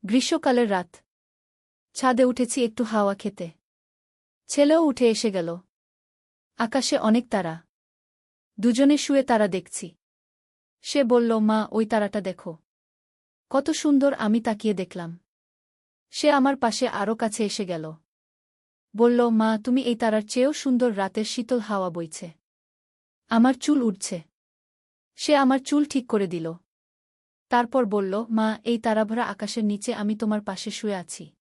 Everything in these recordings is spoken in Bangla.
গ্রীষ্মকালের রাত। ছাদে উঠেছি একটু হাওয়া খেতে। ছেলেও উঠে এসে গেল। আকাশে অনেক তারা। দুজনে শুয়ে তারা দেখছি। সে বলল, মা, ওই তারাটা দেখো। কত সুন্দর। আমি তাকিয়ে দেখলাম। সে আমার পাশে আরও কাছে এসে গেল। বলল, মা, তুমি এই তারার চেয়েও সুন্দর। রাতের শীতল হাওয়া বইছে। আমার চুল উঠছে। সে আমার চুল ঠিক করে দিল। তারপর বলল, মা, এই তারাভরা আকাশের নিচে আমি তোমার পাশে শুয়ে আছি।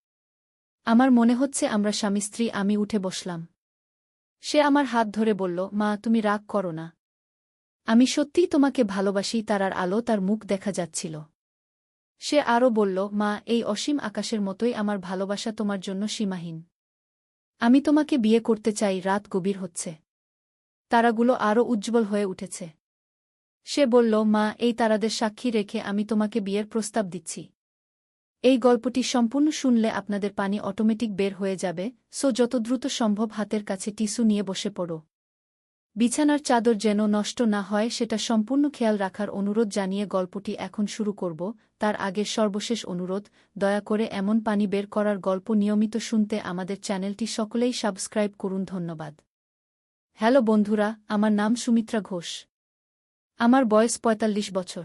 আমার মনে হচ্ছে আমরা স্বামী স্ত্রী। আমি উঠে বসলাম। সে আমার হাত ধরে বলল, মা, তুমি রাগ করো না। আমি সত্যিই তোমাকে ভালোবাসি। তারার আলো, তার মুখ দেখা যাচ্ছিল। সে আরও বলল, মা, এই অসীম আকাশের মতোই আমার ভালোবাসা তোমার জন্য সীমাহীন। আমি তোমাকে বিয়ে করতে চাই। রাত গভীর হচ্ছে। তারাগুলো আরও উজ্জ্বল হয়ে উঠেছে। সে বলল, মা, এই তারাদের সাক্ষী রেখে আমি তোমাকে বিয়ের প্রস্তাব দিচ্ছি। এই গল্পটি সম্পূর্ণ শুনলে আপনাদের পানি অটোমেটিক বের হয়ে যাবে, সো যত দ্রুত সম্ভব হাতের কাছে টিস্যু নিয়ে বসে পড়ো। বিছানার চাদর যেন নষ্ট না হয় সেটা সম্পূর্ণ খেয়াল রাখার অনুরোধ জানিয়ে গল্পটি এখন শুরু করব। তার আগের সর্বশেষ অনুরোধ, দয়া করে এমন পানি বের করার গল্প নিয়মিত শুনতে আমাদের চ্যানেলটি সকলেই সাবস্ক্রাইব করুন। ধন্যবাদ। হ্যালো বন্ধুরা, আমার নাম সুমিত্রা ঘোষ। আমার বয়স ৪৫ বছর।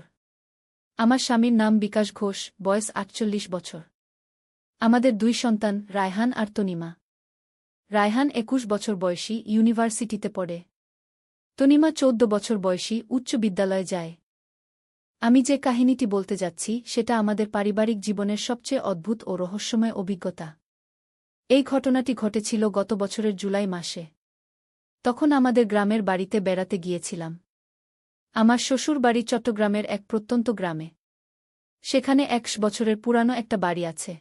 আমার স্বামীর নাম বিকাশ ঘোষ, বয়স ৪৮ বছর। আমাদের ২ সন্তান, রায়হান আর তনিমা। রায়হান ২১ বছর বয়সী, ইউনিভার্সিটিতে পড়ে। তনিমা ১৪ বছর বয়সী, উচ্চ বিদ্যালয়ে যায়। আমি যে কাহিনীটি বলতে যাচ্ছি সেটা আমাদের পারিবারিক জীবনের সবচেয়ে অদ্ভুত ও রহস্যময় অভিজ্ঞতা। এই ঘটনাটি ঘটেছিল গত বছরের জুলাই মাসে। তখন আমাদের গ্রামের বাড়িতে বেড়াতে গিয়েছিলাম। আমার শ্বশুর বাড়ি চট্টগ্রামের এক প্রত্যন্ত গ্রামে। সেখানে ১০০ বছরের পুরানো একটা বাড়ি আছে।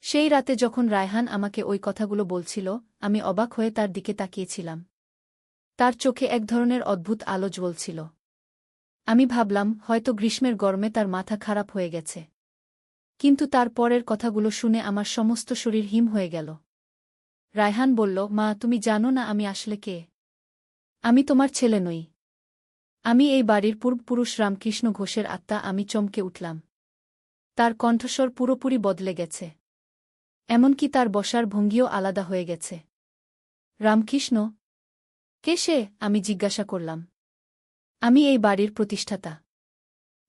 সেই রাতে যখন রায়হান আমাকে ওই কথাগুলো বলছিল, আমি অবাক হয়ে তার দিকে তাকিয়েছিলাম। তার চোখে এক ধরনের অদ্ভুত আলো জ্বলছিল। আমি ভাবলাম, হয়তো গ্রীষ্মের গরমে তার মাথা খারাপ হয়ে গেছে। কিন্তু তার পরের কথাগুলো শুনে আমার সমস্ত শরীর হিম হয়ে গেল। রায়হান বলল, মা, তুমি জানো না আমি আসলে কে? আমি তোমার ছেলে নই। আমি এই বাড়ির পূর্বপুরুষ রামকৃষ্ণ ঘোষের আত্মা। আমি চমকে উঠলাম। তার কণ্ঠস্বর পুরোপুরি বদলে গেছে। এমনকি তার বসার ভঙ্গিও আলাদা হয়ে গেছে। রামকৃষ্ণ? কে সে? আমি জিজ্ঞাসা করলাম। আমি এই বাড়ির প্রতিষ্ঠাতা।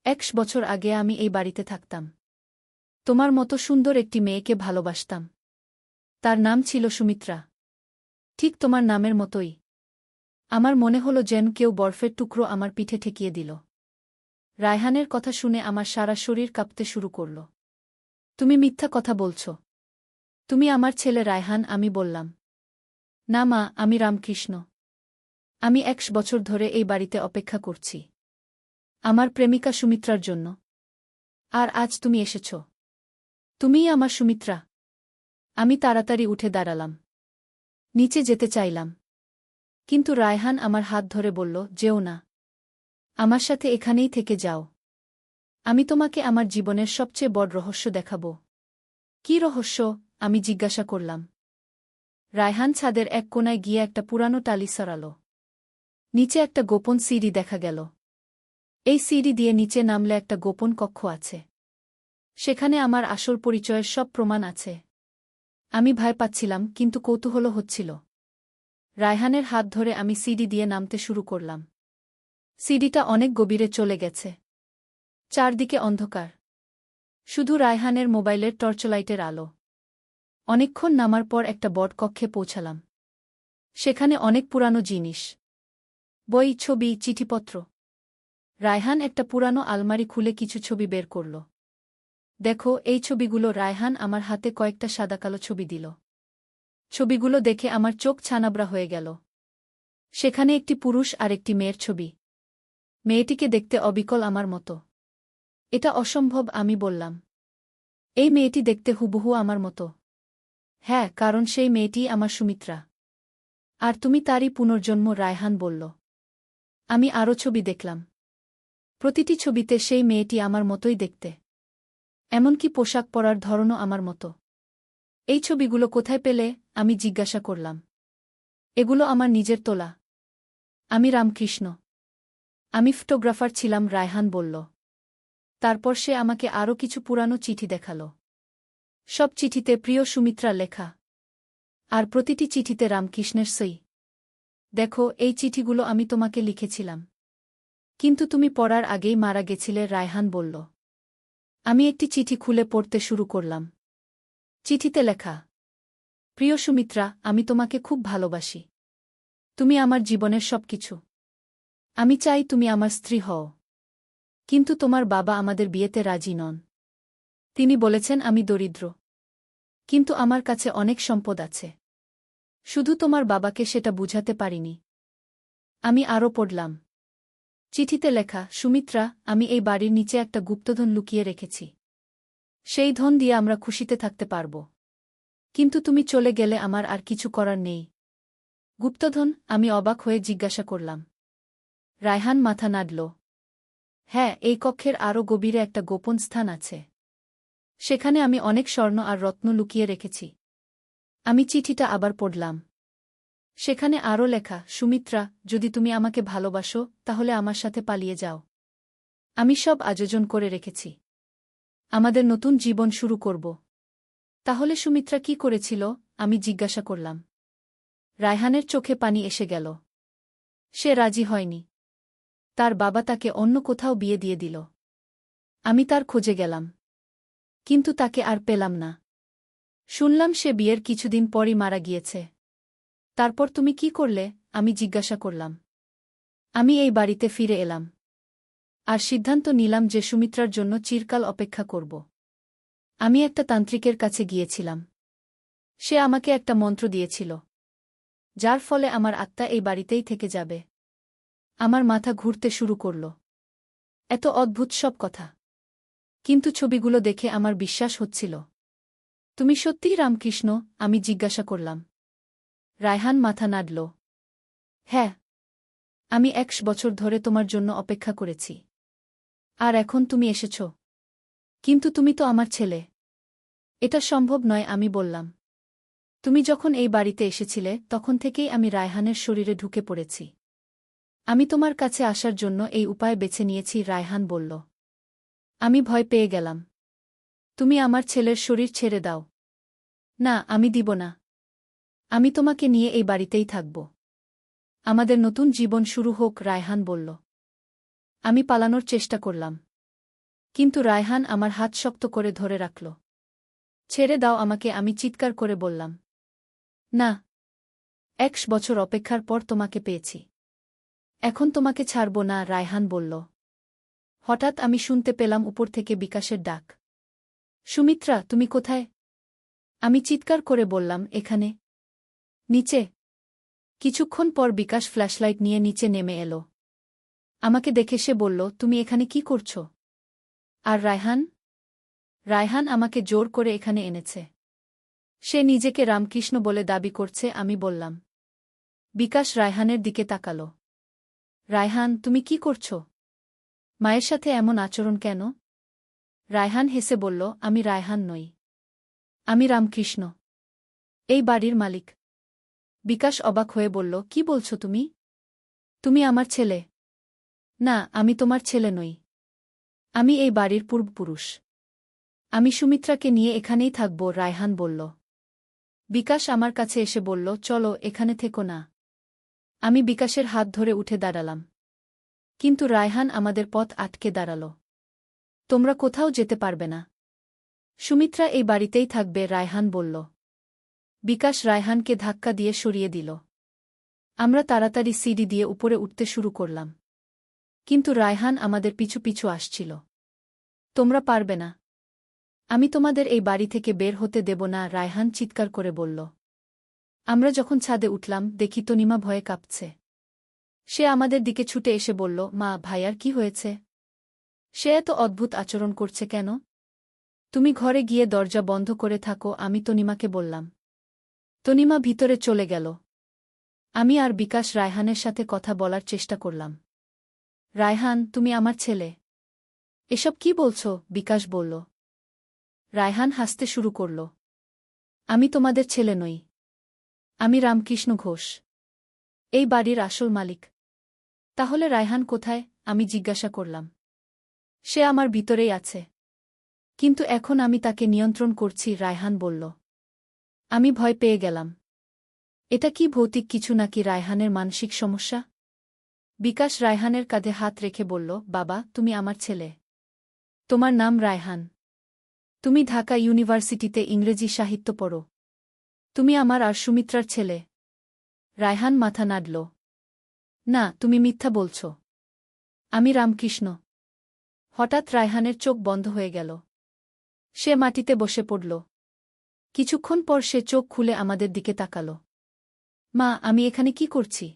১০০ বছর আগে আমি এই বাড়িতে থাকতাম। তোমার মতো সুন্দর একটি মেয়েকে ভালোবাসতাম। তার নাম ছিল সুমিত্রা। ঠিক তোমার নামের মতোই। আমার মনে হলো যেন কেউ বরফের টুকরো আমার পিঠে ঠেকিয়ে দিল। রায়হানের কথা শুনে আমার সারা শরীর কাঁপতে শুরু করল। তুমি মিথ্যা কথা বলছ। তুমি আমার ছেলে রায়হান। আমি বললাম। না মা, আমি রামকৃষ্ণ। আমি ১০০ বছর ধরে এই বাড়িতে অপেক্ষা করছি আমার প্রেমিকা সুমিত্রার জন্য। আর আজ তুমি এসেছ। তুমিই আমার সুমিত্রা। আমি তাড়াতাড়ি উঠে দাঁড়ালাম। নিচে যেতে চাইলাম। কিন্তু রায়হান আমার হাত ধরে বলল, যেও না। আমার সাথে এখানেই থেকে যাও। আমি তোমাকে আমার জীবনের সবচেয়ে বড় রহস্য দেখাব। কী রহস্য? আমি জিজ্ঞাসা করলাম। রায়হান ছাদের এক কোণায় গিয়ে একটা পুরানো টালি সরাল। নিচে একটা গোপন সিঁড়ি দেখা গেল। এই সিঁড়ি দিয়ে নিচে নামলে একটা গোপন কক্ষ আছে। সেখানে আমার আসল পরিচয়ের সব প্রমাণ আছে। আমি ভয় পাচ্ছিলাম, কিন্তু কৌতূহলও হচ্ছিল। রায়হানের হাত ধরে আমি সিঁড়ি দিয়ে নামতে শুরু করলাম। সিঁড়িটা অনেক গভীরে চলে গেছে। চারদিকে অন্ধকার। শুধু রায়হানের মোবাইলের টর্চলাইটের আলো। অনেকক্ষণ নামার পর একটা বট কক্ষে পৌঁছালাম। সেখানে অনেক পুরানো জিনিস। বই, ছবি, চিঠিপত্র। রায়হান একটা পুরানো আলমারি খুলে কিছু ছবি বের করল। দেখো এই ছবিগুলো। রায়হান আমার হাতে কয়েকটা সাদাকালো ছবি দিল। ছবিগুলো দেখে আমার চোখ ছানাবড়া হয়ে গেল। সেখানে একটি পুরুষ আর একটি মেয়ের ছবি। মেয়েটিকে দেখতে অবিকল আমার মতো। এটা অসম্ভব, আমি বললাম। এই মেয়েটি দেখতে হুবহু আমার মতো। হ্যাঁ, কারণ সেই মেয়েটিই আমার সুমিত্রা। আর তুমি তারই পুনর্জন্ম, রায়হান বলল। আমি আরও ছবি দেখলাম। প্রতিটি ছবিতে সেই মেয়েটি আমার মতোই দেখতে। এমনকি পোশাক পরার ধরনও আমার মতো। এই ছবিগুলো কোথায় পেলে? আমি জিজ্ঞাসা করলাম। এগুলো আমার নিজের তোলা। আমি রামকৃষ্ণ। আমি ফটোগ্রাফার ছিলাম, রায়হান বলল। তারপর সে আমাকে আরও কিছু পুরানো চিঠি দেখাল। সব চিঠিতে প্রিয় সুমিত্রা লেখা। আর প্রতিটি চিঠিতে রামকৃষ্ণের সই। দেখো, এই চিঠিগুলো আমি তোমাকে লিখেছিলাম। কিন্তু তুমি পড়ার আগেই মারা গেছিলে, রায়হান বলল। আমি একটি চিঠি খুলে পড়তে শুরু করলাম। চিঠিতে লেখা, প্রিয় সুমিত্রা, আমি তোমাকে খুব ভালোবাসি। তুমি আমার জীবনের সবকিছু। আমি চাই তুমি আমার স্ত্রী হও। কিন্তু তোমার বাবা আমাদের বিয়েতে রাজি নন। তিনি বলেছেন আমি দরিদ্র। কিন্তু আমার কাছে অনেক সম্পদ আছে। শুধু তোমার বাবাকে সেটা বুঝাতে পারিনি। আমি আরও পড়লাম। চিঠিতে লেখা, সুমিত্রা, আমি এই বাড়ির নিচে একটা গুপ্তধন লুকিয়ে রেখেছি। সেই ধন দিয়ে আমরা খুশিতে থাকতে পারব। কিন্তু তুমি চলে গেলে আমার আর কিছু করার নেই। গুপ্তধন? আমি অবাক হয়ে জিজ্ঞাসা করলাম। রায়হান মাথা নাড়ল। হ্যাঁ, এই কক্ষের আরও গভীরে একটা গোপন স্থান আছে। সেখানে আমি অনেক স্বর্ণ আর রত্ন লুকিয়ে রেখেছি। আমি চিঠিটা আবার পড়লাম। সেখানে আরও লেখা, সুমিত্রা, যদি তুমি আমাকে ভালোবাসো তাহলে আমার সাথে পালিয়ে যাও। আমি সব আয়োজন করে রেখেছি। আমাদের নতুন জীবন শুরু করব। তাহলে সুমিত্রা কি করেছিল? আমি জিজ্ঞাসা করলাম। রায়হানের চোখে পানি এসে গেল। সে রাজি হয়নি। তার বাবা তাকে অন্য কোথাও বিয়ে দিয়ে দিল। আমি তার খোঁজে গেলাম। কিন্তু তাকে আর পেলাম না। শুনলাম সে বিয়ের কিছুদিন পরই মারা গিয়েছে। তারপর তুমি কি করলে? আমি জিজ্ঞাসা করলাম। আমি এই বাড়িতে ফিরে এলাম। আর সিদ্ধান্ত নিলাম যে সুমিত্রার জন্য চিরকাল অপেক্ষা করব। আমি একটা তান্ত্রিকের কাছে গিয়েছিলাম। সে আমাকে একটা মন্ত্র দিয়েছিল, যার ফলে আমার আত্মা এই বাড়িতেই থেকে যাবে। আমার মাথা ঘুরতে শুরু করল। এত অদ্ভুত সব কথা। কিন্তু ছবিগুলো দেখে আমার বিশ্বাস হচ্ছিল। তুমি সত্যিই রামকৃষ্ণ? আমি জিজ্ঞাসা করলাম। রায়হান মাথা নাড়ল। হ্যাঁ। আমি 1 বছর ধরে তোমার জন্য অপেক্ষা করেছি। আর এখন তুমি এসেছ। কিন্তু তুমি তো আমার ছেলে। এটা সম্ভব নয়, আমি বললাম। তুমি যখন এই বাড়িতে এসেছিলে তখন থেকেই আমি রায়হানের শরীরে ঢুকে পড়েছি। আমি তোমার কাছে আসার জন্য এই উপায় বেছে নিয়েছি, রায়হান বলল। আমি ভয় পেয়ে গেলাম। তুমি আমার ছেলের শরীর ছেড়ে দাও। না, আমি দিব না। আমি তোমাকে নিয়ে এই বাড়িতেই থাকব। আমাদের নতুন জীবন শুরু হোক, রায়হান বলল। আমি পালানোর চেষ্টা করলাম। কিন্তু রায়হান আমার হাত শক্ত করে ধরে রাখল। ছেড়ে দাও আমাকে, আমি চিৎকার করে বললাম। না। 1 বছর অপেক্ষার পর তোমাকে পেয়েছি। এখন তোমাকে ছাড়ব না, রায়হান বলল। হঠাৎ আমি শুনতে পেলাম উপর থেকে বিকাশের ডাক। সুমিত্রা, তুমি কোথায়? আমি চিৎকার করে বললাম, এখানে। নিচে। কিছুক্ষণ পর বিকাশ ফ্ল্যাশলাইট নিয়ে নিচে নেমে এলো। আমাকে দেখে সে বলল, তুমি এখানে কি করছ? আর রায়হান? রায়হান আমাকে জোর করে এখানে এনেছে। সে নিজেকে রামকৃষ্ণ বলে দাবি করছে, আমি বললাম। বিকাশ রায়হানের দিকে তাকাল। রায়হান, তুমি কি করছ? মায়ের সাথে এমন আচরণ কেন? রায়হান হেসে বলল, আমি রায়হান নই। আমি রামকৃষ্ণ, এই বাড়ির মালিক। বিকাশ অবাক হয়ে বলল, কি বলছো তুমি? তুমি আমার ছেলে। না, আমি তোমার ছেলে নই। আমি এই বাড়ির পূর্বপুরুষ। আমি সুমিত্রাকে নিয়ে এখানেই থাকব, রায়হান বলল। বিকাশ আমার কাছে এসে বলল, চলো, এখানে থেকো না। আমি বিকাশের হাত ধরে উঠে দাঁড়ালাম। কিন্তু রায়হান আমাদের পথ আটকে দাঁড়াল। তোমরা কোথাও যেতে পারবে না। সুমিত্রা এই বাড়িতেই থাকবে, রায়হান বলল। বিকাশ রায়হানকে ধাক্কা দিয়ে সরিয়ে দিল। আমরা তাড়াতাড়ি সিঁড়ি দিয়ে উপরে উঠতে শুরু করলাম। কিন্তু রায়হান আমাদের পিছু পিছু আসছিল। তোমরা পারবে না। আমি তোমাদের এই বাড়ি থেকে বের হতে দেব না, রায়হান চিৎকার করে বলল। আমরা যখন ছাদে উঠলাম দেখি তনিমা ভয়ে কাঁপছে। সে আমাদের দিকে ছুটে এসে বলল, মা, ভাইয়ার কি হয়েছে? সে এত অদ্ভুত আচরণ করছে কেন? তুমি ঘরে গিয়ে দরজা বন্ধ করে থাকো, আমি তনিমাকে বললাম। তনিমা ভিতরে চলে গেল। আমি আর বিকাশ রায়হানের সাথে কথা বলার চেষ্টা করলাম। রায়হান, তুমি আমার ছেলে। এসব কি বলছো? বিকাশ বলল। রায়হান হাসতে শুরু করল। আমি তোমাদের ছেলে নই। আমি রামকৃষ্ণ ঘোষ, এই বাড়ির আসল মালিক। তাহলে রায়হান কোথায়? আমি জিজ্ঞাসা করলাম। সে আমার ভিতরেই আছে। কিন্তু এখন আমি তাকে নিয়ন্ত্রণ করছি, রায়হান বলল। আমি ভয় পেয়ে গেলাম। এটা কি ভৌতিক কিছু নাকি রায়হানের মানসিক সমস্যা? বিকাশ রায়হানের কাঁধে হাত রেখে বলল, বাবা, তুমি আমার ছেলে। তোমার নাম রায়হান। তুমি ঢাকা ইউনিভার্সিটিতে ইংরেজি সাহিত্য পড়ো। তুমি আমার আর সুমিত্রার ছেলে। রায়হান মাথা নাড়ল। না, তুমি মিথ্যা বলছ। আমি রামকৃষ্ণ। হঠাৎ রায়হানের চোখ বন্ধ হয়ে গেল। সে মাটিতে বসে পড়ল। কিছুক্ষণ পর সে চোখ খুলে আমাদের দিকে তাকাল। মা, আমি এখানে কি করছি?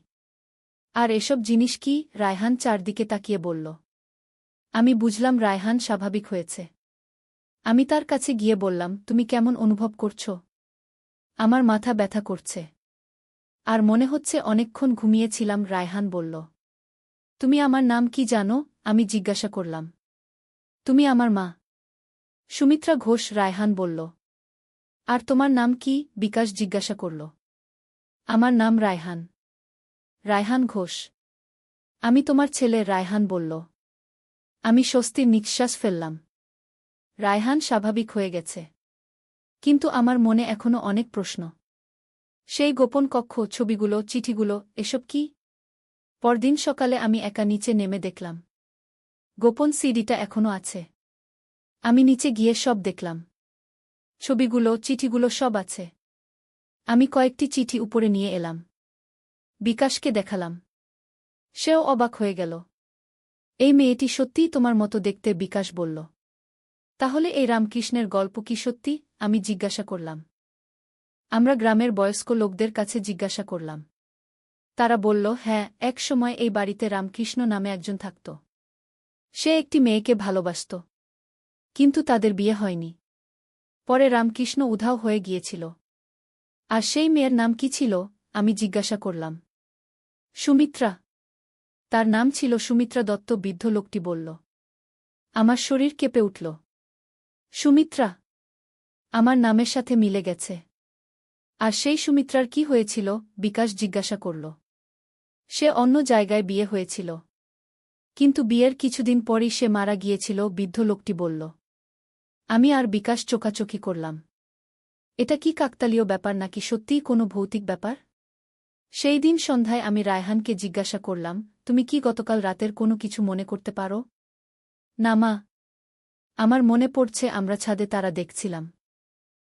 আর এসব জিনিস কি? রায়হান চারদিকে তাকিয়ে বলল। আমি বুঝলাম রায়হান স্বাভাবিক হয়েছে। আমি তার কাছে গিয়ে বললাম, তুমি কেমন অনুভব করছ? আমার মাথা ব্যথা করছে। আর মনে হচ্ছে অনেকক্ষণ ঘুমিয়েছিলাম, রায়হান বলল। তুমি আমার নাম কি জানো? আমি জিজ্ঞাসা করলাম। তুমি আমার মা। সুমিত্রা ঘোষ, রায়হান বলল। আর তোমার নাম কি? বিকাশ জিজ্ঞাসা করল। আমার নাম রায়হান। রায়হান ঘোষ। আমি তোমার ছেলে, রায়হান বলল। আমি স্বস্তির নিঃশ্বাস ফেললাম। রায়হান স্বাভাবিক হয়ে গেছে। কিন্তু আমার মনে এখনো অনেক প্রশ্ন। সেই গোপন কক্ষ, ছবিগুলো, চিঠিগুলো, এসব কি? পরদিন সকালে আমি একা নিচে নেমে দেখলাম গোপন সিডিটা এখনো আছে। আমি নিচে গিয়ে সব দেখলাম। ছবিগুলো, চিঠিগুলো সব আছে। আমি কয়েকটি চিঠি উপরে নিয়ে এলাম। বিকাশকে দেখালাম। সেও অবাক হয়ে গেল। এই মেয়েটি সত্যিই তোমার মতো দেখতে, বিকাশ বলল। তাহলে এই রামকৃষ্ণের গল্প কি সত্যি? আমি জিজ্ঞাসা করলাম। আমরা গ্রামের বয়স্ক লোকদের কাছে জিজ্ঞাসা করলাম। তারা বলল, হ্যাঁ, এক সময় এই বাড়িতে রামকৃষ্ণ নামে একজন থাকত। সে একটি মেয়েকে ভালোবাসত। কিন্তু তাদের বিয়ে হয়নি। পরে রামকৃষ্ণ উধাও হয়ে গিয়েছিল। আর সেই মেয়ের নাম কি ছিল? আমি জিজ্ঞাসা করলাম। সুমিত্রা। তার নাম ছিল সুমিত্রা দত্ত, বৃদ্ধ লোকটি বলল। আমার শরীর কেঁপে উঠল। সুমিত্রা! আমার নামের সাথে মিলে গেছে। আর সেই সুমিত্রার কি হয়েছিল? বিকাশ জিজ্ঞাসা করল। সে অন্য জায়গায় বিয়ে হয়েছিল। কিন্তু বিয়ের কিছুদিন পরই সে মারা গিয়েছিল, বৃদ্ধ লোকটি বলল। আমি আর বিকাশ চোখাচোখি করলাম। এটা কি কাকতালীয় ব্যাপার নাকি সত্যিই কোনো ভৌতিক ব্যাপার? সেই দিন সন্ধ্যায় আমি রায়হানকে জিজ্ঞাসা করলাম, তুমি কি গতকাল রাতের কোনো কিছু মনে করতে পারো? না মা। আমার মনে পড়ছে আমরা ছাদে তারা দেখছিলাম।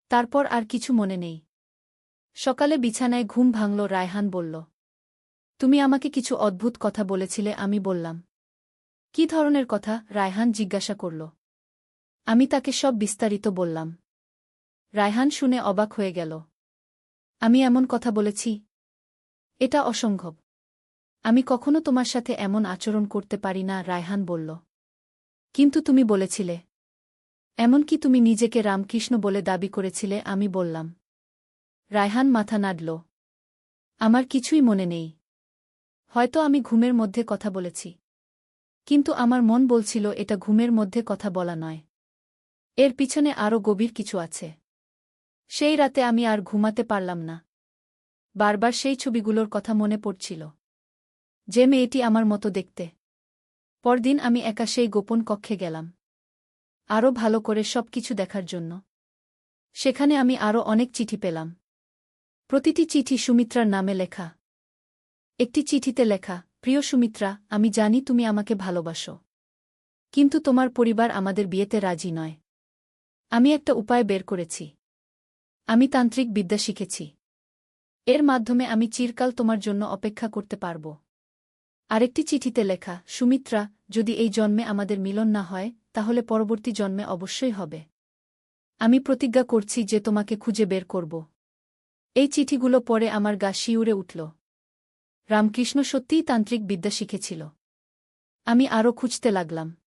তারপর আর কিছু মনে নেই। সকালে বিছানায় ঘুম ভাঙল, রায়হান বলল। তুমি আমাকে কিছু অদ্ভুত কথা বলেছিলে, আমি বললাম। কি ধরনের কথা? রায়হান জিজ্ঞাসা করল। আমি তাকে সব বিস্তারিত বললাম। রায়হান শুনে অবাক হয়ে গেল। আমি এমন কথা বলেছি? এটা অসম্ভব। আমি কখনো তোমার সাথে এমন আচরণ করতে পারি না, রায়হান বলল। কিন্তু তুমি বলেছিলে। এমনকি তুমি নিজেকে রামকৃষ্ণ বলে দাবি করেছিলে, আমি বললাম। রায়হান মাথা নাড়ল। আমার কিছুই মনে নেই। হয়তো আমি ঘুমের মধ্যে কথা বলেছি। কিন্তু আমার মন বলছিল এটা ঘুমের মধ্যে কথা বলা নয়। এর পিছনে আরও গভীর কিছু আছে। সেই রাতে আমি আর ঘুমাতে পারলাম না। বারবার সেই ছবিগুলোর কথা মনে পড়ছিল। যে মেয়েটি আমার মতো দেখতে। পরদিন আমি একা সেই গোপন কক্ষে গেলাম। আরও ভালো করে সবকিছু দেখার জন্য। সেখানে আমি আরও অনেক চিঠি পেলাম। প্রতিটি চিঠি সুমিত্রার নামে লেখা। একটি চিঠিতে লেখা, প্রিয় সুমিত্রা, আমি জানি তুমি আমাকে ভালোবাসো। কিন্তু তোমার পরিবার আমাদের বিয়েতে রাজি নয়। আমি একটা উপায় বের করেছি। আমি তান্ত্রিক বিদ্যা শিখেছি। এর মাধ্যমে আমি চিরকাল তোমার জন্য অপেক্ষা করতে পারব। আরেকটি চিঠিতে লেখা, সুমিত্রা, যদি এই জন্মে আমাদের মিলন না হয়, তাহলে পরবর্তী জন্মে অবশ্যই হবে। আমি প্রতিজ্ঞা করছি যে তোমাকে খুঁজে বের করব। এই চিঠিগুলো পড়ে আমার গা শিউরে উঠল। রামকৃষ্ণ সত্যিই তান্ত্রিক বিদ্যা শিখেছিল। আমি আরও খুঁজতে লাগলাম।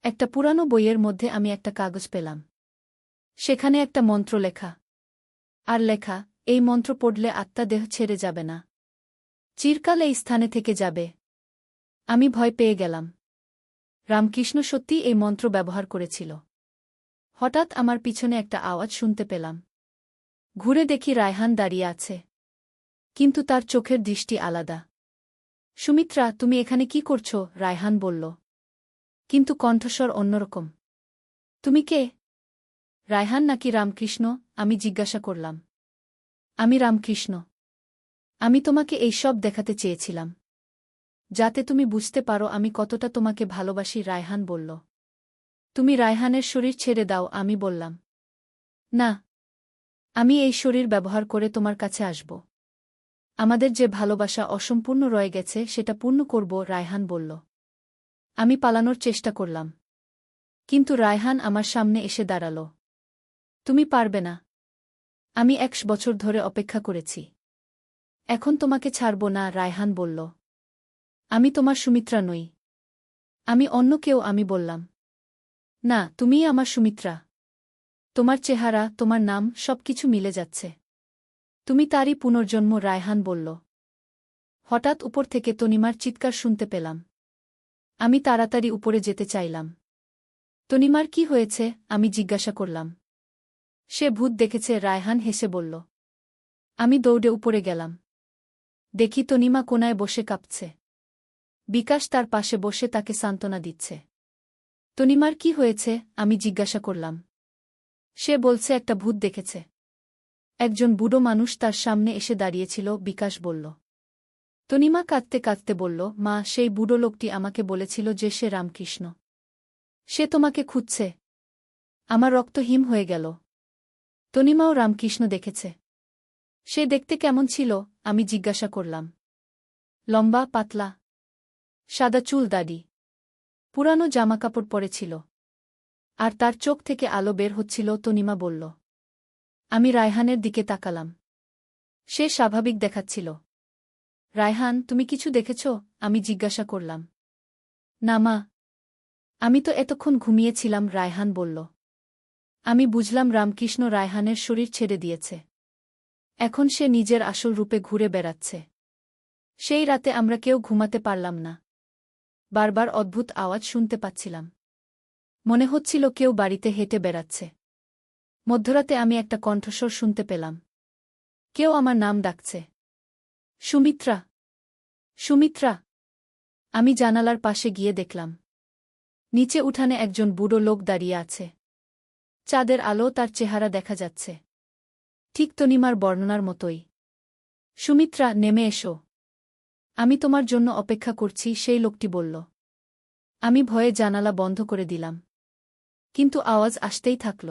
একটা পুরানো বইয়ের মধ্যে আমি একটা কাগজ পেলাম। সেখানে একটা মন্ত্র লেখা। আর লেখা, এই মন্ত্র পড়লে আত্মা দেহ ছেড়ে যাবে না। চিরকাল এই স্থানে থেকে যাবে। আমি ভয় পেয়ে গেলাম। রামকৃষ্ণ সত্যিই এই মন্ত্র ব্যবহার করেছিল। হঠাৎ আমার পিছনে একটা আওয়াজ শুনতে পেলাম। ঘুরে দেখি রায়হান দাঁড়িয়ে আছে। কিন্তু তার চোখের দৃষ্টি আলাদা। সুমিত্রা, তুমি এখানে কি করছ? রায়হান বলল। কিন্তু কণ্ঠস্বর অন্যরকম। তুমি কে? রায়হান নাকি রামকৃষ্ণ? আমি জিজ্ঞাসা করলাম। আমি রামকৃষ্ণ। আমি তোমাকে এই সব দেখাতে চেয়েছিলাম, যাতে তুমি বুঝতে পারো আমি কতটা তোমাকে ভালোবাসি। রায়হান বলল। তুমি রায়হানের শরীর ছেড়ে দাও। আমি বললাম, না, আমি এই শরীর ব্যবহার করে তোমার কাছে আসব। আমাদের যে ভালোবাসা অসম্পূর্ণ রয়ে গেছে সেটা পূর্ণ করব। রায়হান বলল। আমি পালানোর চেষ্টা করলাম, কিন্তু রায়হান আমার সামনে এসে দাঁড়াল। তুমি পারবে না। আমি 1 বছর ধরে অপেক্ষা করেছি। এখন তোমাকে ছাড়ব না। রায়হান বলল। আমি তোমার সুমিত্রা নই। আমি অন্য কেউ। আমি বললাম, না, তুমিই আমার সুমিত্রা। তোমার চেহারা, তোমার নাম, সবকিছু মিলে যাচ্ছে। তুমি তারই পুনর্জন্ম। রায়হান বলল। হঠাৎ উপর থেকে তনিমার চিৎকার শুনতে পেলাম। আমি তাড়াতাড়ি উপরে যেতে চাইলাম। তনিমার কি হয়েছে? আমি জিজ্ঞাসা করলাম। সে ভূত দেখেছে। রায়হান হেসে বলল। আমি দৌড়ে উপরে গেলাম। দেখি তনিমা কোনায় বসে কাঁপছে। বিকাশ তার পাশে বসে তাকে সান্ত্বনা দিচ্ছে। তনিমার কি হয়েছে? আমি জিজ্ঞাসা করলাম। সে বলছে একটা ভূত দেখেছে। একজন বুড়ো মানুষ তার সামনে এসে দাঁড়িয়েছিল। বিকাশ বলল। তনিমা কাঁদতে কাঁদতে বলল, মা, সেই বুড়ো লোকটি আমাকে বলেছিল যে সে রামকৃষ্ণ। সে তোমাকে খুঁজছে। আমার রক্ত হিম হয়ে গেল। তনিমাও রামকৃষ্ণ দেখেছে। সে দেখতে কেমন ছিল? আমি জিজ্ঞাসা করলাম। লম্বা, পাতলা, সাদা চুল, দাড়ি, পুরানো জামাকাপড় পরেছিল, আর তার চোখ থেকে আলো বের হচ্ছিল। তনিমা বলল। আমি রায়হানের দিকে তাকালাম। সে স্বাভাবিক দেখাচ্ছিল। রায়হান, তুমি কিছু দেখেছ? আমি জিজ্ঞাসা করলাম। না মা, আমি তো এতক্ষণ ঘুমিয়েছিলাম। রায়হান বলল। আমি বুঝলাম রামকৃষ্ণ রায়হানের শরীর ছেড়ে দিয়েছে। এখন সে নিজের আসল রূপে ঘুরে বেড়াচ্ছে। সেই রাতে আমরা কেউ ঘুমাতে পারলাম না। বারবার অদ্ভুত আওয়াজ শুনতে পাচ্ছিলাম। মনে হচ্ছিল কেউ বাড়িতে হেঁটে বেড়াচ্ছে। মধ্যরাতে আমি একটা কণ্ঠস্বর শুনতে পেলাম। কেউ আমার নাম ডাকছে। সুমিত্রা, সুমিত্রা। আমি জানালার পাশে গিয়ে দেখলাম, নিচে উঠানে একজন বুড়ো লোক দাঁড়িয়ে আছে। চাঁদের আলো, তার চেহারা দেখা যাচ্ছে ঠিক তনিমার বর্ণনার মতোই। সুমিত্রা, নেমে এসো। আমি তোমার জন্য অপেক্ষা করছি, সেই লোকটি বলল। আমি ভয়ে জানালা বন্ধ করে দিলাম, কিন্তু আওয়াজ আসতেই থাকল।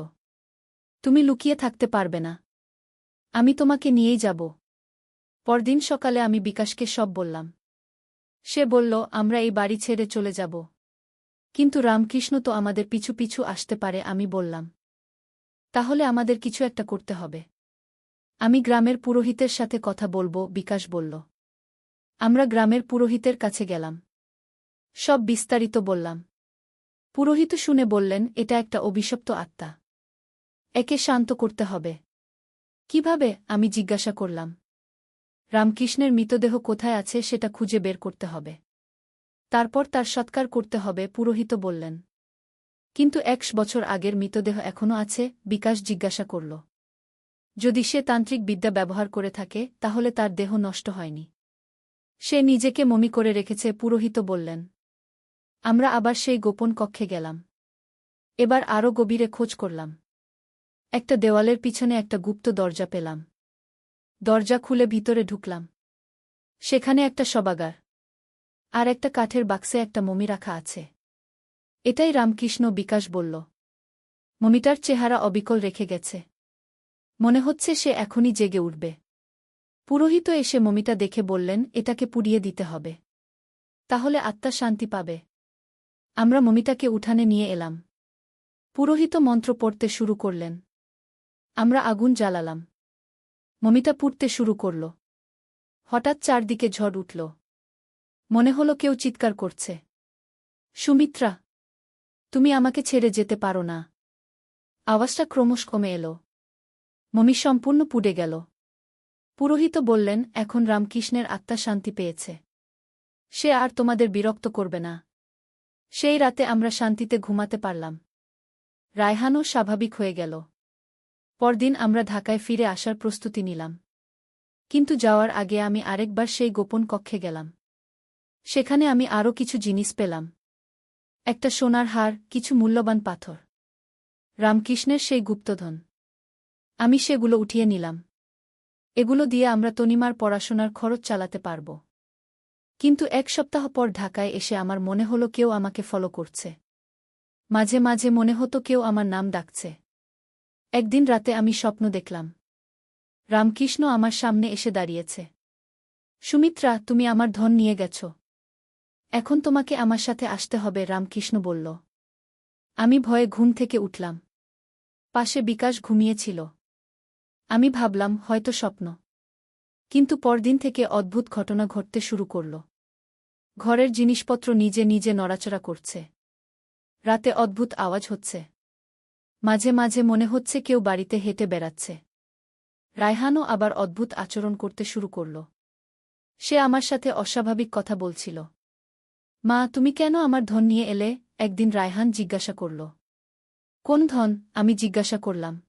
তুমি লুকিয়ে থাকতে পারবে না। আমি তোমাকে নিয়েই যাব। পরদিন সকালে আমি বিকাশকে সব বললাম। সে বলল, আমরা এই বাড়ি ছেড়ে চলে যাব। কিন্তু রামকৃষ্ণ তো আমাদের পিছু পিছু আসতে পারে। আমি বললাম, তাহলে আমাদের কিছু একটা করতে হবে। আমি গ্রামের পুরোহিতের সাথে কথা বলবো। বিকাশ বলল। আমরা গ্রামের পুরোহিতের কাছে গেলাম। সব বিস্তারিত বললাম। পুরোহিত শুনে বললেন, এটা একটা অভিশপ্ত আত্মা। একে শান্ত করতে হবে। কিভাবে? আমি জিজ্ঞাসা করলাম। রামকৃষ্ণের মৃতদেহ কোথায় আছে সেটা খুঁজে বের করতে হবে। তারপর তার সৎকার করতে হবে। পুরোহিত বললেন। কিন্তু 1 বছর আগের মৃতদেহ এখনও আছে? বিকাশ জিজ্ঞাসা করল। যদি সে তান্ত্রিক বিদ্যা ব্যবহার করে থাকে, তাহলে তার দেহ নষ্ট হয়নি। সে নিজেকে মমি করে রেখেছে। পুরোহিত বললেন। আমরা আবার সেই গোপন কক্ষে গেলাম। এবার আরও গভীরে খোঁজ করলাম। একটা দেওয়ালের পিছনে একটা গুপ্ত দরজা পেলাম। দরজা খুলে ভিতরে ঢুকলাম। সেখানে একটা শবাগার, আর একটা কাঠের বাক্সে একটা মমি রাখা আছে। এটাই রামকৃষ্ণ। বিকাশ বলল। মমিটার চেহারা অবিকল রেখে গেছে। মনে হচ্ছে সে এখনই জেগে উঠবে। পুরোহিত এসে মমিটা দেখে বললেন, এটাকে পুড়িয়ে দিতে হবে। তাহলে আত্মা শান্তি পাবে। আমরা মমিটাকে উঠানে নিয়ে এলাম। পুরোহিত মন্ত্র পড়তে শুরু করলেন। আমরা আগুন জ্বালালাম। মমিটা পুড়তে শুরু করল। হঠাৎ চারদিকে ঝড় উঠল। মনে হলো কেউ চিৎকার করছে। সুমিত্রা, তুমি আমাকে ছেড়ে যেতে পারো না। আওয়াজটা ক্রমশ কমে এল। মমি সম্পূর্ণ পুড়ে গেল। পুরোহিত বললেন, এখন রামকৃষ্ণের আত্মা শান্তি পেয়েছে। সে আর তোমাদের বিরক্ত করবে না। সেই রাতে আমরা শান্তিতে ঘুমাতে পারলাম। রায়হানও স্বাভাবিক হয়ে গেল। পরদিন আমরা ঢাকায় ফিরে আসার প্রস্তুতি নিলাম। কিন্তু যাওয়ার আগে আমি আরেকবার সেই গোপন কক্ষে গেলাম। সেখানে আমি আরও কিছু জিনিস পেলাম। একটা সোনার হার, কিছু মূল্যবান পাথর। রামকৃষ্ণের সেই গুপ্তধন। আমি সেগুলো উঠিয়ে নিলাম। এগুলো দিয়ে আমরা তনিমার পড়াশোনার খরচ চালাতে পারব। কিন্তু এক সপ্তাহ পর ঢাকায় এসে আমার মনে হলো কেউ আমাকে ফলো করছে। মাঝে মাঝে মনে হতো কেউ আমার নাম ডাকছে। একদিন রাতে আমি স্বপ্ন দেখলাম। রামকৃষ্ণ আমার সামনে এসে দাঁড়িয়েছে। সুমিত্রা, তুমি আমার ধন নিয়ে গেছ। এখন তোমাকে আমার সাথে আসতে হবে, রামকৃষ্ণ বলল। আমি ভয়ে ঘুম থেকে উঠলাম। পাশে বিকাশ ঘুমিয়েছিল। আমি ভাবলাম হয়তো স্বপ্ন। কিন্তু পরদিন থেকে অদ্ভুত ঘটনা ঘটতে শুরু করল। ঘরের জিনিসপত্র নিজে নিজে নড়াচড়া করছে। রাতে অদ্ভুত আওয়াজ হচ্ছে। মাঝে মাঝে মনে হচ্ছে কেউ বাড়িতে হেঁটে বেড়াচ্ছে। রায়হানও আবার অদ্ভুত আচরণ করতে শুরু করল। সে আমার সাথে অস্বাভাবিক কথা বলছিল। মা, তুমি কেন আমার ধন নিয়ে এলে? একদিন রায়হান জিজ্ঞাসা করল। কোন ধন? আমি জিজ্ঞাসা করলাম।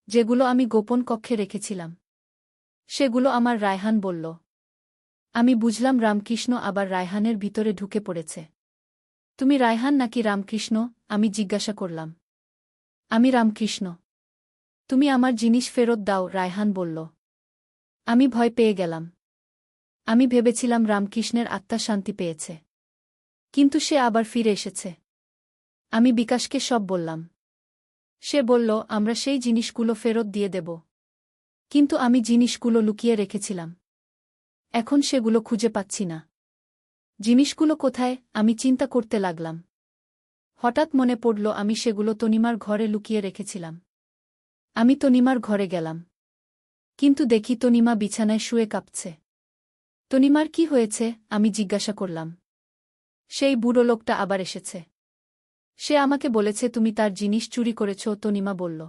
যেগুলো আমি গোপন কক্ষে রেখেছিলাম। সেগুলো আমার, রায়হান বলল। আমি বুঝলাম রামকৃষ্ণ আবার রায়হানের ভিতরে ঢুকে পড়েছে। তুমি রায়হান নাকি রামকৃষ্ণ? আমি জিজ্ঞাসা করলাম। আমি রামকৃষ্ণ। তুমি আমার জিনিস ফেরত দাও, রায়হান বলল। আমি ভয় পেয়ে গেলাম। আমি ভেবেছিলাম রামকৃষ্ণের আত্মা শান্তি পেয়েছে। কিন্তু সে আবার ফিরে এসেছে। আমি বিকাশকে সব বললাম। সে বলল আমরা সেই জিনিসগুলো ফেরত দিয়ে দেব। কিন্তু আমি জিনিসগুলো লুকিয়ে রেখেছিলাম। এখন সেগুলো খুঁজে পাচ্ছি না। জিনিসগুলো কোথায়? আমি চিন্তা করতে লাগলাম। হঠাৎ মনে পড়ল আমি সেগুলো তনিমার ঘরে লুকিয়ে রেখেছিলাম। আমি তনিমার ঘরে গেলাম। কিন্তু দেখি তনিমা বিছানায় শুয়ে কাঁপছে। তনিমার কি হয়েছে? আমি জিজ্ঞাসা করলাম। সেই বুড়ো লোকটা আবার এসেছে। সে আমাকে বলেছে তুমি তার জিনিস চুরি করেছ, তনিমা বলল।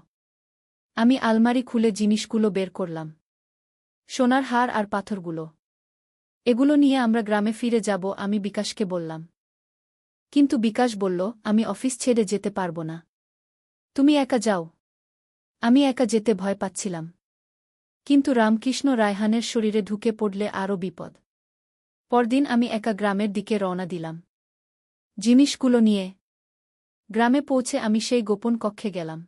আমি আলমারি খুলে জিনিসগুলো বের করলাম। সোনার হার আর পাথরগুলো। এগুলো নিয়ে আমরা গ্রামে ফিরে যাব, আমি বিকাশকে বললাম। কিন্তু বিকাশ বলল আমি অফিস ছেড়ে যেতে পারব না। তুমি একা যাও। আমি একা যেতে ভয় পাচ্ছিলাম। কিন্তু রামকৃষ্ণ রায়হানের শরীরে ঢুকে পড়লে আরও বিপদ। পরদিন আমি একা গ্রামের দিকে রওনা দিলাম জিনিসগুলো নিয়ে। গ্রামে পৌঁছে আমি সেই গোপন কক্ষে গেলাম।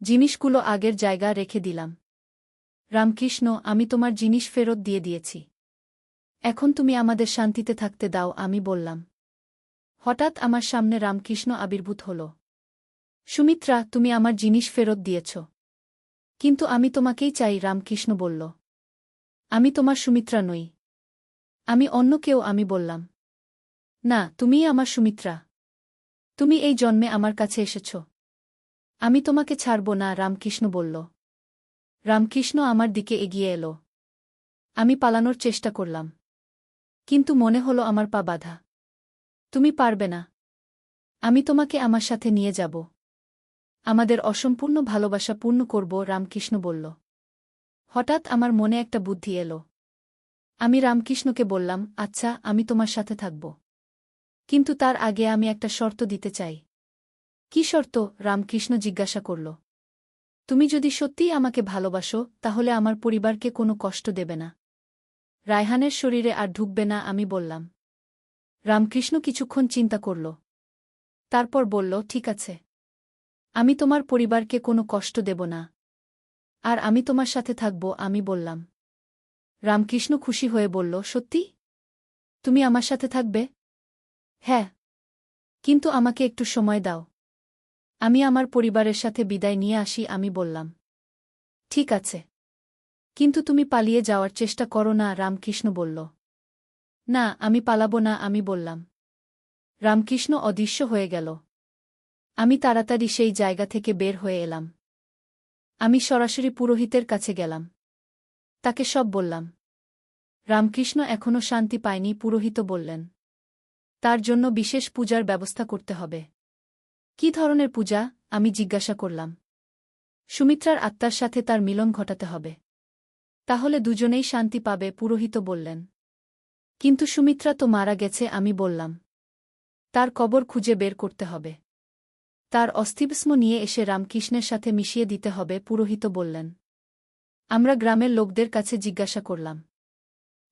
জিনিসগুলো আগের জায়গা রেখে দিলাম। রামকৃষ্ণ, আমি তোমার জিনিস ফেরত দিয়ে দিয়েছি। এখন তুমি আমাদের শান্তিতে থাকতে দাও, আমি বললাম। হঠাৎ আমার সামনে রামকৃষ্ণ আবির্ভূত হল। সুমিত্রা, তুমি আমার জিনিস ফেরত দিয়েছ। কিন্তু আমি তোমাকেই চাই, রামকৃষ্ণ বলল। আমি তোমার সুমিত্রা নই। আমি অন্য কেউ, আমি বললাম। না, তুমিই আমার সুমিত্রা। তুমি এই জন্মে আমার কাছে এসেছ। আমি তোমাকে ছাড়ব না, রামকৃষ্ণ বলল। রামকৃষ্ণ আমার দিকে এগিয়ে এলো। আমি পালানোর চেষ্টা করলাম। কিন্তু মনে হলো আমার পা বাঁধা। তুমি পারবে না। আমি তোমাকে আমার সাথে নিয়ে যাব। আমাদের অসম্পূর্ণ ভালোবাসা পূর্ণ করব, রামকৃষ্ণ বলল। হঠাৎ আমার মনে একটা বুদ্ধি এলো। আমি রামকৃষ্ণকে বললাম, আচ্ছা, আমি তোমার সাথে থাকব। কিন্তু তার আগে আমি একটা শর্ত দিতে চাই। কি শর্ত? রামকৃষ্ণ জিজ্ঞাসা করল। তুমি যদি সত্যিই আমাকে ভালোবাসো, তাহলে আমার পরিবারকে কোনো কষ্ট দেবে না। রায়হানের শরীরে আর ঢুকবে না, আমি বললাম। রামকৃষ্ণ কিছুক্ষণ চিন্তা করল। তারপর বলল, ঠিক আছে। আমি তোমার পরিবারকে কোনো কষ্ট দেব না। আর আমি তোমার সাথে থাকব, আমি বললাম। রামকৃষ্ণ খুশি হয়ে বলল, সত্যি? তুমি আমার সাথে থাকবে? হ্যাঁ। কিন্তু আমাকে একটু সময় দাও। আমি আমার পরিবারের সাথে বিদায় নিয়ে আসি, আমি বললাম। ঠিক আছে। কিন্তু তুমি পালিয়ে যাওয়ার চেষ্টা করো না, রামকৃষ্ণ বলল। না, আমি পালাবো না, আমি বললাম। রামকৃষ্ণ অদৃশ্য হয়ে গেল। আমি তাড়াতাড়ি সেই জায়গা থেকে বের হয়ে এলাম। আমি সরাসরি পুরোহিতের কাছে গেলাম। তাকে সব বললাম। রামকৃষ্ণ এখনও শান্তি পায়নি, পুরোহিত বললেন। তার জন্য বিশেষ পূজার ব্যবস্থা করতে হবে। কি ধরনের পূজা? আমি জিজ্ঞাসা করলাম। সুমিত্রার আত্মার সাথে তার মিলন ঘটাতে হবে। তাহলে দুজনেই শান্তি পাবে, পুরোহিত বললেন। কিন্তু সুমিত্রা তো মারা গেছে, আমি বললাম। তার কবর খুঁজে বের করতে হবে। তার অস্থিভস্ম নিয়ে এসে রামকৃষ্ণের সাথে মিশিয়ে দিতে হবে, পুরোহিত বললেন। আমরা গ্রামের লোকদের কাছে জিজ্ঞাসা করলাম।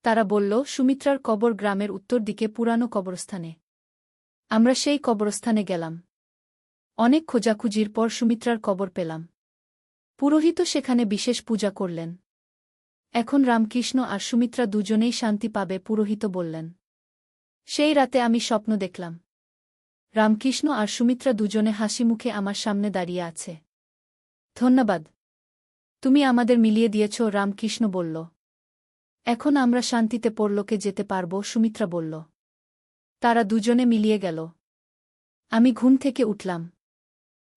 তারা বলল, সুমিত্রার কবর গ্রামের উত্তর দিকে পুরানো কবরস্থানে। আমরা সেই কবরস্থানে গেলাম। অনেক খোঁজাখুঁজির পর সুমিত্রার কবর পেলাম। পুরোহিত সেখানে বিশেষ পূজা করলেন। এখন রামকৃষ্ণ আর সুমিত্রা দুজনেই শান্তি পাবে, পুরোহিত বললেন। সেই রাতে আমি স্বপ্ন দেখলাম। রামকৃষ্ণ আর সুমিত্রা দুজনে হাসি মুখে আমার সামনে দাঁড়িয়ে আছে। ধন্যবাদ, তুমি আমাদের মিলিয়ে দিয়েছ, রামকৃষ্ণ বলল। এখন আমরা শান্তিতে পরলোকে যেতে পারব, সুমিত্রা বলল। তারা দুজনে মিলিয়ে গেল। আমি ঘুম থেকে উঠলাম।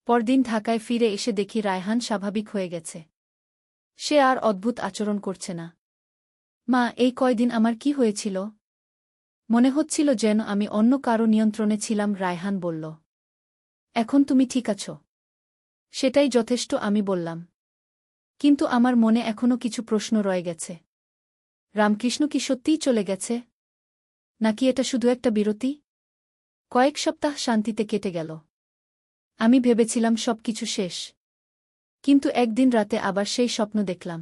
পরদিন ঢাকায় ফিরে এসে দেখি রায়হান স্বাভাবিক হয়ে গেছে। সে আর অদ্ভুত আচরণ করছে না। মা, এই কয়দিন আমার কি হয়েছিল? মনে হচ্ছিল যেন আমি অন্য কারো নিয়ন্ত্রণে ছিলাম, রায়হান বলল। এখন তুমি ঠিক আছো, সেটাই যথেষ্ট, আমি বললাম। কিন্তু আমার মনে এখনো কিছু প্রশ্ন রয়ে গেছে। রামকৃষ্ণ কি সত্যিই চলে গেছে, নাকি এটা শুধু একটা বিরতি? কয়েক সপ্তাহ শান্তিতে কেটে গেল। আমি ভেবেছিলাম সবকিছু শেষ। কিন্তু একদিন রাতে আবার সেই স্বপ্ন দেখলাম।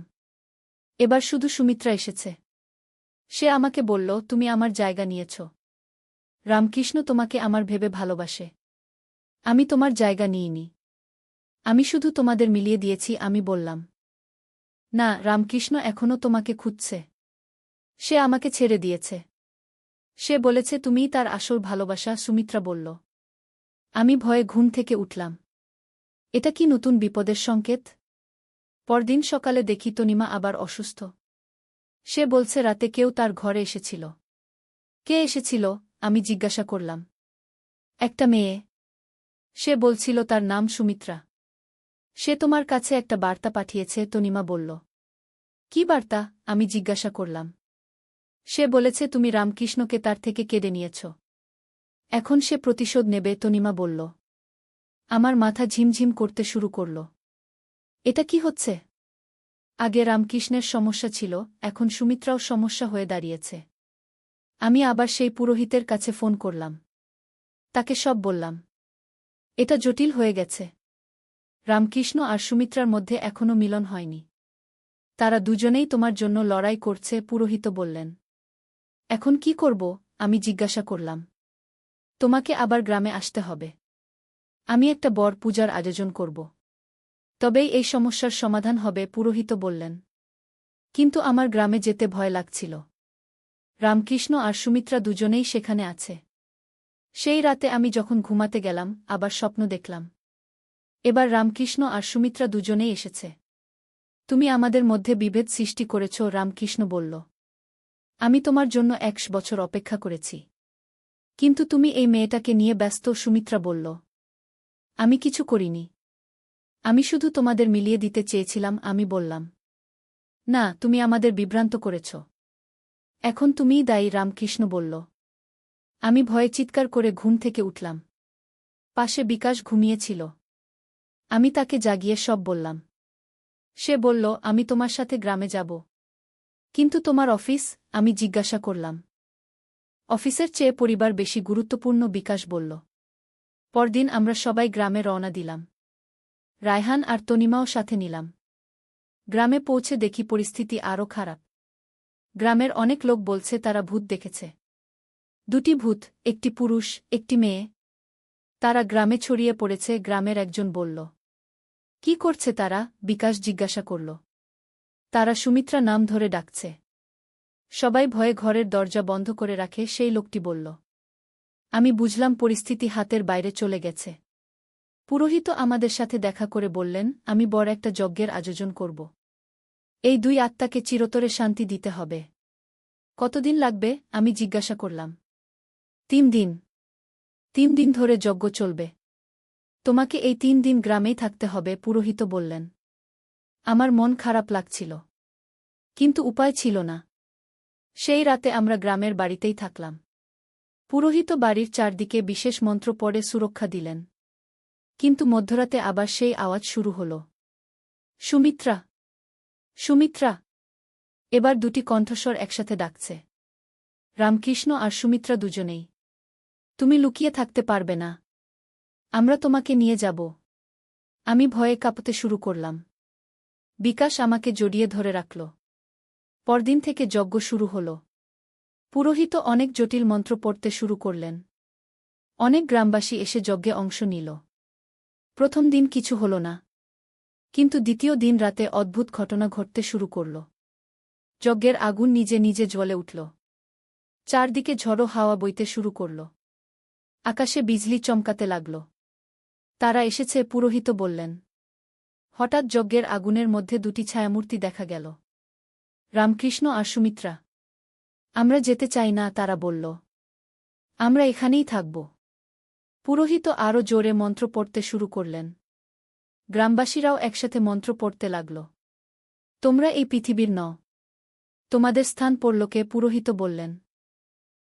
এবার শুধু সুমিত্রা এসেছে। সে আমাকে বলল, তুমি আমার জায়গা নিয়েছ। রামকৃষ্ণ তোমাকে আমার ভেবে ভালোবাসে। আমি তোমার জায়গা নিইনি। আমি শুধু তোমাদের মিলিয়ে দিয়েছি, আমি বললাম। না, রামকৃষ্ণ এখনও তোমাকে খুঁজছে। সে আমাকে ছেড়ে দিয়েছে। সে বলেছে তুমিই তার আসল ভালোবাসা, সুমিত্রা বলল। আমি ভয়ে ঘুম থেকে উঠলাম। এটা কি নতুন বিপদের সংকেত? পরদিন সকালে দেখি তনিমা আবার অসুস্থ। সে বলছে রাতে কেউ তার ঘরে এসেছিল। কে এসেছিল? আমি জিজ্ঞাসা করলাম। একটা মেয়ে। সে বলছিল তার নাম সুমিত্রা। সে তোমার কাছে একটা বার্তা পাঠিয়েছে, তনিমা বলল। কি বার্তা? আমি জিজ্ঞাসা করলাম। সে বলেছে তুমি রামকৃষ্ণকে তার থেকে কেড়ে নিয়েছ। এখন সে প্রতিশোধ নেবে, তনিমা বলল। আমার মাথা ঝিমঝিম করতে শুরু করল। এটা কি হচ্ছে? আগে রামকৃষ্ণের সমস্যা ছিল, এখন সুমিত্রাও সমস্যা হয়ে দাঁড়িয়েছে। আমি আবার সেই পুরোহিতের কাছে ফোন করলাম। তাকে সব বললাম। এটা জটিল হয়ে গেছে। রামকৃষ্ণ আর সুমিত্রার মধ্যে এখনও মিলন হয়নি। তারা দুজনেই তোমার জন্য লড়াই করছে, পুরোহিত বললেন। এখন কি করব? আমি জিজ্ঞাসা করলাম। তোমাকে আবার গ্রামে আসতে হবে। আমি একটা বর পূজার আয়োজন করব। তবেই এই সমস্যার সমাধান হবে, পুরোহিত বললেন। কিন্তু আমার গ্রামে যেতে ভয় লাগছিল। রামকৃষ্ণ আর সুমিত্রা দুজনেই সেখানে আছে। সেই রাতে আমি যখন ঘুমাতে গেলাম, আবার স্বপ্ন দেখলাম। এবার রামকৃষ্ণ আর সুমিত্রা দুজনেই এসেছে। তুমি আমাদের মধ্যে বিভেদ সৃষ্টি করেছ, রামকৃষ্ণ বলল। আমি তোমার জন্য 100 বছর অপেক্ষা করেছি। কিন্তু তুমি এই মেয়েটাকে নিয়ে ব্যস্ত, সুমিত্রা বলল। আমি কিছু করিনি। আমি শুধু তোমাদের মিলিয়ে দিতে চেয়েছিলাম, আমি বললাম। না, তুমি আমাদের বিভ্রান্ত করেছ। এখন তুমিই দায়ী, রামকৃষ্ণ বলল। আমি ভয়ে চিৎকার করে ঘুম থেকে উঠলাম। পাশে বিকাশ ঘুমিয়েছিল। আমি তাকে জাগিয়ে সব বললাম। সে বলল, আমি তোমার সাথে গ্রামে যাব। কিন্তু তোমার অফিস? আমি জিজ্ঞাসা করলাম। অফিসের চেয়ে পরিবার বেশি গুরুত্বপূর্ণ, বিকাশ বলল। পরদিন আমরা সবাই গ্রামে রওনা দিলাম। রায়হান আর তনিমাও সাথে নিলাম। গ্রামে পৌঁছে দেখি পরিস্থিতি আরও খারাপ। গ্রামের অনেক লোক বলছে তারা ভূত দেখেছে। 2টি ভূত, একটি পুরুষ, একটি মেয়ে। তারা গ্রামে ছড়িয়ে পড়েছে, গ্রামের একজন বলল। কি করছে তারা? বিকাশ জিজ্ঞাসা করল। তারা সুমিত্রা নাম ধরে ডাকছে। সবাই ভয়ে ঘরের দরজা বন্ধ করে রাখে, সেই লোকটি বলল। আমি বুঝলাম পরিস্থিতি হাতের বাইরে চলে গেছে। পুরোহিত আমাদের সাথে দেখা করে বললেন, আমি বড় একটা যজ্ঞের আয়োজন করব। এই 2 আত্মাকে চিরতরে শান্তি দিতে হবে। কতদিন লাগবে? আমি জিজ্ঞাসা করলাম। 3 দিন। 3 দিন ধরে যজ্ঞ চলবে। তোমাকে এই 3 দিন গ্রামেই থাকতে হবে, পুরোহিত বললেন। আমার মন খারাপ লাগছিল। কিন্তু উপায় ছিল না। সেই রাতে আমরা গ্রামের বাড়িতেই থাকলাম। পুরোহিত বাড়ির চারদিকে বিশেষ মন্ত্র পড়ে সুরক্ষা দিলেন। কিন্তু মধ্যরাতে আবার সেই আওয়াজ শুরু হল। সুমিত্রা, সুমিত্রা। এবার 2টি কণ্ঠস্বর একসাথে ডাকছে। রামকৃষ্ণ আর সুমিত্রা দুজনেই। তুমি লুকিয়ে থাকতে পারবে না। আমরা তোমাকে নিয়ে যাব। আমি ভয়ে কাঁপতে শুরু করলাম। বিকাশ আমাকে জড়িয়ে ধরে রাখল। পরদিন থেকে যজ্ঞ শুরু হল। পুরোহিত অনেক জটিল মন্ত্র পড়তে শুরু করলেন। অনেক গ্রামবাসী এসে যজ্ঞে অংশ নিল। প্রথম দিন কিছু হল না, কিন্তু দ্বিতীয় দিন রাতে অদ্ভুত ঘটনা ঘটতে শুরু করল। যজ্ঞের আগুন নিজে নিজে জ্বলে উঠল। চারদিকে ঝড়ো হাওয়া বইতে শুরু করল। আকাশে বিজলি চমকাতে লাগল। তারা এসেছে, পুরোহিত বললেন। হঠাৎ যজ্ঞের আগুনের মধ্যে দুটি ছায়ামূর্তি দেখা গেল, রামকৃষ্ণ আর সুমিত্রা। আমরা যেতে চাই না, তারা বলল। আমরা এখানেই থাকব। পুরোহিত আরও জোরে মন্ত্র পড়তে শুরু করলেন। গ্রামবাসীরাও একসাথে মন্ত্র পড়তে লাগল। তোমরা এই পৃথিবীর নও, তোমাদের স্থান পরলোকে, পুরোহিত বললেন।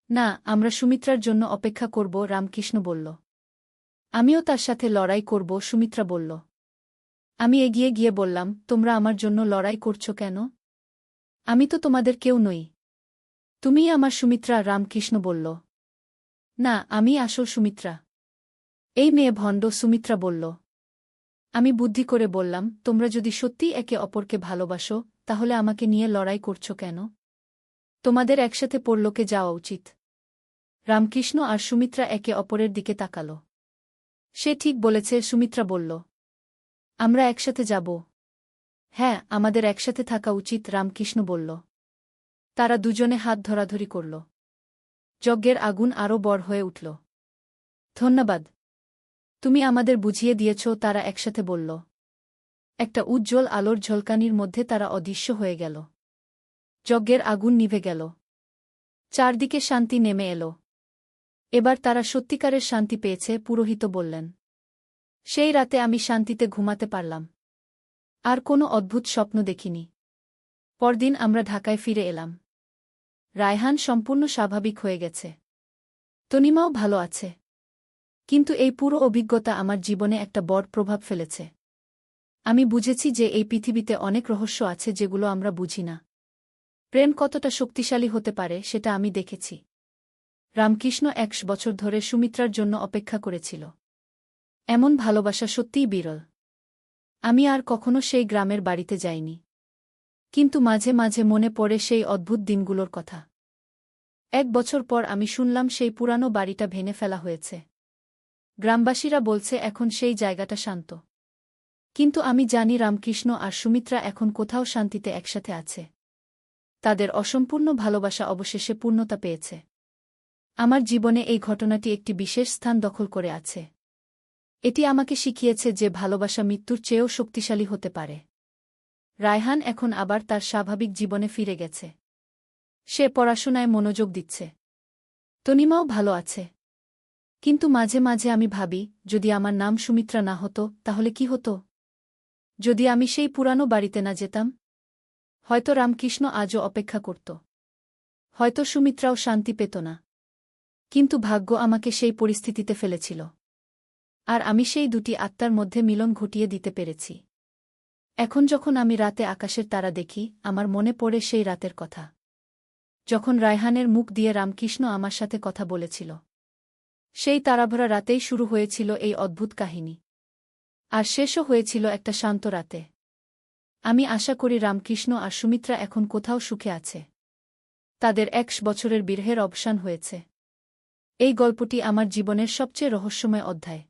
না, আমরা সুমিত্রার জন্য অপেক্ষা করব, রামকৃষ্ণ বলল। আমিও তার সাথে লড়াই করব, সুমিত্রা বলল। আমি এগিয়ে গিয়ে বললাম, তোমরা আমার জন্য লড়াই করছ কেন? আমি তো তোমাদের কেউ নই। তুমিই আমার সুমিত্রা, রামকৃষ্ণ বলল। না, আমি আসল সুমিত্রা। এই মেয়ে ভণ্ড, সুমিত্রা বলল। আমি বুদ্ধি করে বললাম, তোমরা যদি সত্যিই একে অপরকে ভালোবাসো, তাহলে আমাকে নিয়ে লড়াই করছ কেন? তোমাদের একসাথে পরলোকে যাওয়া উচিত। রামকৃষ্ণ আর সুমিত্রা একে অপরের দিকে তাকাল। সে ঠিক বলেছে, সুমিত্রা বলল। আমরা একসাথে যাব। হ্যাঁ, আমাদের একসাথে থাকা উচিত, রামকৃষ্ণ বলল। তারা দুজনে হাত ধরাধরি করল। যজ্ঞের আগুন আরও বড় হয়ে উঠল। ধন্যবাদ, তুমি আমাদের বুঝিয়ে দিয়েছ, তারা একসাথে বলল। একটা উজ্জ্বল আলোর ঝলকানির মধ্যে তারা অদৃশ্য হয়ে গেল। যজ্ঞের আগুন নিভে গেল। চারদিকে শান্তি নেমে এল। এবার তারা সত্যিকারের শান্তি পেয়েছে, পুরোহিত বললেন। সেই রাতে আমি শান্তিতে ঘুমাতে পারলাম। আর কোনো অদ্ভুত স্বপ্ন দেখিনি। পরদিন আমরা ঢাকায় ফিরে এলাম। রায়হান সম্পূর্ণ স্বাভাবিক হয়ে গেছে। তনিমাও ভালো আছে। কিন্তু এই পুরো অভিজ্ঞতা আমার জীবনে একটা বড় প্রভাব ফেলেছে। আমি বুঝেছি যে এই পৃথিবীতে অনেক রহস্য আছে যেগুলো আমরা বুঝি না। প্রেম কতটা শক্তিশালী হতে পারে সেটা আমি দেখেছি। রামকৃষ্ণ ১০০ বছর ধরে সুমিত্রার জন্য অপেক্ষা করেছিল। এমন ভালোবাসা সত্যিই বিরল। আমি আর কখনো সেই গ্রামের বাড়িতে যাইনি। কিন্তু মাঝে মাঝে মনে পড়ে সেই অদ্ভুত দিনগুলোর কথা। ১ বছর পর আমি শুনলাম সেই পুরানো বাড়িটা ভেঙে ফেলা হয়েছে। গ্রামবাসীরা বলছে এখন সেই জায়গাটা শান্ত। কিন্তু আমি জানি রামকৃষ্ণ আর সুমিত্রা এখন কোথাও শান্তিতে একসাথে আছে। তাদের অসম্পূর্ণ ভালোবাসা অবশেষে পূর্ণতা পেয়েছে। আমার জীবনে এই ঘটনাটি একটি বিশেষ স্থান দখল করে আছে। এটি আমাকে শিখিয়েছে যে ভালোবাসা মৃত্যুর চেয়েও শক্তিশালী হতে পারে। রায়হান এখন আবার তার স্বাভাবিক জীবনে ফিরে গেছে। সে পড়াশোনায় মনোযোগ দিচ্ছে। তনিমাও ভালো আছে। কিন্তু মাঝে মাঝে আমি ভাবি, যদি আমার নাম সুমিত্রা না হতো, তাহলে কি হতো? যদি আমি সেই পুরানো বাড়িতে না যেতাম? হয়তো রামকৃষ্ণ আজও অপেক্ষা করত। হয়তো সুমিত্রাও শান্তি পেত না। কিন্তু ভাগ্য আমাকে সেই পরিস্থিতিতে ফেলেছিল। আর আমি সেই দুটি আত্মার মধ্যে মিলন ঘটিয়ে দিতে পেরেছি। এখন যখন আমি রাতে আকাশের তারা দেখি, আমার মনে পড়ে সেই রাতের কথা, যখন রায়হানের মুখ দিয়ে রামকৃষ্ণ আমার সাথে কথা বলেছিল। সেই তারাভরা রাতেই শুরু হয়েছিল এই অদ্ভুত কাহিনী। আর শেষও হয়েছিল একটা শান্ত রাতে। আমি আশা করি রামকৃষ্ণ আর সুমিত্রা এখন কোথাও সুখে আছে। তাদের ১০০ বছরের বিরহের অবসান হয়েছে। এই গল্পটি আমার জীবনের সবচেয়ে রহস্যময় অধ্যায়।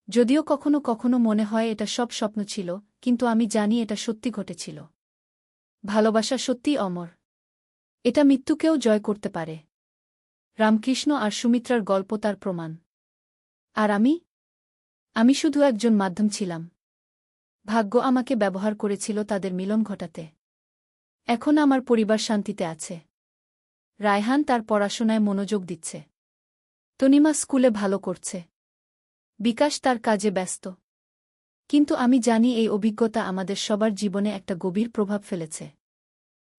যদিও কখনো কখনো মনে হয় এটা সব স্বপ্ন ছিল, কিন্তু আমি জানি এটা সত্যি ঘটেছিল। ভালোবাসা সত্যিই অমর। এটা মৃত্যুকেও জয় করতে পারে। রামকৃষ্ণ আর সুমিত্রার গল্প তার প্রমাণ। আর আমি শুধু একজন মাধ্যম ছিলাম। ভাগ্য আমাকে ব্যবহার করেছিল তাদের মিলন ঘটাতে। এখন আমার পরিবার শান্তিতে আছে। রায়হান তার পড়াশোনায় মনোযোগ দিচ্ছে। তনিমা স্কুলে ভালো করছে। বিকাশ তার কাজে ব্যস্ত। কিন্তু আমি জানি এই অভিজ্ঞতা আমাদের সবার জীবনে একটা গভীর প্রভাব ফেলেছে।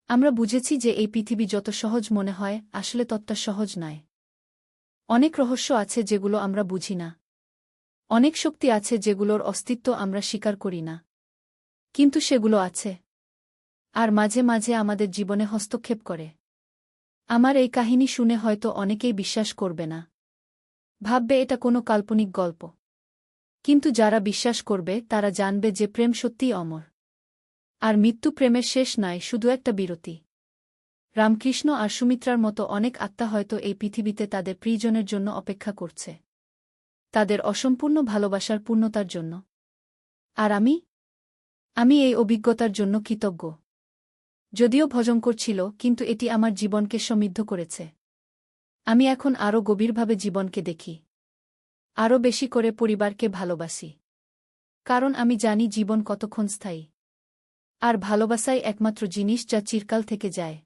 আমরা বুঝেছি যে এই পৃথিবী যত সহজ মনে হয়, আসলে ততটা সহজ নয়। অনেক রহস্য আছে যেগুলো আমরা বুঝি না। অনেক শক্তি আছে যেগুলোর অস্তিত্ব আমরা স্বীকার করি না। কিন্তু সেগুলো আছে। আর মাঝে মাঝে আমাদের জীবনে হস্তক্ষেপ করে। আমার এই কাহিনী শুনে হয়তো অনেকেই বিশ্বাস করবে না। ভাববে এটা কোনো কাল্পনিক গল্প। কিন্তু যারা বিশ্বাস করবে তারা জানবে যে প্রেম সত্যিই অমর। আর মৃত্যু প্রেমের শেষ নয়, শুধু একটা বিরতি। রামকৃষ্ণ আর সুমিত্রার মতো অনেক আত্মা হয়তো এই পৃথিবীতে তাদের প্রিয়জনের জন্য অপেক্ষা করছে। তাদের অসম্পূর্ণ ভালোবাসার পূর্ণতার জন্য। আর আমি এই অভিজ্ঞতার জন্য কৃতজ্ঞ। যদিও ভয়ঙ্কর ছিল, কিন্তু এটি আমার জীবনকে সমৃদ্ধ করেছে। আমি এখন আরও গভীরভাবে জীবনকে দেখি। আরও বেশি করে পরিবারকে ভালোবাসি। কারণ আমি জানি জীবন কতক্ষণ স্থায়ী। আর ভালোবাসাই একমাত্র জিনিস যা চিরকাল থেকে যায়।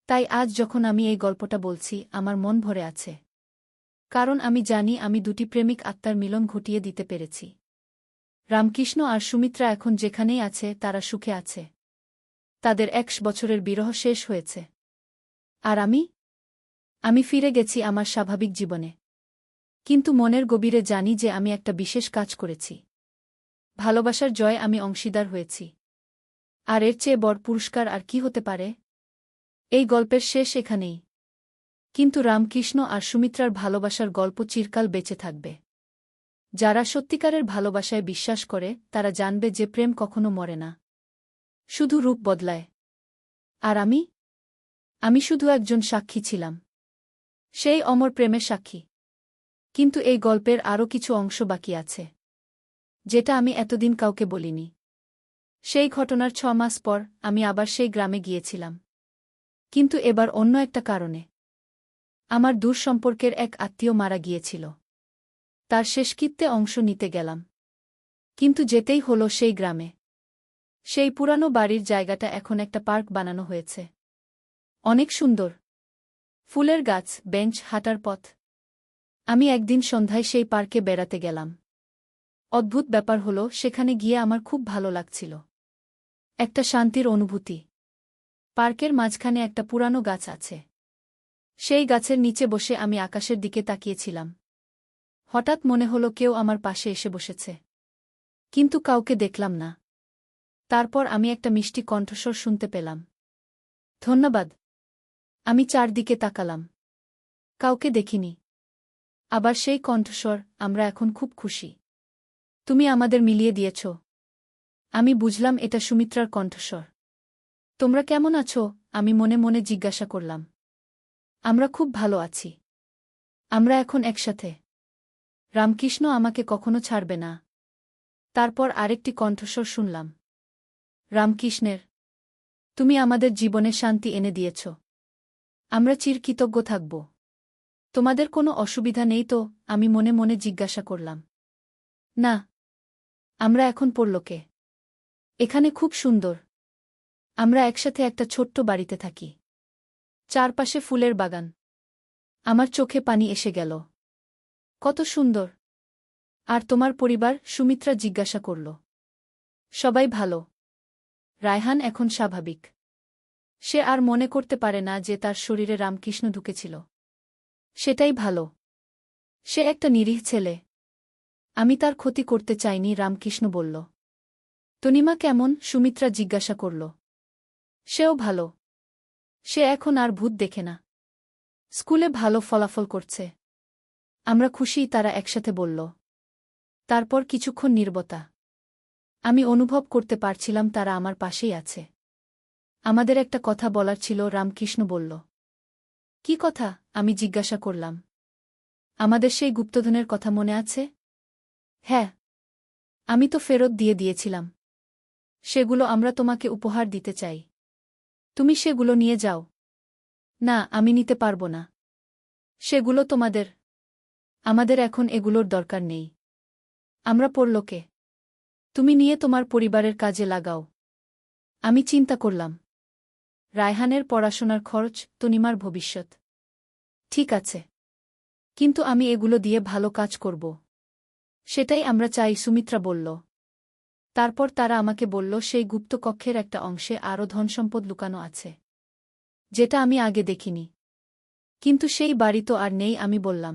তাই আজ যখন আমি এই গল্পটা বলছি, আমার মন ভরে আছে। কারণ আমি জানি আমি দুটি প্রেমিক আত্মার মিলন ঘটিয়ে দিতে পেরেছি। রামকৃষ্ণ আর সুমিত্রা এখন যেখানেই আছে তারা সুখে আছে। তাদের ১০০ বছরের বিরহ শেষ হয়েছে। আর আমি ফিরে গেছি আমার স্বাভাবিক জীবনে। কিন্তু মনের গভীরে জানি যে আমি একটা বিশেষ কাজ করেছি। ভালোবাসার জয় আমি অংশীদার হয়েছি। আর এর চেয়ে বড় পুরস্কার আর কি হতে পারে? এই গল্পের শেষ এখানেই। কিন্তু রামকৃষ্ণ আর সুমিত্রার ভালোবাসার গল্প চিরকাল বেঁচে থাকবে। যারা সত্যিকারের ভালোবাসায় বিশ্বাস করে তারা জানবে যে প্রেম কখনো মরে না, শুধু রূপ বদলায়। আর আমি শুধু একজন সাক্ষী ছিলাম, সেই অমর প্রেমের সাক্ষী। কিন্তু এই গল্পের আরও কিছু অংশ বাকি আছে, যেটা আমি এতদিন কাউকে বলিনি। সেই ঘটনার ৬ মাস পর আমি আবার সেই গ্রামে গিয়েছিলাম, কিন্তু এবার অন্য একটা কারণে। আমার দূর সম্পর্কের এক আত্মীয় মারা গিয়েছিল। তার শেষকৃত্যে অংশ নিতে গেলাম। কিন্তু যেতেই হলো সেই গ্রামে। সেই পুরানো বাড়ির জায়গাটা এখন একটা পার্ক বানানো হয়েছে। অনেক সুন্দর ফুলের গাছ, বেঞ্চ, হাঁটার পথ। আমি একদিন সন্ধ্যায় সেই পার্কে বেড়াতে গেলাম। অদ্ভুত ব্যাপার হলো, সেখানে গিয়ে আমার খুব ভালো লাগছিল। একটা শান্তির অনুভূতি। পার্কের মাঝখানে একটা পুরানো গাছ আছে। সেই গাছের নিচে বসে আমি আকাশের দিকে তাকিয়েছিলাম। হঠাৎ মনে হলো কেউ আমার পাশে এসে বসেছে। কিন্তু কাউকে দেখলাম না। তারপর আমি একটা মিষ্টি কণ্ঠস্বর শুনতে পেলাম। ধন্যবাদ। আমি চারদিকে তাকালাম। কাউকে দেখিনি। আবার সেই কণ্ঠস্বর, আমরা এখন খুব খুশি। তুমি আমাদের মিলিয়ে দিয়েছ। আমি বুঝলাম এটা সুমিত্রার কণ্ঠস্বর। তোমরা কেমন আছো? আমি মনে মনে জিজ্ঞাসা করলাম। আমরা খুব ভালো আছি। আমরা এখন একসাথে। রামকৃষ্ণ আমাকে কখনো ছাড়বে না। তারপর আরেকটি কণ্ঠস্বর শুনলাম। রামকৃষ্ণের, তুমি আমাদের জীবনে শান্তি এনে দিয়েছ। আমরা চিরকৃতজ্ঞ থাকব। তোমাদের কোনো অসুবিধা নেই তো? আমি মনে মনে জিজ্ঞাসা করলাম। না। আমরা এখন পরলোকে। এখানে খুব সুন্দর। আমরা একসাথে একটা ছোট্ট বাড়িতে থাকি। চারপাশে ফুলের বাগান। আমার চোখে পানি এসে গেল। কত সুন্দর। আর তোমার পরিবার? সুমিত্রা জিজ্ঞাসা করল। সবাই ভালো। রায়হান এখন স্বাভাবিক। সে আর মনে করতে পারে না যে তার শরীরে রামকৃষ্ণ ঢুকেছিল। সেটাই ভালো। সে একটা নিরীহ ছেলে। আমি তার ক্ষতি করতে চাইনি, রামকৃষ্ণ বলল। তনিমা কেমন? সুমিত্রা জিজ্ঞাসা করল। সেও ভালো। সে এখন আর ভূত দেখে না। স্কুলে ভালো ফলাফল করছে। আমরা খুশি, তারা একসাথে বলল। তারপর কিছুক্ষণ নীরবতা। আমি অনুভব করতে পারছিলাম তারা আমার পাশেই আছে। আমাদের একটা কথা বলার ছিল, রামকৃষ্ণ বলল। কি কথা? আমি জিজ্ঞাসা করলাম। আমাদের সেই গুপ্তধনের কথা মনে আছে? হ্যাঁ। আমি তো ফেরত দিয়ে দিয়েছিলাম। সেগুলো আমরা তোমাকে উপহার দিতে চাই। তুমি সেগুলো নিয়ে যাও। না, আমি নিতে পারব না। সেগুলো তোমাদের। আমাদের এখন এগুলোর দরকার নেই। আমরা পরলোকে। তুমি নিয়ে তোমার পরিবারের কাজে লাগাও। আমি চিন্তা করলাম। রায়হানের পড়াশোনার খরচ, তনিমার ভবিষ্যৎ। ঠিক আছে। কিন্তু আমি এগুলো দিয়ে ভালো কাজ করব। সেটাই আমরা চাই, সুমিত্রা বলল। তারপর তারা আমাকে বলল সেই গুপ্ত কক্ষের একটা অংশে আরও ধনসম্পদ লুকানো আছে, যেটা আমি আগে দেখিনি। কিন্তু সেই বাড়ি তো আর নেই, আমি বললাম।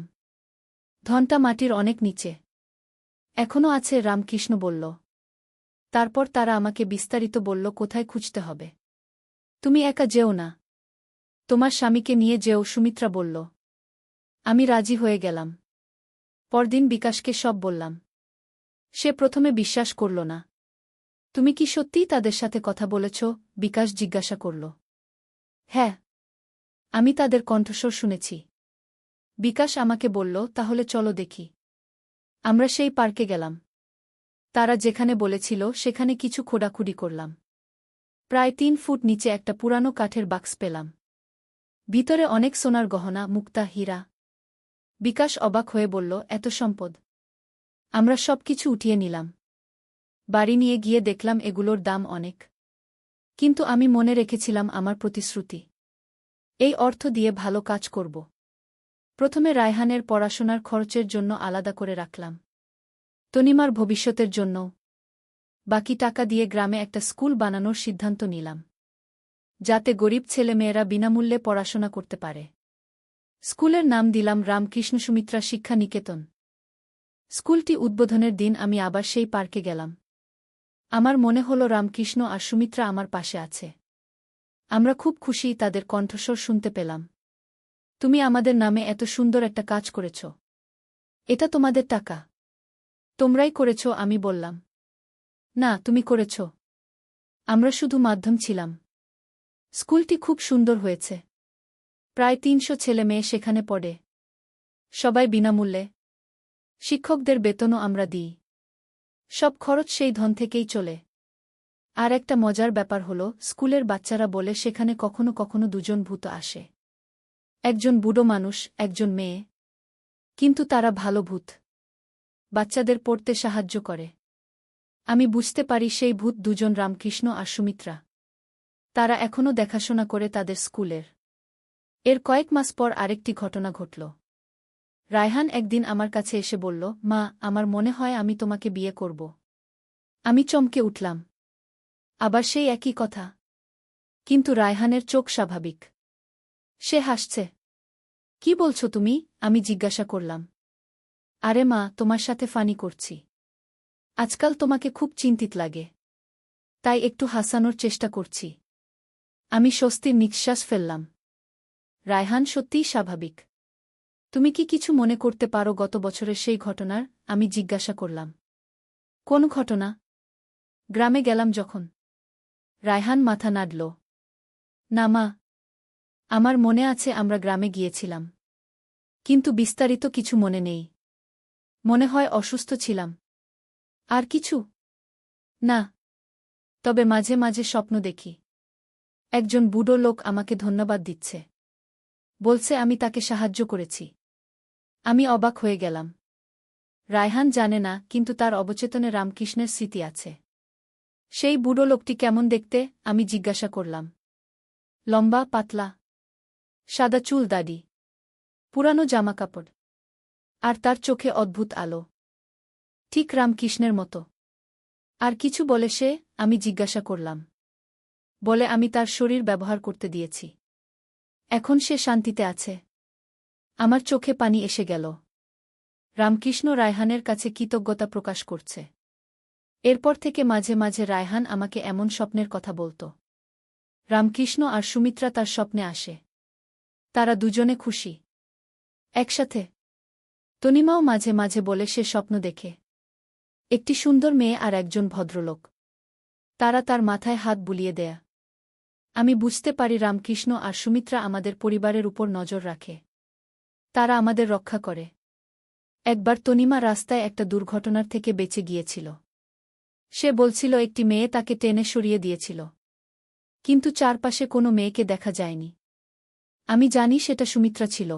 ধনটা মাটির অনেক নিচে। এখনও আছে, রামকৃষ্ণ বলল। তারপর তারা আমাকে বিস্তারিত বলল কোথায় খুঁজতে হবে। তুমি একা যেও না। তোমার স্বামীকে নিয়ে যেও, সুমিত্রা বলল। আমি রাজি হয়ে গেলাম। পরদিন বিকাশকে সব বললাম। সে প্রথমে বিশ্বাস করল না। তুমি কি সত্যিই তাদের সাথে কথা বলেছ? বিকাশ জিজ্ঞাসা করল। হ্যাঁ। আমি তাদের কণ্ঠস্বর শুনেছি। বিকাশ আমাকে বলল, তাহলে চলো দেখি। আমরা সেই পার্কে গেলাম। তারা যেখানে বলেছিল সেখানে কিছু খোঁড়াখুড়ি করলাম। প্রায় ৩ ফুট নিচে একটা পুরানো কাঠের বাক্স পেলাম। ভিতরে অনেক সোনার গহনা, মুক্তা, হীরা। বিকাশ অবাক হয়ে বলল, এত সম্পদ! আমরা সবকিছু উঠিয়ে নিলাম। বাড়ি নিয়ে গিয়ে দেখলাম এগুলোর দাম অনেক। কিন্তু আমি মনে রেখেছিলাম আমার প্রতিশ্রুতি। এই অর্থ দিয়ে ভালো কাজ করব। প্রথমে রায়হানের পড়াশোনার খরচের জন্য আলাদা করে রাখলাম। তনিমার ভবিষ্যতের জন্য বাকি টাকা দিয়ে গ্রামে একটা স্কুল বানানোর সিদ্ধান্ত নিলাম, যাতে গরিব ছেলেমেয়েরা বিনামূল্যে পড়াশোনা করতে পারে। স্কুলের নাম দিলাম রামকৃষ্ণ সুমিত্রা শিক্ষা নিকেতন। স্কুলটি উদ্বোধনের দিন আমি আবার সেই পার্কে গেলাম। আমার মনে হলো রামকৃষ্ণ আর সুমিত্রা আমার পাশে আছে। আমরা খুব খুশি, তাদের কণ্ঠস্বর শুনতে পেলাম। তুমি আমাদের নামে এত সুন্দর একটা কাজ করেছ। এটা তোমাদের টাকা। তোমরাই করেছ, আমি বললাম। না, তুমি করেছ। আমরা শুধু মাধ্যম ছিলাম। স্কুলটি খুব সুন্দর হয়েছে। প্রায় ৩০০ ছেলে মেয়ে সেখানে পড়ে। সবাই বিনামূল্যে। শিক্ষকদের বেতনও আমরা দিই। সব খরচ সেই ধন থেকেই চলে। আর একটা মজার ব্যাপার হলো, স্কুলের বাচ্চারা বলে সেখানে কখনো কখনো দুজন ভূত আসে। একজন বুড়ো মানুষ, একজন মেয়ে। কিন্তু তারা ভালো ভূত। বাচ্চাদের পড়তে সাহায্য করে। আমি বুঝতে পারি সেই ভূত দুজন রামকৃষ্ণ আর সুমিত্রা। তারা এখনও দেখাশোনা করে তাদের স্কুলের। এর কয়েক মাস পর আরেকটি ঘটনা ঘটল। রায়হান একদিন আমার কাছে এসে বলল, মা, আমার মনে হয় আমি তোমাকে বিয়ে করব। আমি চমকে উঠলাম। আবার সেই একই কথা। কিন্তু রায়হানের চোখ স্বাভাবিক। সে হাসছে। কি বলছো তুমি? আমি জিজ্ঞাসা করলাম। আরে মা, তোমার সাথে ফানি করছি। আজকাল তোমাকে খুব চিন্তিত লাগে, তাই একটু হাসানোর চেষ্টা করছি। আমি স্বস্তির নিঃশ্বাস ফেললাম। রায়হান সত্যিই স্বাভাবিক। তুমি কি কিছু মনে করতে পারো গত বছরের সেই ঘটনার? আমি জিজ্ঞাসা করলাম। কোন ঘটনা? গ্রামে গেলাম যখন। রায়হান মাথা নাড়ল। না মা, আমার মনে আছে আমরা গ্রামে গিয়েছিলাম। কিন্তু বিস্তারিত কিছু মনে নেই। মনে হয় অসুস্থ ছিলাম। আর কিছু? না। তবে মাঝে মাঝে স্বপ্ন দেখি। একজন বুড়ো লোক আমাকে ধন্যবাদ দিচ্ছে। বলছে আমি তাকে সাহায্য করেছি। আমি অবাক হয়ে গেলাম। রায়হান জানে না, কিন্তু তার অবচেতনে রামকৃষ্ণের স্মৃতি আছে। সেই বুড়ো লোকটি কেমন দেখতে? আমি জিজ্ঞাসা করলাম। লম্বা, পাতলা, সাদা চুল, দাড়ি, পুরানো জামাকাপড়। আর তার চোখে অদ্ভুত আলো। ঠিক রামকৃষ্ণের মতো। আর কিছু বলে সে? আমি জিজ্ঞাসা করলাম। বলে আমি তার শরীর ব্যবহার করতে দিয়েছি। এখন সে শান্তিতে আছে। আমার চোখে পানি এসে গেল। রামকৃষ্ণ রায়হানের কাছে কৃতজ্ঞতা প্রকাশ করছে। এরপর থেকে মাঝে মাঝে রায়হান আমাকে এমন স্বপ্নের কথা বলত। রামকৃষ্ণ আর সুমিত্রা তার স্বপ্নে আসে। তারা দুজনে খুশি। একসাথে। তনিমাও মাঝে মাঝে বলে সে স্বপ্ন দেখে। একটি সুন্দর মেয়ে আর একজন ভদ্রলোক। তারা তার মাথায় হাত বুলিয়ে দেয়া। আমি বুঝতে পারি রামকৃষ্ণ আর সুমিত্রা আমাদের পরিবারের উপর নজর রাখে। তারা আমাদের রক্ষা করে। একবার তনিমা রাস্তায় একটা দুর্ঘটনার থেকে বেঁচে গিয়েছিল। সে বলছিল একটি মেয়ে তাকে টেনে সরিয়ে দিয়েছিল। কিন্তু চারপাশে কোনো মেয়েকে দেখা যায়নি। আমি জানি সেটা সুমিত্রা ছিল।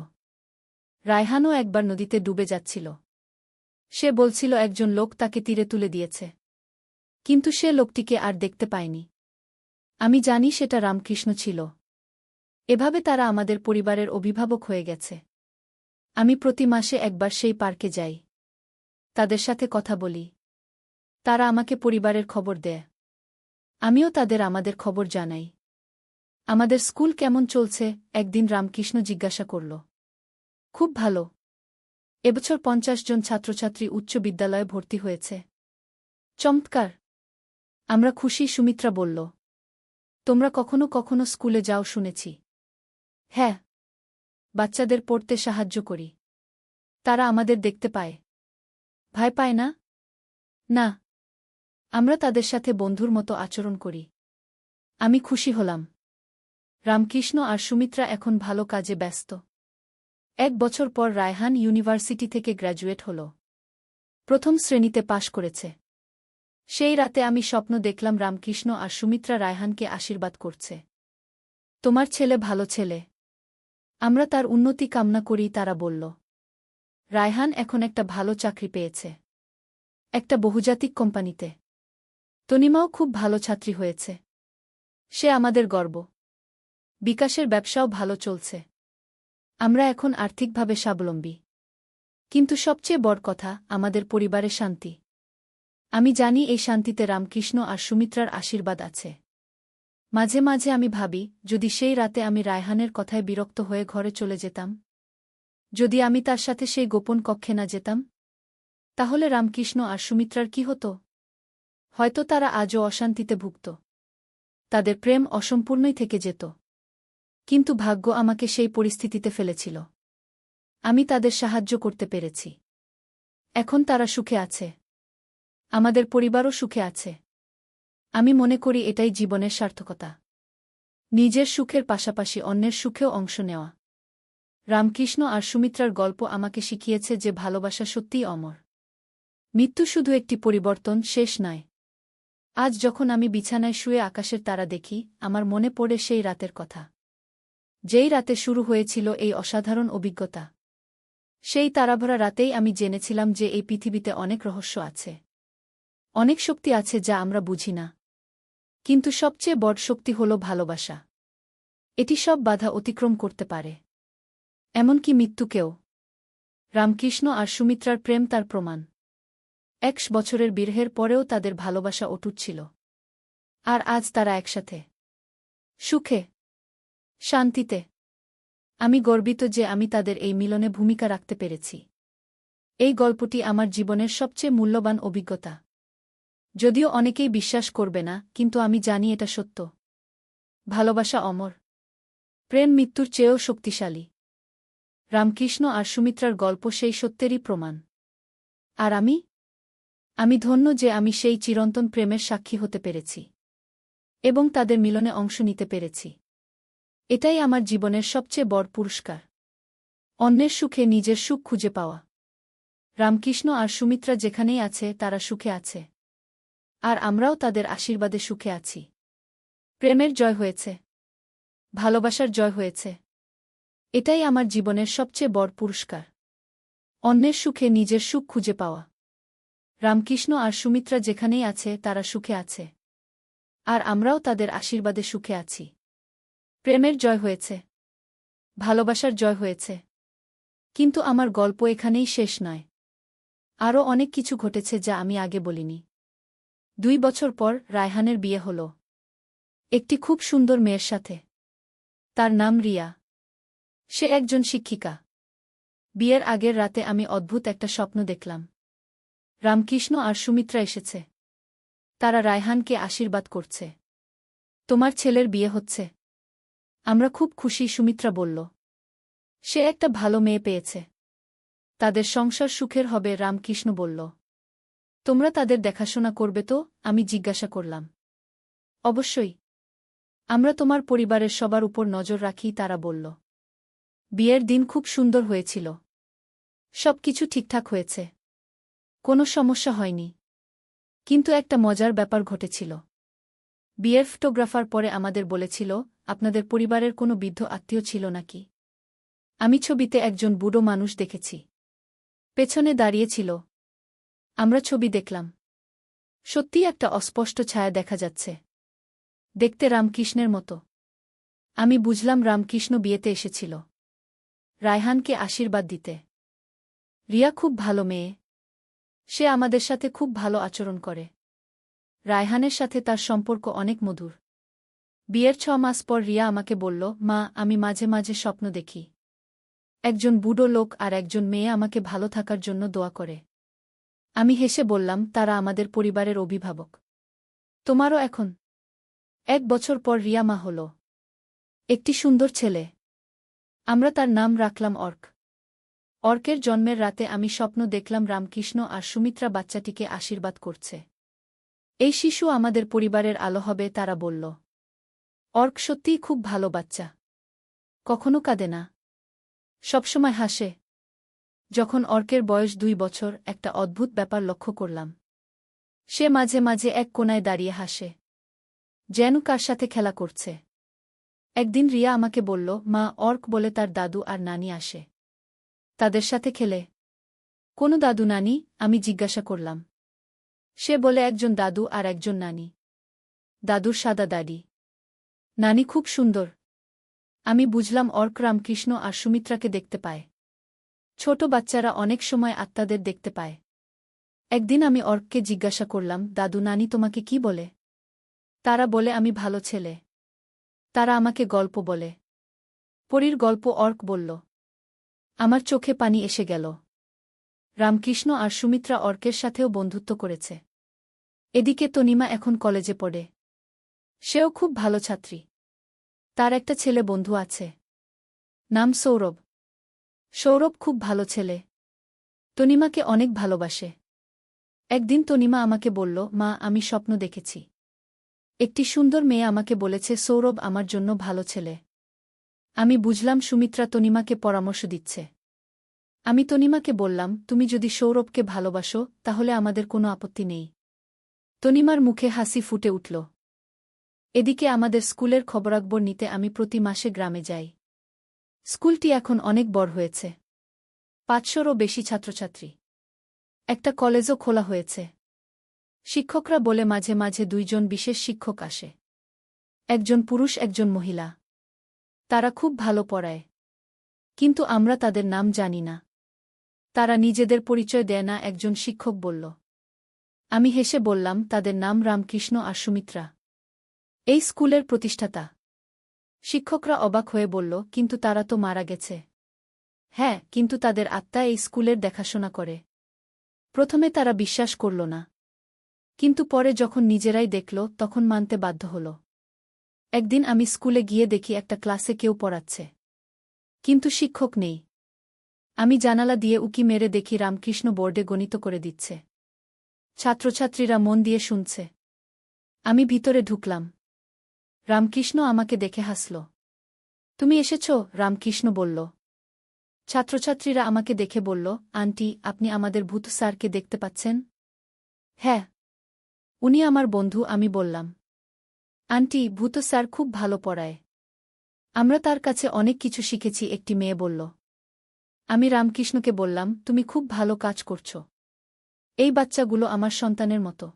রায়হানও একবার নদীতে ডুবে যাচ্ছিল। সে বলছিল একজন লোক তাকে তীরে তুলে দিয়েছে। কিন্তু সে লোকটিকে আর দেখতে পায়নি। আমি জানি সেটা রামকৃষ্ণ ছিল। এভাবে তারা আমাদের পরিবারের অভিভাবক হয়ে গেছে। আমি প্রতি মাসে একবার সেই পার্কে যাই। তাদের সাথে কথা বলি। তারা আমাকে পরিবারের খবর দেয়। আমিও তাদের আমাদের খবর জানাই। আমাদের স্কুল কেমন চলছে? একদিন রামকৃষ্ণ জিজ্ঞাসা করল। খুব ভালো। এবছর ৫০ জন ছাত্রছাত্রী উচ্চ বিদ্যালয়ে ভর্তি হয়েছে। চমৎকার। আমরা খুশি, সুমিত্রা বলল। তোমরা কখনো কখনো স্কুলে যাও শুনেছি। হ্যাঁ। বাচ্চাদের পড়তে সাহায্য করি। তারা আমাদের দেখতে পায়। ভয় পায় না? না। আমরা তাদের সাথে বন্ধুর মতো আচরণ করি। আমি খুশি হলাম। রামকৃষ্ণ আর সুমিত্রা এখন ভালো কাজে ব্যস্ত। ১ বছর পর রায়হান ইউনিভার্সিটি থেকে গ্র্যাজুয়েট হল। প্রথম শ্রেণীতে পাশ করেছে। সেই রাতে আমি স্বপ্ন দেখলাম রামকৃষ্ণ আর সুমিত্রা রায়হানকে আশীর্বাদ করছে। তোমার ছেলে ভালো ছেলে। আমরা তার উন্নতি কামনা করি, তারা বলল। রায়হান এখন একটা ভালো চাকরি পেয়েছে, একটা বহুজাতিক কোম্পানিতে। তনিমাও খুব ভালো ছাত্রী হয়েছে। সে আমাদের গর্ব। বিকাশের ব্যবসাও ভালো চলছে। আমরা এখন আর্থিকভাবে স্বাবলম্বী। কিন্তু সবচেয়ে বড় কথা, আমাদের পরিবারে শান্তি। আমি জানি এই শান্তিতে রামকৃষ্ণ আর সুমিত্রার আশীর্বাদ আছে। মাঝে মাঝে আমি ভাবি, যদি সেই রাতে আমি রায়হানের কথায় বিরক্ত হয়ে ঘরে চলে যেতাম, যদি আমি তার সাথে সেই গোপন কক্ষে না যেতাম, তাহলে রামকৃষ্ণ আর সুমিত্রার কি হতো? হয়তো তারা আজও অশান্তিতে ভুগত। তাদের প্রেম অসম্পূর্ণই থেকে যেত। কিন্তু ভাগ্য আমাকে সেই পরিস্থিতিতে ফেলেছিল। আমি তাদের সাহায্য করতে পেরেছি। এখন তারা সুখে আছে। আমাদের পরিবারও সুখে আছে। আমি মনে করি এটাই জীবনের সার্থকতা। নিজের সুখের পাশাপাশি অন্যের সুখেও অংশ নেওয়া। রামকৃষ্ণ আর সুমিত্রার গল্প আমাকে শিখিয়েছে যে ভালোবাসা সত্যিই অমর। মৃত্যু শুধু একটি পরিবর্তন, শেষ নয়। আজ যখন আমি বিছানায় শুয়ে আকাশের তারা দেখি, আমার মনে পড়ে সেই রাতের কথা। যেই রাতে শুরু হয়েছিল এই অসাধারণ অভিজ্ঞতা। সেই তারাভরা রাতেই আমি জেনেছিলাম যে এই পৃথিবীতে অনেক রহস্য আছে। অনেক শক্তি আছে যা আমরা বুঝি না। কিন্তু সবচেয়ে বড় শক্তি হল ভালোবাসা। এটি সব বাধা অতিক্রম করতে পারে, এমনকি মৃত্যুকেও। রামকৃষ্ণ আর সুমিত্রার প্রেম তার প্রমাণ। ১০০ বছরের বিরহের পরেও তাদের ভালোবাসা অটুট ছিল। আর আজ তারা একসাথে, সুখে, শান্তিতে। আমি গর্বিত যে আমি তাদের এই মিলনে ভূমিকা রাখতে পেরেছি। এই গল্পটি আমার জীবনের সবচেয়ে মূল্যবান অভিজ্ঞতা। যদিও অনেকেই বিশ্বাস করবে না, কিন্তু আমি জানি এটা সত্য। ভালোবাসা অমর। প্রেম মৃত্যুর চেয়েও শক্তিশালী। রামকৃষ্ণ আর সুমিত্রার গল্প সেই সত্যেরই প্রমাণ। আর আমি ধন্য যে আমি সেই চিরন্তন প্রেমের সাক্ষী হতে পেরেছি এবং তাদের মিলনে অংশ নিতে পেরেছি। এটাই আমার জীবনের সবচেয়ে বড় পুরস্কার। অন্যের সুখে নিজের সুখ খুঁজে পাওয়া। রামকৃষ্ণ আর সুমিত্রা যেখানেই আছে, তারা সুখে আছে। আর আমরাও তাদের আশীর্বাদে সুখে আছি। প্রেমের জয় হয়েছে। ভালোবাসার জয় হয়েছে। এটাই আমার জীবনের সবচেয়ে বড় পুরস্কার। অন্যের সুখে নিজের সুখ খুঁজে পাওয়া। রামকৃষ্ণ আর সুমিত্রা যেখানেই আছে, তারা সুখে আছে। আর আমরাও তাদের আশীর্বাদে সুখে আছি। প্রেমের জয় হয়েছে। ভালোবাসার জয় হয়েছে। কিন্তু আমার গল্প এখানেই শেষ নয়। আরও অনেক কিছু ঘটেছে যা আমি আগে বলিনি। ২ বছর পর রায়হানের বিয়ে হল। একটি খুব সুন্দর মেয়ের সাথে। তার নাম রিয়া। সে একজন শিক্ষিকা। বিয়ের আগের রাতে আমি অদ্ভুত একটা স্বপ্ন দেখলাম। রামকৃষ্ণ আর সুমিত্রা এসেছে। তারা রায়হানকে আশীর্বাদ করছে। তোমার ছেলের বিয়ে হচ্ছে। আমরা খুব খুশি, সুমিত্রা বলল। সে একটা ভালো মেয়ে পেয়েছে। তাদের সংসার সুখের হবে, রামকৃষ্ণ বলল। তোমরা তাদের দেখাশোনা করবে তো? আমি জিজ্ঞাসা করলাম। অবশ্যই। আমরা তোমার পরিবারের সবার উপর নজর রাখি, তারা বলল। বিয়ের দিন খুব সুন্দর হয়েছিল। সবকিছু ঠিকঠাক হয়েছে। কোনো সমস্যা হয়নি। কিন্তু একটা মজার ব্যাপার ঘটেছিল। বিয়ের ফটোগ্রাফার পরে আমাদের বলেছিল, আপনাদের পরিবারের কোনো বৃদ্ধ আত্মীয় ছিল নাকি? আমি ছবিতে একজন বুড়ো মানুষ দেখেছি। পেছনে দাঁড়িয়েছিল। আমরা ছবি দেখলাম। সত্যিই একটা অস্পষ্ট ছায়া দেখা যাচ্ছে। দেখতে রামকৃষ্ণের মতো। আমি বুঝলাম রামকৃষ্ণ বিয়েতে এসেছিল রায়হানকে আশীর্বাদ দিতে। রিয়া খুব ভালো মেয়ে। সে আমাদের সাথে খুব ভালো আচরণ করে। রায়হানের সাথে তার সম্পর্ক অনেক মধুর। বিয়ের ৬ মাস পর রিয়া আমাকে বলল, মা, আমি মাঝে মাঝে স্বপ্ন দেখি। একজন বুড়ো লোক আর একজন মেয়ে আমাকে ভালো থাকার জন্য দোয়া করে। আমি হেসে বললাম, তারা আমাদের পরিবারের অভিভাবক। তোমারও এখন। ১ বছর পর রিয়া মা হল। একটি সুন্দর ছেলে। আমরা তার নাম রাখলাম অর্ক। অর্কের জন্মের রাতে আমি স্বপ্ন দেখলাম রামকৃষ্ণ আর সুমিত্রা বাচ্চাটিকে আশীর্বাদ করছে। এই শিশু আমাদের পরিবারের আলো হবে, তারা বলল। অর্ক সত্যিই খুব ভালো বাচ্চা। কখনো কাঁদে না। সবসময় হাসে। যখন অর্কের বয়স 2 বছর একটা অদ্ভুত ব্যাপার লক্ষ্য করলাম। সে মাঝে মাঝে এক কোণায় দাঁড়িয়ে হাসে, যেন কার সাথে খেলা করছে। একদিন রিয়া আমাকে বলল, মা, অর্ক বলে তার দাদু আর নানি আসে, তাদের সাথে খেলে। কোনো দাদু নানি? আমি জিজ্ঞাসা করলাম। সে বলে একজন দাদু আর একজন নানি। দাদুর সাদা দাড়ি, নানি খুব সুন্দর। আমি বুঝলাম অর্ক রামকৃষ্ণ আর সুমিত্রাকে দেখতে পায়। ছোট বাচ্চারা অনেক সময় আত্মাদের দেখতে পায়। একদিন আমি অর্ককে জিজ্ঞাসা করলাম, দাদু নানি তোমাকে কি বলে? তারা বলে আমি ভালো ছেলে। তারা আমাকে গল্প বলে। পরীর গল্প, অর্ক বলল। আমার চোখে পানি এসে গেল। রামকৃষ্ণ আর সুমিত্রা অর্কের সাথেও বন্ধুত্ব করেছে। এদিকে তনিমা এখন কলেজে পড়ে। সেও খুব ভালো ছাত্রী। তার একটা ছেলে বন্ধু আছে, নাম সৌরভ। সৌরভ খুব ভালো ছেলে, তনিমাকে অনেক ভালোবাসে। একদিন তনিমা আমাকে বলল, মা, আমি স্বপ্ন দেখেছি। একটি সুন্দর মেয়ে আমাকে বলেছে সৌরভ আমার জন্য ভালো ছেলে। আমি বুঝলাম সুমিত্রা তনিমাকে পরামর্শ দিচ্ছে। আমি তনিমাকে বললাম, তুমি যদি সৌরভকে ভালোবাসো তাহলে আমাদের কোনো আপত্তি নেই। তনিমার মুখে হাসি ফুটে উঠল। এদিকে আমাদের স্কুলের খবরাখবর নিতে আমি প্রতি মাসে গ্রামে যাই। স্কুলটি এখন অনেক বড় হয়েছে, 500-রও বেশি ছাত্রছাত্রী। একটা কলেজও খোলা হয়েছে। শিক্ষকরা বলে মাঝে মাঝে 2 জন বিশেষ শিক্ষক আসে, একজন পুরুষ একজন মহিলা। তারা খুব ভালো পড়ায়, কিন্তু আমরা তাদের নাম জানি না। তারা নিজেদের পরিচয় দেয় না, একজন শিক্ষক বলল। আমি হেসে বললাম, তাদের নাম রামকৃষ্ণ আর সুমিত্রা, এই স্কুলের প্রতিষ্ঠাতা। শিক্ষকরা অবাক হয়ে বলল, কিন্তু তারা তো মারা গেছে। হ্যাঁ, কিন্তু তাদের আত্মা এই স্কুলের দেখাশোনা করে। প্রথমে তারা বিশ্বাস করল না, কিন্তু পরে যখন নিজেরাই দেখল তখন মানতে বাধ্য হল। একদিন আমি স্কুলে গিয়ে দেখি একটা ক্লাসে কেউ পড়াচ্ছে, কিন্তু শিক্ষক নেই। আমি জানালা দিয়ে উকি মেরে দেখি রামকৃষ্ণ বোর্ডে গণিত করে দিচ্ছে। ছাত্রছাত্রীরা মন দিয়ে শুনছে। আমি ভিতরে ঢুকলাম। রামকৃষ্ণ আমাকে দেখে হাসল। তুমি এসেছ? রামকৃষ্ণ বলল। ছাত্রছাত্রীরা আমাকে দেখে বলল, আন্টি, আপনি আমাদের ভূত স্যারকে দেখতে পাচ্ছেন? হ্যাঁ, উনি আমার বন্ধু। আমি বললাম, আন্টি, ভূত স্যার খুব ভালো পড়ায়। আমরা তার কাছে অনেক কিছু শিখেছি। একটি মেয়ে বলল। আমি রামকৃষ্ণকে বললাম, তুমি খুব ভালো কাজ করছ। এই বাচ্চাগুলো আমার সন্তানের মতো।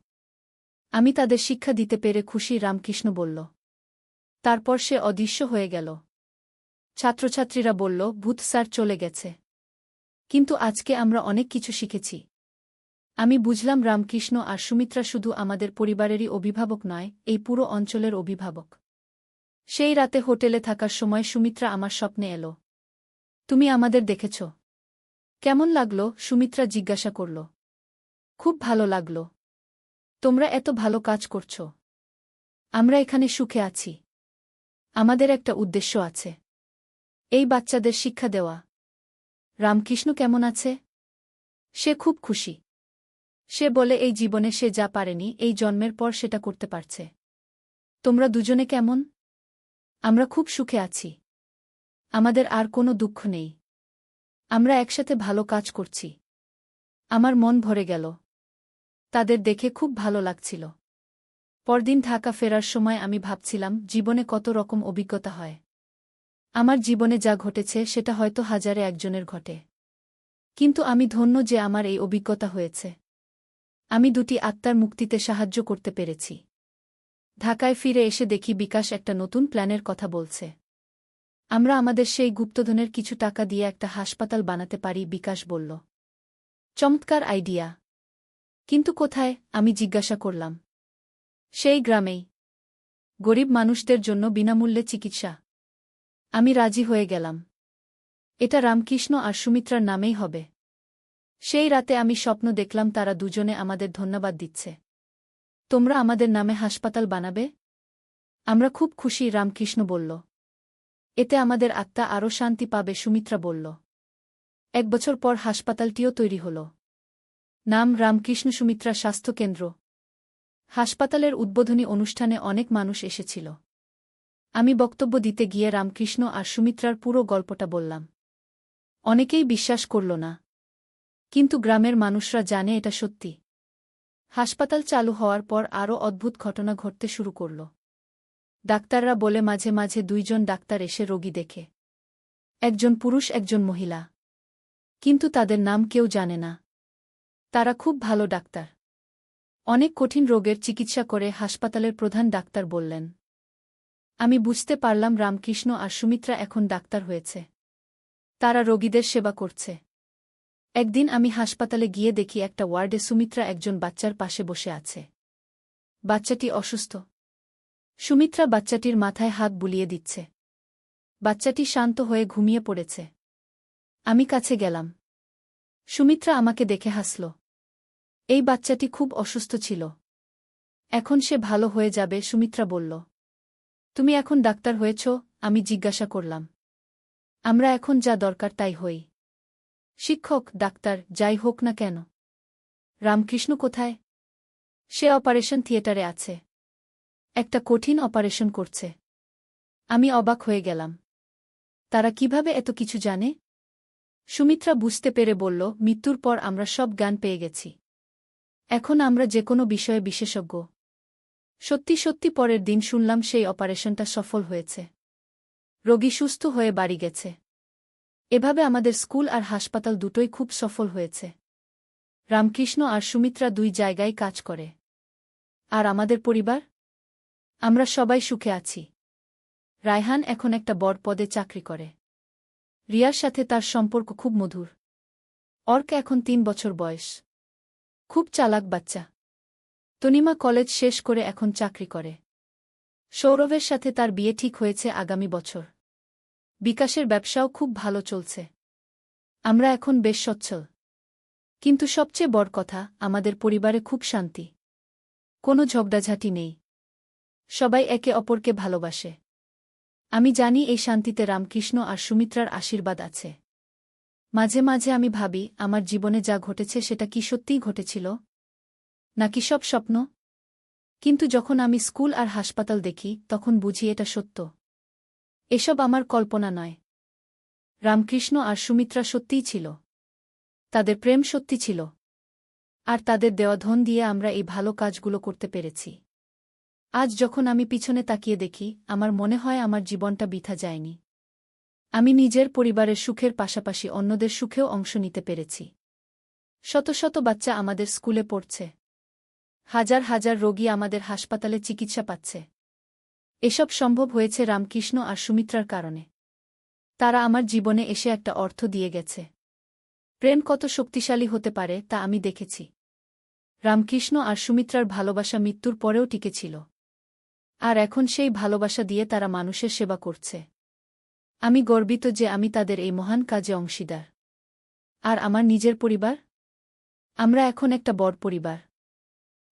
আমি তাদের শিক্ষা দিতে পেরে খুশি। রামকৃষ্ণ বলল। তারপর সে অদৃশ্য হয়ে গেল। ছাত্রছাত্রীরা বলল, ভূত স্যার চলে গেছে, কিন্তু আজকে আমরা অনেক কিছু শিখেছি। আমি বুঝলাম রামকৃষ্ণ আর সুমিত্রা শুধু আমাদের পরিবারেরই অভিভাবক নয়, এই পুরো অঞ্চলের অভিভাবক। সেই রাতে হোটেলে থাকার সময় সুমিত্রা আমার স্বপ্নে এলো। তুমি আমাদের দেখেছ? কেমন লাগলো? সুমিত্রা জিজ্ঞাসা করল। খুব ভালো লাগলো। তোমরা এত ভালো কাজ করছ। আমরা এখানে সুখে আছি। আমাদের একটা উদ্দেশ্য আছে, এই বাচ্চাদের শিক্ষা দেওয়া। রামকৃষ্ণ কেমন আছে? সে খুব খুশি। সে বলে এই জীবনে সে যা পারেনি এই জন্মের পর সেটা করতে পারছে। তোমরা দুজনে কেমন? আমরা খুব সুখে আছি। আমাদের আর কোনো দুঃখ নেই। আমরা একসাথে ভালো কাজ করছি। আমার মন ভরে গেল। তাদের দেখে খুব ভালো লাগছিল। পরদিন ঢাকা ফেরার সময় আমি ভাবছিলাম, জীবনে কত রকম অভিজ্ঞতা হয়। আমার জীবনে যা ঘটেছে সেটা হয়তো হাজারে একজনের ঘটে, কিন্তু আমি ধন্য যে আমার এই অভিজ্ঞতা হয়েছে। আমি 2টি আত্মার মুক্তিতে সাহায্য করতে পেরেছি। ঢাকায় ফিরে এসে দেখি বিকাশ একটা নতুন প্ল্যানের কথা বলছে। আমরা আমাদের সেই গুপ্তধনের কিছু টাকা দিয়ে একটা হাসপাতাল বানাতে পারি, বিকাশ বলল। চমৎকার আইডিয়া, কিন্তু কোথায়? আমি জিজ্ঞাসা করলাম। সেই গ্রামেই, গরিব মানুষদের জন্য বিনামূল্যে চিকিৎসা। আমি রাজি হয়ে গেলাম। এটা রামকৃষ্ণ আর সুমিত্রার নামেই হবে। সেই রাতে আমি স্বপ্ন দেখলাম তারা দুজনে আমাদের ধন্যবাদ দিচ্ছে। তোমরা আমাদের নামে হাসপাতাল বানাবে? আমরা খুব খুশি, রামকৃষ্ণ বলল। এতে আমাদের আত্মা আরও শান্তি পাবে, সুমিত্রা বলল। 1 বছর পর হাসপাতালটিও তৈরি হল। নাম রামকৃষ্ণ সুমিত্রা স্বাস্থ্য কেন্দ্র। হাসপাতালের উদ্বোধনী অনুষ্ঠানে অনেক মানুষ এসেছিল। আমি বক্তব্য দিতে গিয়ে রামকৃষ্ণ আর সুমিত্রার পুরো গল্পটা বললাম। অনেকেই বিশ্বাস করল না। কিন্তু গ্রামের মানুষরা জানে এটা সত্যি। হাসপাতাল চালু হওয়ার পর আরও অদ্ভুত ঘটনা ঘটতে শুরু করল। ডাক্তাররা বলে মাঝে মাঝে দুইজন ডাক্তার এসে রোগী দেখে, একজন পুরুষ একজন মহিলা, কিন্তু তাদের নাম কেউ জানে না। তারা খুব ভালো ডাক্তার, অনেক কঠিন রোগের চিকিৎসা করে। হাসপাতালের প্রধান ডাক্তার বললেন, আমি বুঝতে পারলাম রামকৃষ্ণ আর সুমিত্রা এখন ডাক্তার হয়েছে, তারা রোগীদের সেবা করছে। একদিন আমি হাসপাতালে গিয়ে দেখি একটা ওয়ার্ডে সুমিত্রা একজন বাচ্চার পাশে বসে আছে। বাচ্চাটি অসুস্থ। সুমিত্রা বাচ্চাটির মাথায় হাত বুলিয়ে দিচ্ছে। বাচ্চাটি শান্ত হয়ে ঘুমিয়ে পড়েছে। আমি কাছে গেলাম। সুমিত্রা আমাকে দেখে হাসল। এই বাচ্চাটি খুব অসুস্থ ছিল, এখন সে ভালো হয়ে যাবে, সুমিত্রা বলল। তুমি এখন ডাক্তার হয়েছ? আমি জিজ্ঞাসা করলাম। আমরা এখন যা দরকার তাই হই। শিক্ষক, ডাক্তার, যাই হোক না কেন। রামকৃষ্ণ কোথায়? সে অপারেশন থিয়েটারে আছে, একটা কঠিন অপারেশন করছে। আমি অবাক হয়ে গেলাম। তারা কিভাবে এত কিছু জানে? সুমিত্রা বুঝতে পেরে বলল, মৃত্যুর পর আমরা সব জ্ঞান পেয়ে গেছি, এখন আমরা যে কোনো বিষয়ে বিশেষজ্ঞ। সত্যি সত্যি পরের দিন শুনলাম সেই অপারেশনটা সফল হয়েছে, রোগী সুস্থ হয়ে বাড়ি গেছে। এভাবে আমাদের স্কুল আর হাসপাতাল দুটোই খুব সফল হয়েছে। রামকৃষ্ণ আর সুমিত্রা দুই জায়গায় কাজ করে। আর আমাদের পরিবার? আমরা সবাই সুখে আছি। রায়হান এখন একটা বড় পদে চাকরি করে। রিয়ার সাথে তার সম্পর্ক খুব মধুর। অর্ক এখন 3 বছর বয়স, খুব চালাক বাচ্চা। তনিমা কলেজ শেষ করে এখন চাকরি করে। সৌরভের সাথে তার বিয়ে ঠিক হয়েছে আগামী বছর। বিকাশের ব্যবসাও খুব ভালো চলছে। আমরা এখন বেশ সচ্ছল। কিন্তু সবচেয়ে বড় কথা, আমাদের পরিবারে খুব শান্তি। কোনো ঝগড়াঝাটি নেই, সবাই একে অপরকে ভালোবাসে। আমি জানি এই শান্তিতে রামকৃষ্ণ আর সুমিত্রার আশীর্বাদ আছে। মাঝে মাঝে আমি ভাবি, আমার জীবনে যা ঘটেছে সেটা কি সত্যিই ঘটেছিল, নাকি সব স্বপ্ন? কিন্তু যখন আমি স্কুল আর হাসপাতাল দেখি তখন বুঝি এটা সত্য। এসব আমার কল্পনা নয়। রামকৃষ্ণ আর সুমিত্রা সত্যিই ছিল। তাদের প্রেম সত্যি ছিল। আর তাদের দেওয়া ধন দিয়ে আমরা এই ভালো কাজগুলো করতে পেরেছি। আজ যখন আমি পিছনে তাকিয়ে দেখি, আমার মনে হয় আমার জীবনটা বৃথা যায়নি। আমি নিজের পরিবারের সুখের পাশাপাশি অন্যদের সুখেও অংশ নিতে পেরেছি। শত শত বাচ্চা আমাদের স্কুলে পড়ছে। হাজার হাজার রোগী আমাদের হাসপাতালে চিকিৎসা পাচ্ছে। এসব সম্ভব হয়েছে রামকৃষ্ণ আর সুমিত্রার কারণে। তারা আমার জীবনে এসে একটা অর্থ দিয়ে গেছে। প্রেম কত শক্তিশালী হতে পারে তা আমি দেখেছি। রামকৃষ্ণ আর সুমিত্রার ভালোবাসা মৃত্যুর পরেও টিকেছিল। আর এখন সেই ভালোবাসা দিয়ে তারা মানুষের সেবা করছে। আমি গর্বিত যে আমি তাদের এই মহান কাজে অংশীদার। আর আমার নিজের পরিবার? আমরা এখন একটা বড় পরিবার।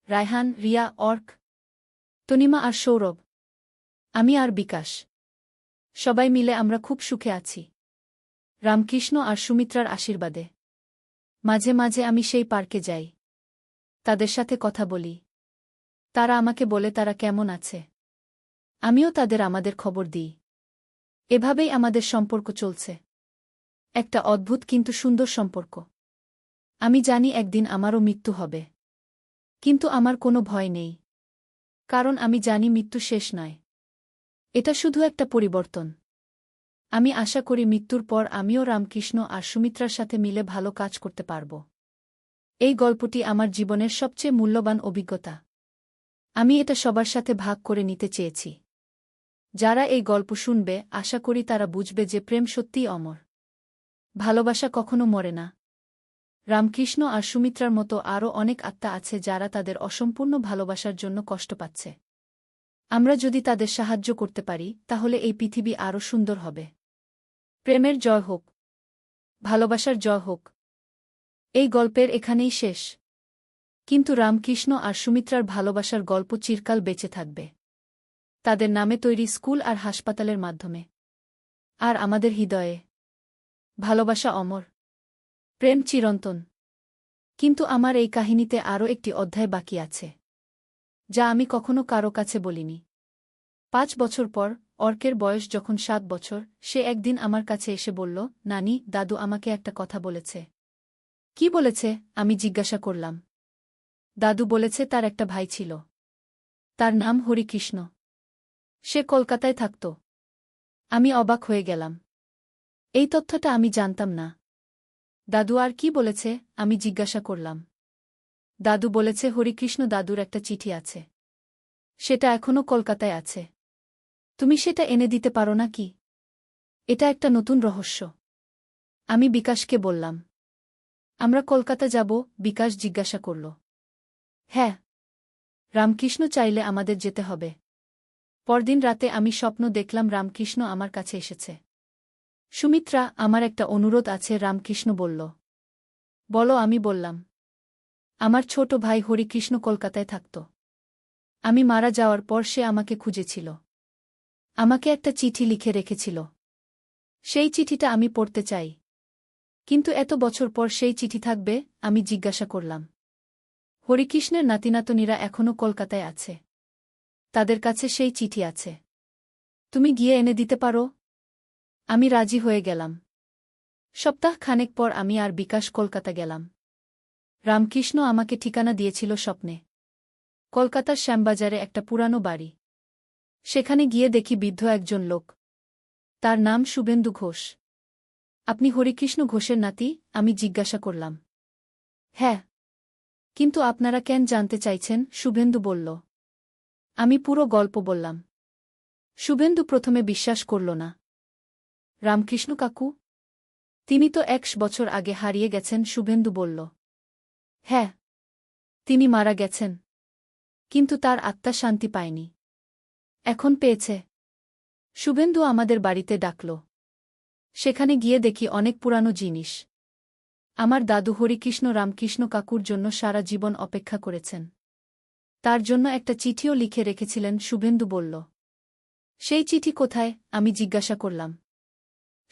রায়হান, রিয়া, অর্ক, তনিমা আর সৌরভ, আমি আর বিকাশ, সবাই মিলে আমরা খুব সুখে আছি রামকৃষ্ণ আর সুমিত্রার আশীর্বাদে। মাঝে মাঝে আমি সেই পার্কে যাই, তাদের সাথে কথা বলি। তারা আমাকে বলে তারা কেমন আছে। আমিও তাদের আমাদের খবর দিই। এভাবেই আমাদের সম্পর্ক চলছে। একটা অদ্ভুত কিন্তু সুন্দর সম্পর্ক। আমি জানি একদিন আমারও মৃত্যু হবে, কিন্তু আমার কোনো ভয় নেই। কারণ আমি জানি মৃত্যু শেষ নয়, এটা শুধু একটা পরিবর্তন। আমি আশা করি মৃত্যুর পর আমিও রামকৃষ্ণ আর সুমিত্রার সাথে মিলে ভালো কাজ করতে পারব। এই গল্পটি আমার জীবনের সবচেয়ে মূল্যবান অভিজ্ঞতা। আমি এটা সবার সাথে ভাগ করে নিতে চেয়েছি। যারা এই গল্প শুনবে, আশা করি তারা বুঝবে যে প্রেম সত্যিই অমর। ভালোবাসা কখনো মরে না। রামকৃষ্ণ আর সুমিত্রার মতো আরও অনেক আত্মা আছে যারা তাদের অসম্পূর্ণ ভালোবাসার জন্য কষ্ট পাচ্ছে। আমরা যদি তাদের সাহায্য করতে পারি, তাহলে এই পৃথিবী আরও সুন্দর হবে। প্রেমের জয় হোক, ভালোবাসার জয় হোক। এই গল্পের এখানেই শেষ, কিন্তু রামকৃষ্ণ আর সুমিত্রার ভালোবাসার গল্প চিরকাল বেঁচে থাকবে, তাদের নামে তৈরি স্কুল আর হাসপাতালের মাধ্যমে। আর আমাদের হৃদয়ে ভালোবাসা অমর, প্রেম চিরন্তন। কিন্তু আমার এই কাহিনীতে আরও একটি অধ্যায় বাকি আছে, যা আমি কখনো কারো কাছে বলিনি। 5 বছর পর, অর্কের বয়স যখন 7 বছর, সে একদিন আমার কাছে এসে বলল, নানি, দাদু আমাকে একটা কথা বলেছে। কি বলেছে? আমি জিজ্ঞাসা করলাম। দাদু বলেছে তার একটা ভাই ছিল। তার নাম হরিকৃষ্ণ। সে কলকাতায় থাকত। আমি অবাক হয়ে গেলাম। এই তথ্যটা আমি জানতাম না। দাদু আর কি বলেছে? আমি জিজ্ঞাসা করলাম। দাদু বলেছে হরিকৃষ্ণ দাদুর একটা চিঠি আছে। সেটা এখনও কলকাতায় আছে। তুমি সেটা এনে দিতে পারো না কি? এটা একটা নতুন রহস্য। আমি বিকাশকে বললাম। আমরা কলকাতা যাব? বিকাশ জিজ্ঞাসা করল। হ্যাঁ। রামকৃষ্ণ চাইলে আমাদের যেতে হবে। পরদিন রাতে আমি স্বপ্ন দেখলাম রামকৃষ্ণ আমার কাছে এসেছে। সুমিত্রা, আমার একটা অনুরোধ আছে, রামকৃষ্ণ বলল। বলো, আমি বললাম। আমার ছোট ভাই হরিকৃষ্ণ কলকাতায় থাকত। আমি মারা যাওয়ার পর সে আমাকে খুঁজেছিল। আমাকে একটা চিঠি লিখে রেখেছিল। সেই চিঠিটা আমি পড়তে চাই। কিন্তু এত বছর পর সেই চিঠি থাকবে? আমি জিজ্ঞাসা করলাম। হরিকৃষ্ণের নাতিনাতনীরা এখনও কলকাতায় আছে। তাদের কাছে সেই চিঠি আছে। তুমি গিয়ে এনে দিতে পারো? আমি রাজি হয়ে গেলাম। সপ্তাহ খানেক পর আমি আর বিকাশ কলকাতা গেলাম। রামকৃষ্ণ আমাকে ঠিকানা দিয়েছিল স্বপ্নে। কলকাতার শ্যামবাজারে একটা পুরানো বাড়ি। সেখানে গিয়ে দেখি বৃদ্ধ একজন লোক। তার নাম শুভেন্দু ঘোষ। আপনি হরিকৃষ্ণ ঘোষের নাতি? আমি জিজ্ঞাসা করলাম। হ্যাঁ। কিন্তু আপনারা কেন জানতে চাইছেন? শুভেন্দু বলল। আমি পুরো গল্প বললাম। শুভেন্দু প্রথমে বিশ্বাস করল না। রামকৃষ্ণ কাকু? তিনি তো 1 বছর আগে হারিয়ে গেছেন, শুভেন্দু বলল। হ্যাঁ। তিনি মারা গেছেন। কিন্তু তার আত্মা শান্তি পায়নি। এখন পেয়েছে। শুভেন্দু আমাদের বাড়িতে ডাকল। সেখানে গিয়ে দেখি অনেক পুরানো জিনিস। আমার দাদু হরিকৃষ্ণ রামকৃষ্ণ কাকুর জন্য সারা জীবন অপেক্ষা করেছেন। তার জন্য একটা চিঠিও লিখে রেখেছিলেন, শুভেন্দু বলল। সেই চিঠি কোথায়? আমি জিজ্ঞাসা করলাম।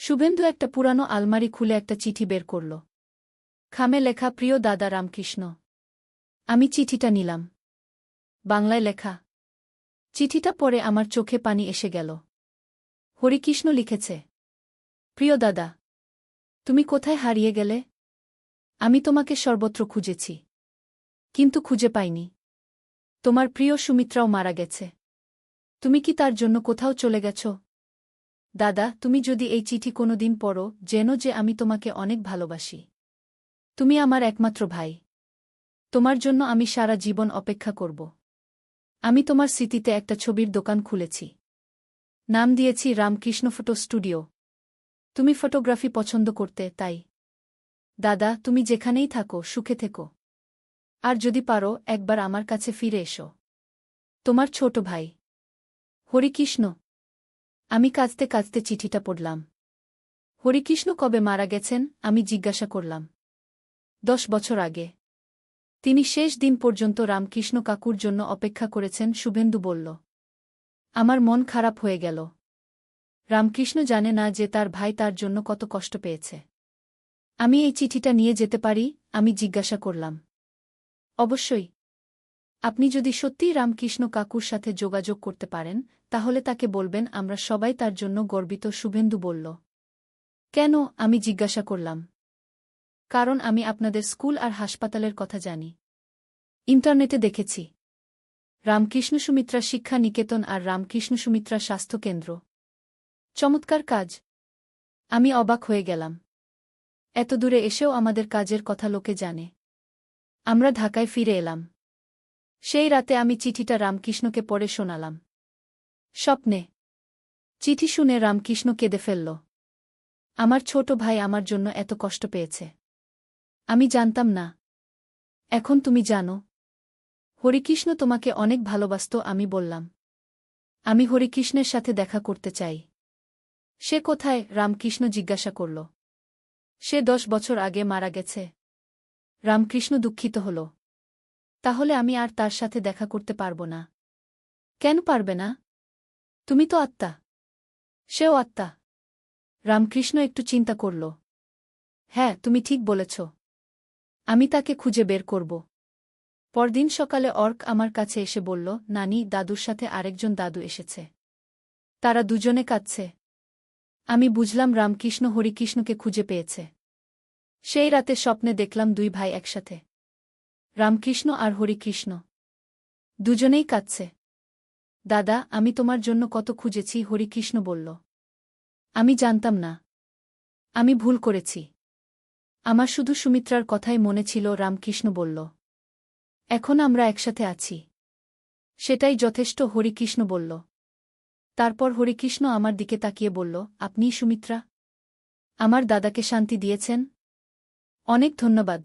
শুভেন্দু একটা পুরানো আলমারি খুলে একটা চিঠি বের করল। খামে লেখা, প্রিয় দাদা রামকৃষ্ণ। আমি চিঠিটা নিলাম। বাংলায় লেখা। চিঠিটা পড়ে আমার চোখে পানি এসে গেল। হরিকৃষ্ণ লিখেছে। প্রিয় দাদা, তুমি কোথায় হারিয়ে গেলে? আমি তোমাকে সর্বত্র খুঁজেছি, কিন্তু খুঁজে পাইনি। তোমার প্রিয় সুমিত্রাও মারা গেছে। তুমি কি তার জন্য কোথাও চলে গেছ? দাদা, তুমি যদি এই চিঠি কোনোদিন পড়ো, জেনো যে আমি তোমাকে অনেক ভালোবাসি। তুমি আমার একমাত্র ভাই। তোমার জন্য আমি সারা জীবন অপেক্ষা করব। আমি তোমার স্মৃতিতে একটা ছবির দোকান খুলেছি। নাম দিয়েছি রামকৃষ্ণ ফটো স্টুডিও। তুমি ফটোগ্রাফি পছন্দ করতে, তাই। দাদা, তুমি যেখানেই থাকো সুখে থেকো। আর যদি পারো একবার আমার কাছে ফিরে এসো। তোমার ছোট ভাই হরিকৃষ্ণ। আমি কাঁদতে কাঁদতে চিঠিটা পড়লাম। হরিকৃষ্ণ কবে মারা গেছেন? আমি জিজ্ঞাসা করলাম। 10 বছর আগে। তিনি শেষ দিন পর্যন্ত রামকৃষ্ণ কাকুর জন্য অপেক্ষা করেছেন, শুভেন্দু বলল। আমার মন খারাপ হয়ে গেল। রামকৃষ্ণ জানে না যে তার ভাই তার জন্য কত কষ্ট পেয়েছে। আমি এই চিঠিটা নিয়ে যেতে পারি? আমি জিজ্ঞাসা করলাম। অবশ্যই। আপনি যদি সত্যিই রামকৃষ্ণ কাকুর সাথে যোগাযোগ করতে পারেন, তাহলে তাকে বলবেন আমরা সবাই তার জন্য গর্বিত, শুভেন্দু বলল। কেন? আমি জিজ্ঞাসা করলাম। কারণ আমি আপনাদের স্কুল আর হাসপাতালের কথা জানি। ইন্টারনেটে দেখেছি। রামকৃষ্ণ সুমিত্রা শিক্ষা নিকেতন আর রামকৃষ্ণ সুমিত্রা স্বাস্থ্য কেন্দ্র। চমৎকার কাজ। আমি অবাক হয়ে গেলাম। এত দূরে এসেও আমাদের কাজের কথা লোকে জানে। আমরা ঢাকায় ফিরে এলাম। সেই রাতে আমি চিঠিটা রামকৃষ্ণকে পড়ে শোনালাম। স্বপ্নে। চিঠি শুনে রামকৃষ্ণ কেঁদে ফেলল। আমার ছোট ভাই আমার জন্য এত কষ্ট পেয়েছে। আমি জানতাম না। এখন তুমি জানো। হরিকৃষ্ণ তোমাকে অনেক ভালোবাসত, আমি বললাম। আমি হরিকৃষ্ণের সাথে দেখা করতে চাই। সে কোথায়? রামকৃষ্ণ জিজ্ঞাসা করল। সে 10 বছর আগে মারা গেছে। রামকৃষ্ণ দুঃখিত হল। তাহলে আমি আর তার সাথে দেখা করতে পারব না। কেন পারবে না? তুমি তো আত্মা। সেও আত্মা। রামকৃষ্ণ একটু চিন্তা করল। হ্যাঁ, তুমি ঠিক বলেছ। আমি তাকে খুঁজে বের করব। পরদিন সকালে অর্ক আমার কাছে এসে বলল, নানি, দাদুর সাথে আরেকজন দাদু এসেছে। তারা দুজনে কাঁদছে। আমি বুঝলাম রামকৃষ্ণ হরিকৃষ্ণকে খুঁজে পেয়েছে। সেই রাতে স্বপ্নে দেখলাম দুই ভাই একসাথে, রামকৃষ্ণ আর হরিকৃষ্ণ। দুজনেই কাঁদছে। দাদা, আমি তোমার জন্য কত খুঁজেছি, হরিকৃষ্ণ বলল। আমি জানতাম না। আমি ভুল করেছি। আমার শুধু সুমিত্রার কথাই মনে ছিল, রামকৃষ্ণ বলল। এখন আমরা একসাথে আছি। সেটাই যথেষ্ট, হরিকৃষ্ণ বলল। তারপর হরিকৃষ্ণ আমার দিকে তাকিয়ে বলল, আপনিই সুমিত্রা? আমার দাদাকে শান্তি দিয়েছেন? অনেক ধন্যবাদ।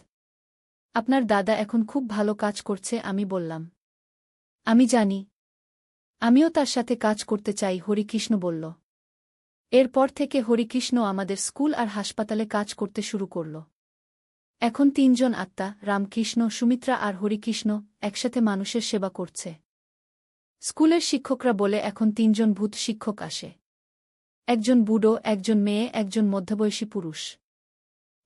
আপনার দাদা এখন খুব ভালো কাজ করছে, আমি বললাম। আমি জানি। আমিও তার সাথে কাজ করতে চাই, হরিকৃষ্ণ বলল। এরপর থেকে হরিকৃষ্ণ আমাদের স্কুল আর হাসপাতালে কাজ করতে শুরু করল। এখন তিনজন আত্মা, রামকৃষ্ণ, সুমিত্রা আর হরিকৃষ্ণ, একসাথে মানুষের সেবা করছে। স্কুলের শিক্ষকরা বলে এখন তিনজন ভূত শিক্ষক আসে। একজন বুড়ো, একজন মেয়ে, একজন মধ্যবয়সী পুরুষ।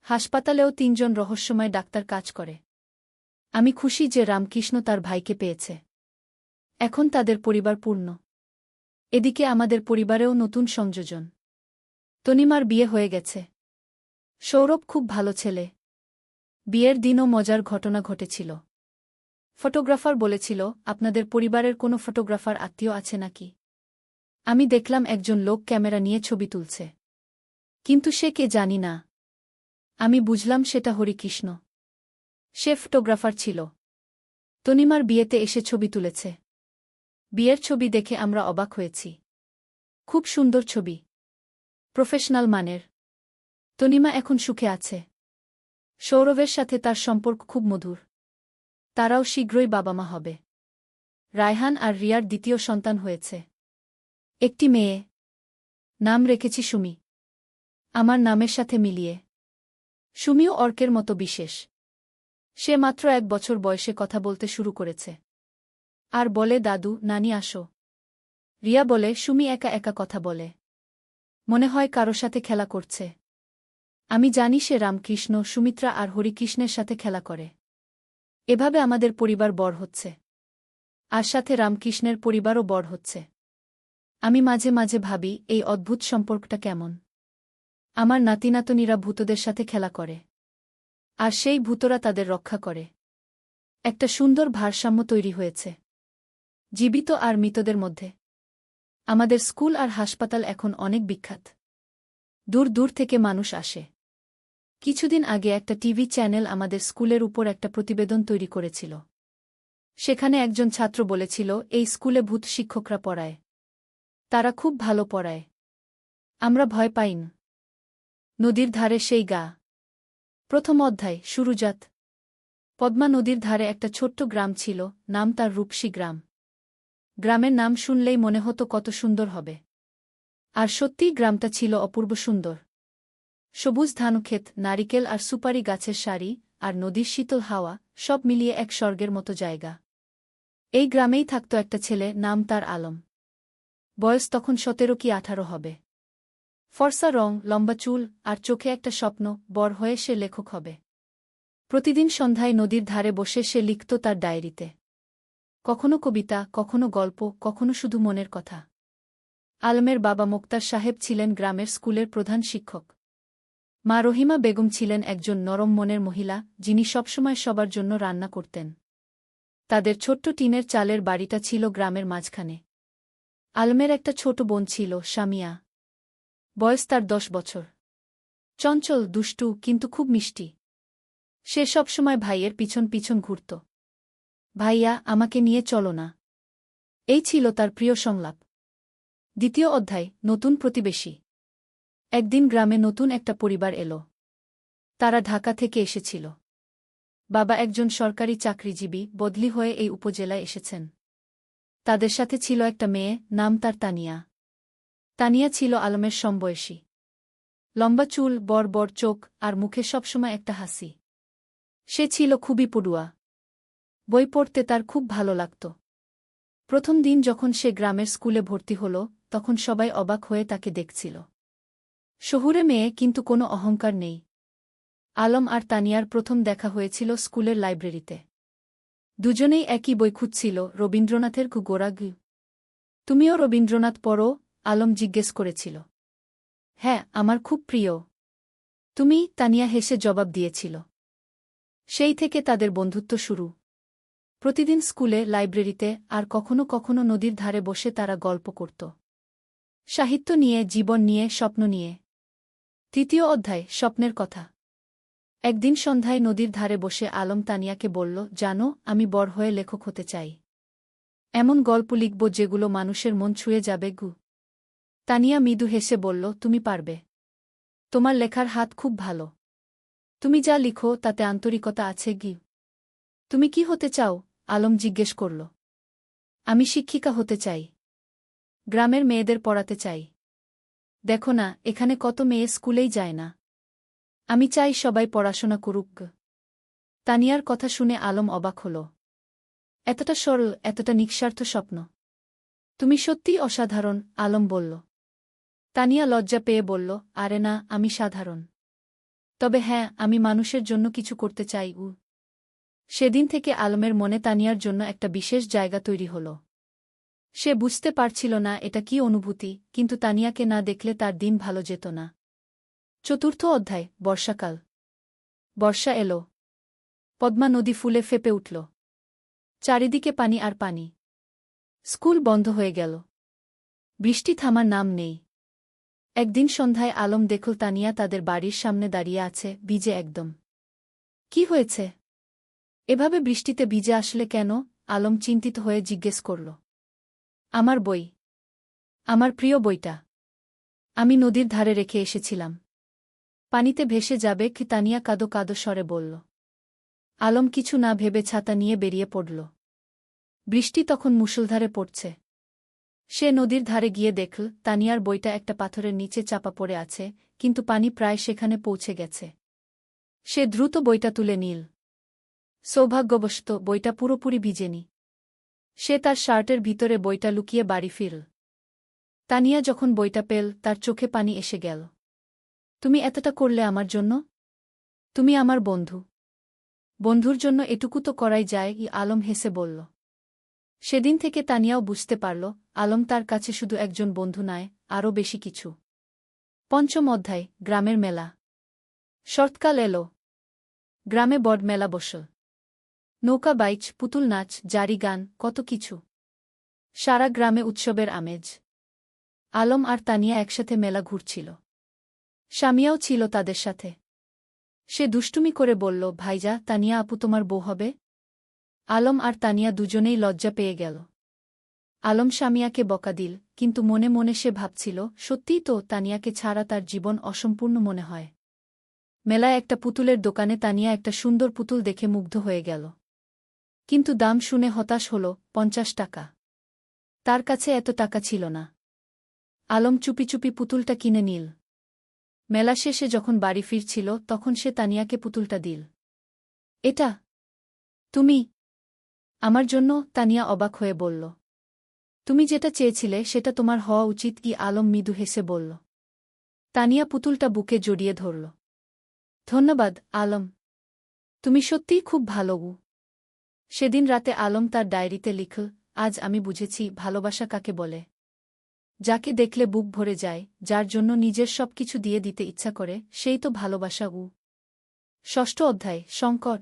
হাসপাতালেও তিনজন রহস্যময় ডাক্তার কাজ করে। আমি খুশি যে রামকৃষ্ণ তার ভাইকে পেয়েছে। এখন তাদের পরিবার পূর্ণ। এদিকে আমাদের পরিবারেও নতুন সংযোজন। তনিমার বিয়ে হয়ে গেছে। সৌরভ খুব ভালো ছেলে। বিয়ের দিনও মজার ঘটনা ঘটেছিল। ফটোগ্রাফার বলেছিল, আপনাদের পরিবারের কোনো ফটোগ্রাফার আত্মীয় আছে নাকি? আমি দেখলাম একজন লোক ক্যামেরা নিয়ে ছবি তুলছে। কিন্তু সে কে জানি না। আমি বুঝলাম সেটা হরিকৃষ্ণ। সে ফটোগ্রাফার ছিল। তনিমার বিয়েতে এসে ছবি তুলেছে। বিয়ের ছবি দেখে আমরা অবাক হয়েছি। খুব সুন্দর ছবি। প্রফেশনাল মানের। তনিমা এখন সুখে আছে। সৌরভের সাথে তার সম্পর্ক খুব মধুর। তারাও শীঘ্রই বাবা মা হবে। রায়হান আর রিয়ার দ্বিতীয় সন্তান হয়েছে। একটি মেয়ে। নাম রেখেছি সুমি। আমার নামের সাথে মিলিয়ে। সুমিও অর্কের মতো বিশেষ। সে মাত্র 1 বছর বয়সে কথা বলতে শুরু করেছে। আর বলে, দাদু, নানি আসো। রিয়া বলে, সুমি একা একা কথা বলে। মনে হয় কারো সাথে খেলা করছে। আমি জানি সে রামকৃষ্ণ, সুমিত্রা আর হরিকৃষ্ণের সাথে খেলা করে। এভাবে আমাদের পরিবার বড় হচ্ছে। আর সাথে রামকৃষ্ণের পরিবারও বড় হচ্ছে। আমি মাঝে মাঝে ভাবি, এই অদ্ভুত সম্পর্কটা কেমন। আমার নাতিনাতনীরা ভূতদের সাথে খেলা করে। আর সেই ভূতরা তাদের রক্ষা করে। একটা সুন্দর ভারসাম্য তৈরি হয়েছে জীবিত আর মৃতদের মধ্যে। আমাদের স্কুল আর হাসপাতাল এখন অনেক বিখ্যাত। দূর দূর থেকে মানুষ আসে। কিছুদিন আগে একটা টিভি চ্যানেল আমাদের স্কুলের উপর একটা প্রতিবেদন তৈরি করেছিল। সেখানে একজন ছাত্র বলেছিল, এই স্কুলে ভূত শিক্ষকরা পড়ায়। তারা খুব ভালো পড়ায়। আমরা ভয় পাই না। নদীর ধারে সেই গা। প্রথম অধ্যায়, শুরুজাত। পদ্মা নদীর ধারে একটা ছোট্ট গ্রাম ছিল, নাম তার রূপসী গ্রাম। গ্রামের নাম শুনলেই মনে হতো কত সুন্দর হবে। আর সত্যিই গ্রামটা ছিল অপূর্ব সুন্দর। সবুজ ধানক্ষেত, নারিকেল আর সুপারি গাছের সারি, আর নদীর শীতল হাওয়া, সব মিলিয়ে এক স্বর্গের মতো জায়গা। এই গ্রামেই থাকত একটা ছেলে, নাম তার আলম। বয়স তখন 17 কি 18 হবে। ফর্সা রং, লম্বা চুল, আর চোখে একটা স্বপ্ন, বড় হয়ে সে লেখক হবে। প্রতিদিন সন্ধ্যায় নদীর ধারে বসে সে লিখত তার ডায়েরিতে। কখনো কবিতা, কখনো গল্প, কখনো শুধু মনের কথা। আলমের বাবা মোক্তার সাহেব ছিলেন গ্রামের স্কুলের প্রধান শিক্ষক। মা রহিমা বেগম ছিলেন একজন নরম মনের মহিলা, যিনি সবসময় সবার জন্য রান্না করতেন। তাদের ছোট্ট টিনের চালের বাড়িটা ছিল গ্রামের মাঝখানে। আলমের একটা ছোট বোন ছিল, সামিয়া। বয়স তার 10 বছর। চঞ্চল, দুষ্টু, কিন্তু খুব মিষ্টি। সে সবসময় ভাইয়ের পিছন পিছন ঘুরত। ভাইয়া, আমাকে নিয়ে চলো না। এই ছিল তার প্রিয় সংলাপ। দ্বিতীয় অধ্যায়, নতুন প্রতিবেশী। একদিন গ্রামে নতুন একটা পরিবার এলো। তারা ঢাকা থেকে এসেছিল। বাবা একজন সরকারি চাকরিজীবী, বদলি হয়ে এই উপজেলায় এসেছেন। তাদের সাথে ছিল একটা মেয়ে, নাম তার তানিয়া। তানিয়া ছিল আলমের সমবয়সী। লম্বা চুল, বড় বড় চোখ, আর মুখে সবসময় একটা হাসি। সে ছিল খুবই পড়ুয়া। বই পড়তে তার খুব ভালো লাগত। প্রথম দিন যখন সে গ্রামের স্কুলে ভর্তি হল, তখন সবাই অবাক হয়ে তাকে দেখছিল। শহুরে মেয়ে, কিন্তু কোনো অহংকার নেই। আলম আর তানিয়ার প্রথম দেখা হয়েছিল স্কুলের লাইব্রেরিতে। দুজনেই একই বই খুঁজছিল, রবীন্দ্রনাথের গোরাগু। তুমিও রবীন্দ্রনাথ পড়ো? আলম জিজ্ঞেস করেছিল। হ্যাঁ, আমার খুব প্রিয়। তুমি, তানিয়া হেসে জবাব দিয়েছিল। সেই থেকে তাদের বন্ধুত্ব শুরু। প্রতিদিন স্কুলে, লাইব্রেরিতে আর কখনো কখনো নদীর ধারে বসে তারা গল্প করত। সাহিত্য নিয়ে, জীবন নিয়ে, স্বপ্ন নিয়ে। তৃতীয় অধ্যায়, স্বপ্নের কথা। একদিন সন্ধ্যায় নদীর ধারে বসে আলম তানিয়াকে বলল, জানো, আমি বড় হয়ে লেখক হতে চাই। এমন গল্প লিখব যেগুলো মানুষের মন ছুঁয়ে যাবে গু। তানিয়া মৃদু হেসে বলল, তুমি পারবে। তোমার লেখার হাত খুব ভালো। তুমি যা লিখো তাতে আন্তরিকতা আছে গি। তুমি কি হতে চাও? আলম জিজ্ঞেস করল। আমি শিক্ষিকা হতে চাই। গ্রামের মেয়েদের পড়াতে চাই। দেখো না, এখানে কত মেয়ে স্কুলেই যায় না। আমি চাই সবাই পড়াশোনা করুক। তানিয়ার কথা শুনে আলম অবাক হল। এতটা সরল, এতটা নিঃস্বার্থ স্বপ্ন। তুমি সত্যিই অসাধারণ, আলম বলল। তানিয়া লজ্জা পেয়ে বলল, আরে না, আমি সাধারণ। তবে হ্যাঁ, আমি মানুষের জন্য কিছু করতে চাই। সেদিন থেকে আলমের মনে তানিয়ার জন্য একটা বিশেষ জায়গা তৈরি হল। সে বুঝতে পারছিল না এটা কি অনুভূতি, কিন্তু তানিয়াকে না দেখলে তার দিন ভালো যেত না। চতুর্থ অধ্যায়, বর্ষাকাল। বর্ষা এল। পদ্মা নদী ফুলে ফেপে উঠল। চারিদিকে পানি আর পানি। স্কুল বন্ধ হয়ে গেল। বৃষ্টি থামার নাম নেই। একদিন সন্ধ্যায় আলম দেখল তানিয়া তাদের বাড়ির সামনে দাঁড়িয়ে আছে, ভিজে একদম। কি হয়েছে? এভাবে বৃষ্টিতে ভিজে আসলে কেন? আলম চিন্তিত হয়ে জিজ্ঞেস করল। আমার বই। আমার প্রিয় বইটা। আমি নদীর ধারে রেখে এসেছিলাম। পানিতে ভেসে যাবে কি? তানিয়া কাঁদো কাঁদো স্বরে বলল। আলম কিছু না ভেবে ছাতা নিয়ে বেরিয়ে পড়ল। বৃষ্টি তখন মুষলধারে পড়ছে। সে নদীর ধারে গিয়ে দেখল তানিয়ার বইটা একটা পাথরের নিচে চাপা পড়ে আছে, কিন্তু পানি প্রায় সেখানে পৌঁছে গেছে। সে দ্রুত বইটা তুলে নিল। সৌভাগ্যবশত বইটা পুরোপুরি ভিজেনি। সে তার শার্টের ভিতরে বইটা লুকিয়ে বাড়ি ফিরল। তানিয়া যখন বইটা পেল, তার চোখে পানি এসে গেল। তুমি এতটা করলে আমার জন্য? তুমি আমার বন্ধু। বন্ধুর জন্য এটুকু তো করাই যায়, আলম হেসে বলল। সেদিন থেকে তানিয়াও বুঝতে পারল, আলম তার কাছে শুধু একজন বন্ধু নয়, আরও বেশি কিছু। পঞ্চম অধ্যায়, গ্রামের মেলা। শরৎকাল এল। গ্রামে বড় মেলা বসল। নৌকা বাইচ, পুতুল নাচ, জারি গান, কত কিছু। সারা গ্রামে উৎসবের আমেজ। আলম আর তানিয়া একসাথে মেলা ঘুরছিল। স্বামীয়াও ছিল তাদের সাথে। সে দুষ্টুমি করে বলল, ভাইজা, তানিয়া আপু তোমার বউ হবে? আলম আর তানিয়া দুজনেই লজ্জা পেয়ে গেল। আলম স্বামীয়াকে বকা দিল, কিন্তু মনে মনে সে ভাবছিল, সত্যিই তো, তানিয়াকে ছাড়া তার জীবন অসম্পূর্ণ মনে হয়। মেলায় একটা পুতুলের দোকানে তানিয়া একটা সুন্দর পুতুল দেখে মুগ্ধ হয়ে গেল। কিন্তু দাম শুনে হতাশ হল, 50 টাকা। তার কাছে এত টাকা ছিল না। আলম চুপি চুপি পুতুলটা কিনে নিল। মেলা শেষে যখন বাড়ি ফিরছিল তখন সে তানিয়াকে পুতুলটা দিল। এটা তুমি আমার জন্য? তানিয়া অবাক হয়ে বলল। তুমি যেটা চেয়েছিলে সেটা তোমার হওয়া উচিত কি? আলম মৃদু হেসে বলল। তানিয়া পুতুলটা বুকে জড়িয়ে ধরল। ধন্যবাদ, আলম। তুমি সত্যিই খুব ভালো। সেদিন রাতে আলম তার ডায়েরিতে লিখল, আজ আমি বুঝেছি ভালোবাসা কাকে বলে। যাকে দেখলে বুক ভরে যায়, যার জন্য নিজের সবকিছু দিয়ে দিতে ইচ্ছা করে, সেই তো ভালোবাসা। ষষ্ঠ অধ্যায়, সংকট।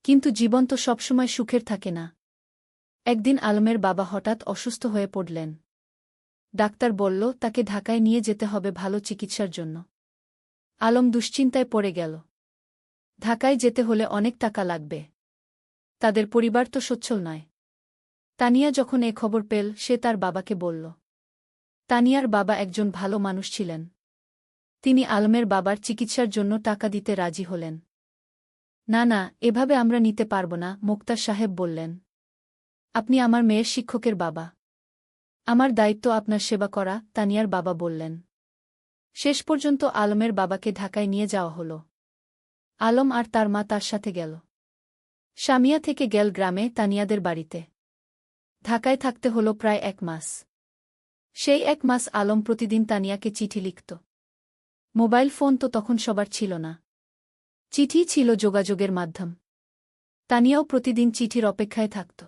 কিন্তু জীবন তো সবসময় সুখের থাকে না। একদিন আলমের বাবা হঠাৎ অসুস্থ হয়ে পড়লেন। ডাক্তার বলল তাকে ঢাকায় নিয়ে যেতে হবে ভালো চিকিৎসার জন্য। আলম দুশ্চিন্তায় পড়ে গেল। ঢাকায় যেতে হলে অনেক টাকা লাগবে। তাদের পরিবার তো সচ্ছল নয়। তানিয়া যখন এ খবর পেল, সে তার বাবাকে বলল। তানিয়ার বাবা একজন ভালো মানুষ ছিলেন। তিনি আলমের বাবার চিকিৎসার জন্য টাকা দিতে রাজি হলেন। না না, এভাবে আমরা নিতে পারব না, মোক্তার সাহেব বললেন। আপনি আমার মেয়ের শিক্ষকের বাবা। আমার দায়িত্ব আপনার সেবা করা, তানিয়ার বাবা বললেন। শেষ পর্যন্ত আলমের বাবাকে ঢাকায় নিয়ে যাওয়া হল। আলম আর তার মা তার সাথে গেল। স্বামিয়া থেকে গেল গ্রামে তানিয়াদের বাড়িতে। ঢাকায় থাকতে হল প্রায় 1 মাস। সেই 1 মাস আলম প্রতিদিন তানিয়াকে চিঠি লিখত। মোবাইল ফোন তো তখন সবার ছিল না। চিঠি ছিল যোগাযোগের মাধ্যম। তানিয়াও প্রতিদিন চিঠির অপেক্ষায় থাকত।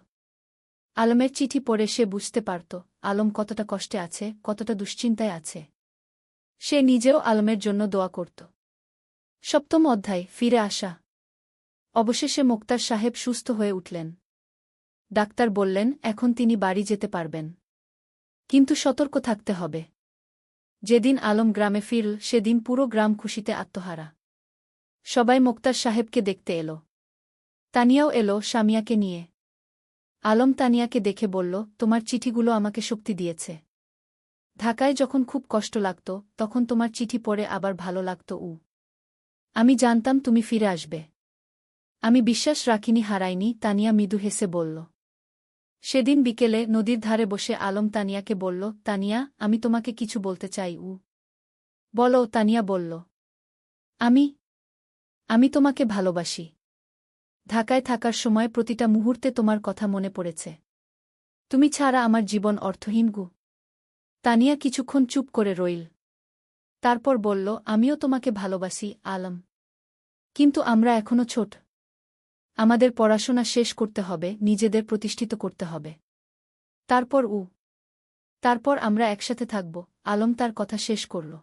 আলমের চিঠি পড়ে সে বুঝতে পারত আলম কতটা কষ্টে আছে, কতটা দুশ্চিন্তায় আছে। সে নিজেও আলমের জন্য দোয়া করত। সপ্তম অধ্যায় ফিরে আসা। অবশেষে মোক্তার সাহেব সুস্থ হয়ে উঠলেন। ডাক্তার বললেন এখন তিনি বাড়ি যেতে পারবেন। কিন্তু সতর্ক থাকতে হবে। যেদিন আলম গ্রামে ফিরল সেদিন পুরো গ্রাম খুশিতে আত্মহারা। সবাই মোক্তার সাহেবকে দেখতে এলো। তানিয়াও এলো সামিয়াকে নিয়ে। আলম তানিয়াকে দেখে বলল, তোমার চিঠিগুলো আমাকে শক্তি দিয়েছে। ঢাকায় যখন খুব কষ্ট লাগত তখন তোমার চিঠি পড়ে আবার ভালো লাগত। আমি জানতাম তুমি ফিরে আসবে। আমি বিশ্বাস রাখিনি, হারাইনি। তানিয়া মৃদু হেসে বলল। সেদিন বিকেলে নদীর ধারে বসে আলম তানিয়াকে বলল, তানিয়া আমি তোমাকে কিছু বলতে চাই। বলো। তানিয়া বলল, আমি তোমাকে ভালোবাসি। ঢাকায় থাকার সময় প্রতিটা মুহূর্তে তোমার কথা মনে পড়েছে। তুমি ছাড়া আমার জীবন অর্থহীন। তানিয়া কিছুক্ষণ চুপ করে রইল। তারপর বলল, আমিও তোমাকে ভালোবাসি আলম। কিন্তু আমরা এখনো ছোট। আমাদের পড়াশোনা শেষ করতে হবে, নিজেদের প্রতিষ্ঠিত করতে হবে। তারপর আমরা একসাথে থাকব। আলম তার কথা শেষ করল।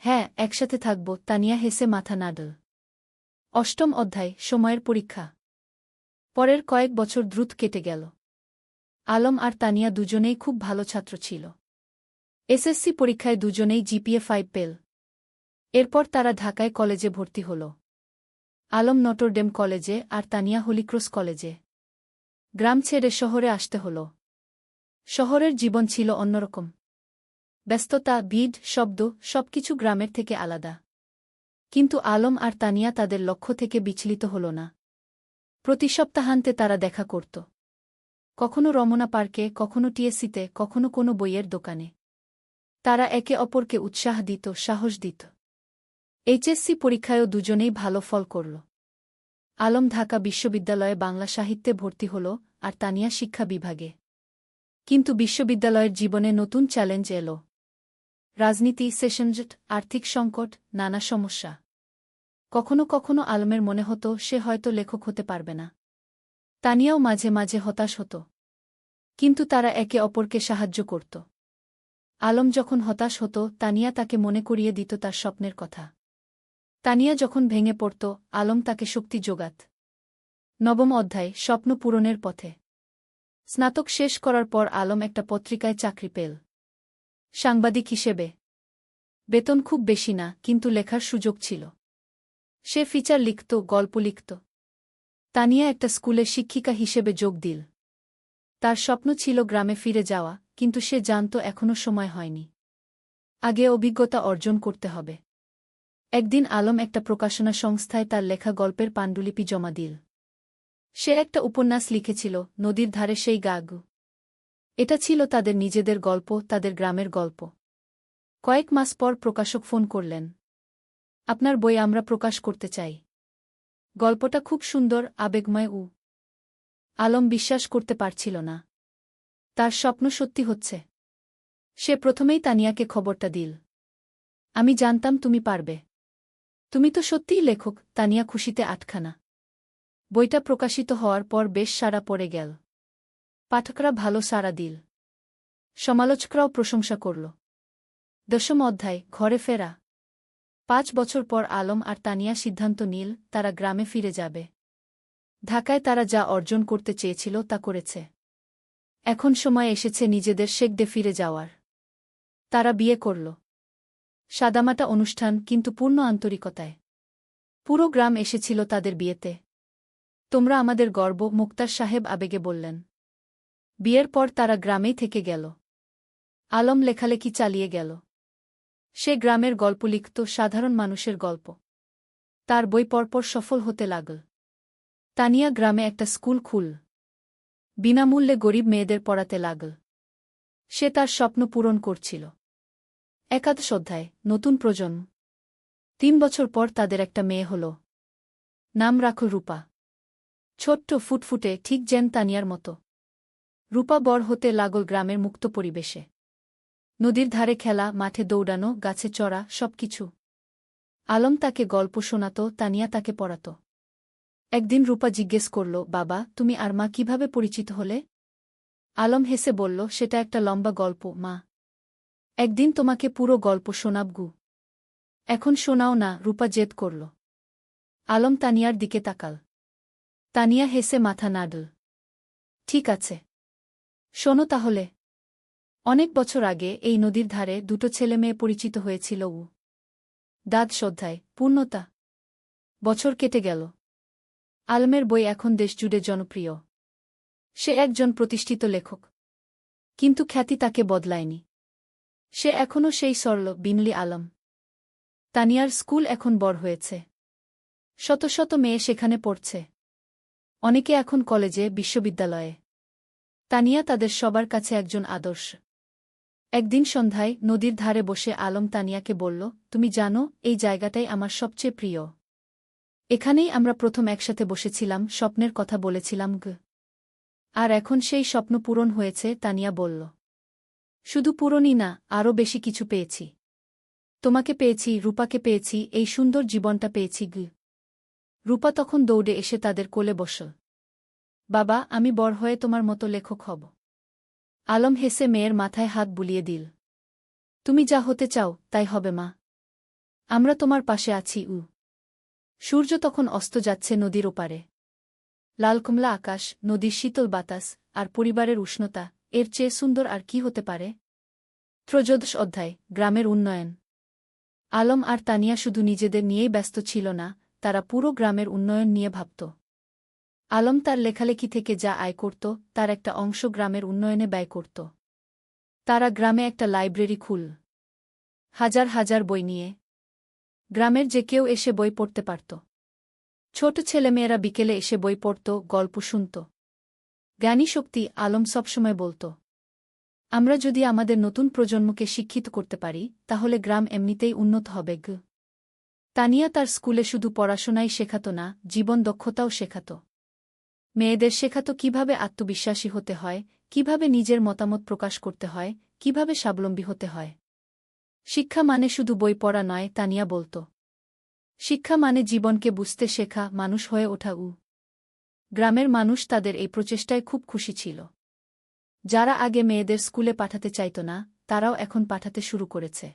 হ্যাঁ, একসাথে থাকব। তানিয়া হেসে মাথা নাড়ল। অষ্টম অধ্যায় সময়ের পরীক্ষা। পরের কয়েক বছর দ্রুত কেটে গেল। আলম আর তানিয়া দুজনেই খুব ভালো ছাত্র ছিল। এসএসসি পরীক্ষায় দুজনেই জিপিএ 5 পেল। এরপর তারা ঢাকায় কলেজে ভর্তি হল। আলম নটরডেম কলেজে আর তানিয়া হলিক্রস কলেজে। গ্রাম ছেড়ে শহরে আসতে হল। শহরের জীবন ছিল অন্যরকম। ব্যস্ততা, ভিড়, শব্দ সবকিছু গ্রামের থেকে আলাদা। কিন্তু আলম আর তানিয়া তাদের লক্ষ্য থেকে বিচলিত হল না। প্রতি সপ্তাহান্তে তারা দেখা করত। কখনো রমনা পার্কে, কখনো টিএসসিতে, কখনো কোনো বইয়ের দোকানে। তারা একে অপরকে উৎসাহ দিত, সাহস দিত। এইচএসসি পরীক্ষায়ও দুজনেই ভালো ফল করল। আলম ঢাকা বিশ্ববিদ্যালয়ে বাংলা সাহিত্যে ভর্তি হল আর তানিয়া শিক্ষা বিভাগে। কিন্তু বিশ্ববিদ্যালয়ের জীবনে নতুন চ্যালেঞ্জ এল। রাজনীতি, সেশনজট, আর্থিক সংকট, নানা সমস্যা। কখনো কখনো আলমের মনে হতো সে হয়তো লেখক হতে পারবে না। তানিয়াও মাঝে মাঝে হতাশ হতো। কিন্তু তারা একে অপরকে সাহায্য করত। আলম যখন হতাশ হতো তানিয়া তাকে মনে করিয়ে দিত তার স্বপ্নের কথা। তানিয়া যখন ভেঙে পড়ত আলম তাকে শক্তি যোগাত। নবম অধ্যায় স্বপ্ন পূরণের পথে। স্নাতক শেষ করার পর আলম একটা পত্রিকায় চাকরি পেল। সাংবাদিক হিসেবে। বেতন খুব বেশি না, কিন্তু লেখার সুযোগ ছিল। সে ফিচার লিখত, গল্প লিখত। তানিয়া একটা স্কুলে শিক্ষিকা হিসেবে যোগ দিল। তার স্বপ্ন ছিল গ্রামে ফিরে যাওয়া, কিন্তু সে জানত এখনও সময় হয়নি। আগে অভিজ্ঞতা অর্জন করতে হবে। একদিন আলম একটা প্রকাশনা সংস্থায় তার লেখা গল্পের পাণ্ডুলিপি জমা দিল। সে একটা উপন্যাস লিখেছিল, নদীর ধারে সেই গাগ। এটা ছিল তাদের নিজেদের গল্প, তাদের গ্রামের গল্প। কয়েক মাস পর প্রকাশক ফোন করলেন। আপনার বই আমরা প্রকাশ করতে চাই। গল্পটা খুব সুন্দর, আবেগময়। আলম বিশ্বাস করতে পারছিল না। তার স্বপ্ন সত্যি হচ্ছে। সে প্রথমেই তানিয়াকে খবরটা দিল। আমি জানতাম তুমি পারবে। তুমি তো সত্যিই লেখক। তানিয়া খুশিতে আটখানা। বইটা প্রকাশিত হওয়ার পর বেশ সাড়া পড়ে গেল। পাঠকরা ভালো সাড়া দিল। সমালোচকরাও প্রশংসা করল। দশম অধ্যায় ঘরে ফেরা। 5 বছর পর আলম আর তানিয়া সিদ্ধান্ত নিল তারা গ্রামে ফিরে যাবে। ঢাকায় তারা যা অর্জন করতে চেয়েছিল তা করেছে। এখন সময় এসেছে নিজেদের শেকডে ফিরে যাওয়ার। তারা বিয়ে করল। সাদামাটা অনুষ্ঠান, কিন্তু পূর্ণ আন্তরিকতায়। পুরো গ্রাম এসেছিল তাদের বিয়েতে। তোমরা আমাদের গর্ব, মুক্তার সাহেব আবেগে বললেন। বিয়ের পর তারা গ্রামেই থেকে গেল। আলম লেখালেখি চালিয়ে গেল। সে গ্রামের গল্প লিখত, সাধারণ মানুষের গল্প। তার বই পরপর সফল হতে লাগল। তানিয়া গ্রামে একটা স্কুল খুল। বিনামূল্যে গরিব মেয়েদের পড়াতে লাগল। সে তার স্বপ্ন পূরণ করছিল। একাদশ অধ্যায় নতুন প্রজন্ম। 3 বছর পর তাদের একটা মেয়ে হল। নাম রাখল রূপা। ছোট্ট, ফুটফুটে, ঠিক যেন তানিয়ার মতো। রূপা বড় হতে লাগল গ্রামের মুক্ত পরিবেশে। নদীর ধারে খেলা, মাঠে দৌড়ানো, গাছে চড়া, সবকিছু। আলম তাকে গল্প শোনাত, তানিয়া তাকে পড়াত। একদিন রূপা জিজ্ঞেস করল, বাবা, তুমি আর মা কিভাবে পরিচিত হলে? আলম হেসে বলল, সেটা একটা লম্বা গল্প মা। একদিন তোমাকে পুরো গল্প শোনাবগু। এখন শোনাও না, রূপা জেদ করল। আলম তানিয়ার দিকে তাকাল। তানিয়া হেসে মাথা নাড়ল। ঠিক আছে। শোনো তাহলে। অনেক বছর আগে এই নদীর ধারে দুটো ছেলেমেয়ে পরিচিত হয়েছিল। দাদ শ্রদ্ধায় পূর্ণতা। বছর কেটে গেল। আলমের বই এখন দেশজুড়ে জনপ্রিয়। সে একজন প্রতিষ্ঠিত লেখক। কিন্তু খ্যাতি তাকে বদলায়নি। সে এখনও সেই সরল বিমলি আলম। তানিয়ার স্কুল এখন বড় হয়েছে। শত শত মেয়ে সেখানে পড়ছে। অনেকে এখন কলেজে, বিশ্ববিদ্যালয়ে। তানিয়া তাদের সবার কাছে একজন আদর্শ। একদিন সন্ধ্যায় নদীর ধারে বসে আলম তানিয়াকে বলল, তুমি জানো, এই জায়গাটাই আমার সবচেয়ে প্রিয়। এখানেই আমরা প্রথম একসাথে বসেছিলাম, স্বপ্নের কথা বলেছিলাম। আর এখন সেই স্বপ্ন পূরণ হয়েছে, তানিয়া বলল। শুধু পূরণই না, আরও বেশি কিছু পেয়েছি। তোমাকে পেয়েছি, রূপাকে পেয়েছি, এই সুন্দর জীবনটা পেয়েছি। রূপা তখন দৌড়ে এসে তাদের কোলে বসল। বাবা, আমি বড় হয়ে তোমার মতো লেখক হব। আলম হেসে মেয়ের মাথায় হাত বুলিয়ে দিল। তুমি যা হতে চাও তাই হবে মা। আমরা তোমার পাশে আছি। সূর্য তখন অস্ত যাচ্ছে নদীর ওপারে। লাল কমলা আকাশ, নদীর শীতল বাতাস, আর পরিবারের উষ্ণতা, এর চেয়ে সুন্দর আর কি হতে পারে? ত্রয়োদশ অধ্যায়, গ্রামের উন্নয়ন। আলম আর তানিয়া শুধু নিজেদের নিয়েই ব্যস্ত ছিল না, তারা পুরো গ্রামের উন্নয়ন নিয়ে ভাবত। আলম তার লেখালেখি থেকে যা আয় করত, তার একটা অংশ গ্রামের উন্নয়নে ব্যয় করত। তারা গ্রামে একটা লাইব্রেরি খুলল। হাজার হাজার বই নিয়ে। গ্রামের যে কেউ এসে বই পড়তে পারত। ছোট ছেলেমেয়েরা বিকেলে এসে বই পড়ত, গল্প শুনত। জ্ঞানী শক্তি, আলম সবসময় বলত, আমরা যদি আমাদের নতুন প্রজন্মকে শিক্ষিত করতে পারি, তাহলে গ্রাম এমনিতেই উন্নত হবে। তানিয়া তার স্কুলে শুধু পড়াশোনাই শেখাত না, জীবন দক্ষতাও শেখাত। মেয়েদের শেখাত কিভাবে আত্মবিশ্বাসী হতে হয়, কিভাবে নিজের মতামত প্রকাশ করতে হয়, কিভাবে স্বাবলম্বী হতে হয়। শিক্ষা মানে শুধু বই পড়া নয়, তানিয়া বলত। শিক্ষা মানে জীবনকে বুঝতে শেখা, মানুষ হয়ে ওঠা। গ্রামের মানুষ তাদের এই প্রচেষ্টায় খুব খুশি ছিল। যারা আগে মেয়েদের স্কুলে পাঠাতে চাইত না, তারাও এখন পাঠাতে শুরু করেছে।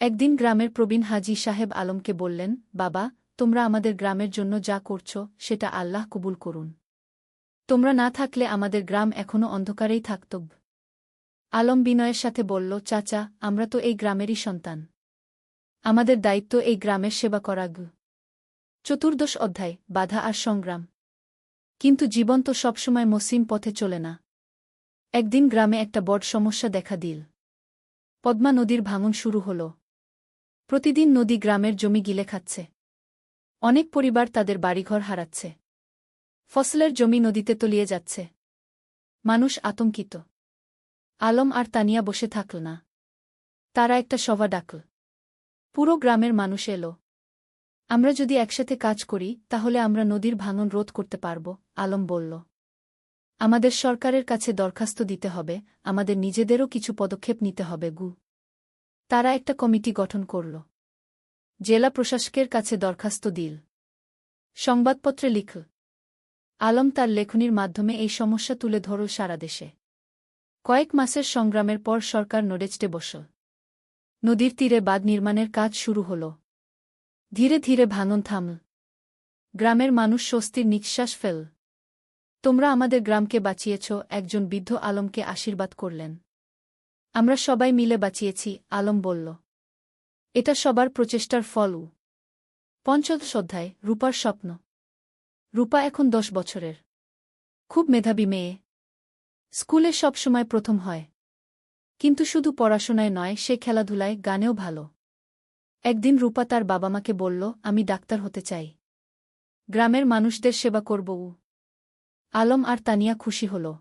একদিন গ্রামের প্রবীণ হাজী সাহেব আলমকে বললেন, বাবা, তোমরা আমাদের গ্রামের জন্য যা করছ, সেটা আল্লাহ কবুল করুন। তোমরা না থাকলে আমাদের গ্রাম এখনও অন্ধকারেই থাকত। আলম বিনয়ের সাথে বলল, চাচা, আমরা তো এই গ্রামেরই সন্তান। আমাদের দায়িত্ব এই গ্রামের সেবা করা। চতুর্দশ অধ্যায়, বাধা আর সংগ্রাম। কিন্তু জীবন তো সবসময় মসৃণ পথে চলে না। একদিন গ্রামে একটা বড় সমস্যা দেখা দিল। পদ্মা নদীর ভাঙন শুরু হল। প্রতিদিন নদী গ্রামের জমি গিলে খাচ্ছে। অনেক পরিবার তাদের বাড়িঘর হারাচ্ছে। ফসলের জমি নদীতে তলিয়ে যাচ্ছে। মানুষ আতঙ্কিত। আলম আর তানিয়া বসে থাকল না। তারা একটা সভা ডাকল। পুরো গ্রামের মানুষ এলো। আমরা যদি একসাথে কাজ করি, তাহলে আমরা নদীর ভাঙন রোধ করতে পারব, আলম বলল। আমাদের সরকারের কাছে দরখাস্ত দিতে হবে, আমাদের নিজেদেরও কিছু পদক্ষেপ নিতে হবে। তারা একটা কমিটি গঠন করল। জেলা প্রশাসকের কাছে দরখাস্ত দিল। সংবাদপত্রে লিখল। আলম তার লেখনির মাধ্যমে এই সমস্যা তুলে ধরল সারা দেশে। কয়েক মাসের সংগ্রামের পর সরকার নড়েচড়ে বসল। নদীর তীরে বাঁধ নির্মাণের কাজ শুরু হল। ধীরে ধীরে ভাঙন থামল। গ্রামের মানুষ স্বস্তির নিঃশ্বাস ফেল। তোমরা আমাদের গ্রামকে বাঁচিয়েছ, একজন বৃদ্ধ আলমকে আশীর্বাদ করলেন। আমরা সবাই মিলে বাঁচিয়েছি, আলম বলল। এটা সবার প্রচেষ্টার ফল। পঞ্চদশ অধ্যায়, রূপার স্বপ্ন। রূপা এখন 10 বছরের। খুব মেধাবী মেয়ে। স্কুলে সব সময় প্রথম হয়। কিন্তু শুধু পড়াশোনায় নয়, সে খেলাধুলায়, গানেও ভালো। একদিন রূপা তার বাবা-মাকে বলল, আমি ডাক্তার হতে চাই। গ্রামের মানুষদের সেবা করব। আলম আর তানিয়া খুশি হল।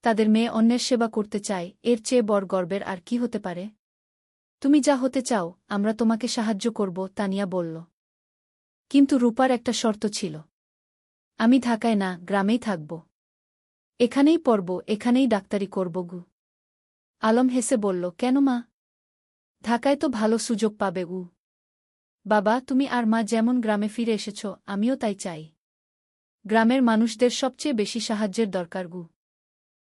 তাদের মেয়ে অন্যের সেবা করতে চায়, এর চেয়ে বড় গর্বের আর কি হতে পারে? তুমি যা হতে চাও, আমরা তোমাকে সাহায্য করব, তানিয়া বলল। কিন্তু রূপার একটা শর্ত ছিল। আমি ঢাকায় না, গ্রামেই থাকব। এখানেই পড়ব, এখানেই ডাক্তারি করব। আলম হেসে বলল, কেন মা? ঢাকায় তো ভালো সুযোগ পাবে। বাবা, তুমি আর মা যেমন গ্রামে ফিরে এসেছ, আমিও তাই চাই। গ্রামের মানুষদের সবচেয়ে বেশি সাহায্যের দরকার।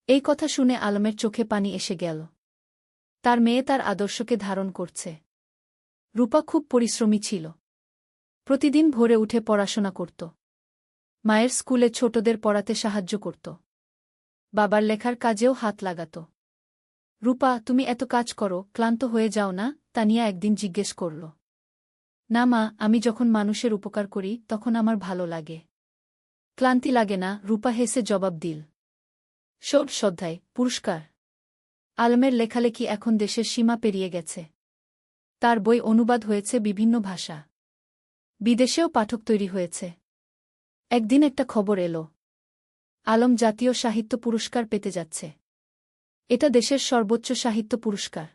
এই কথা শুনে আলমের চোখে পানি এসে গেল। তার মেয়ে তার আদর্শকে ধারণ করছে। রূপা খুব পরিশ্রমী ছিল। প্রতিদিন ভোরে উঠে পড়াশোনা করত। মায়ের স্কুলে ছোটদের পড়াতে সাহায্য করত। বাবার লেখার কাজেও হাত লাগাত। রূপা, তুমি এত কাজ করো, ক্লান্ত হয়ে যাও না? তানিয়া একদিন জিজ্ঞেস করল। না মা, আমি যখন মানুষের উপকার করি তখন আমার ভালো লাগে। ক্লান্তি লাগে না, রূপা হেসে জবাব দিল। শ্রদ্ধায় পুরস্কার। আলমের লেখালেখি এখন দেশের সীমা পেরিয়ে গেছে। তার বই অনুবাদ হয়েছে বিভিন্ন ভাষা। বিদেশেও পাঠক তৈরি হয়েছে। একদিন একটা খবর এলো, আলম জাতীয় সাহিত্য পুরস্কার পেতে যাচ্ছে। এটা দেশের সর্বোচ্চ সাহিত্য পুরস্কার।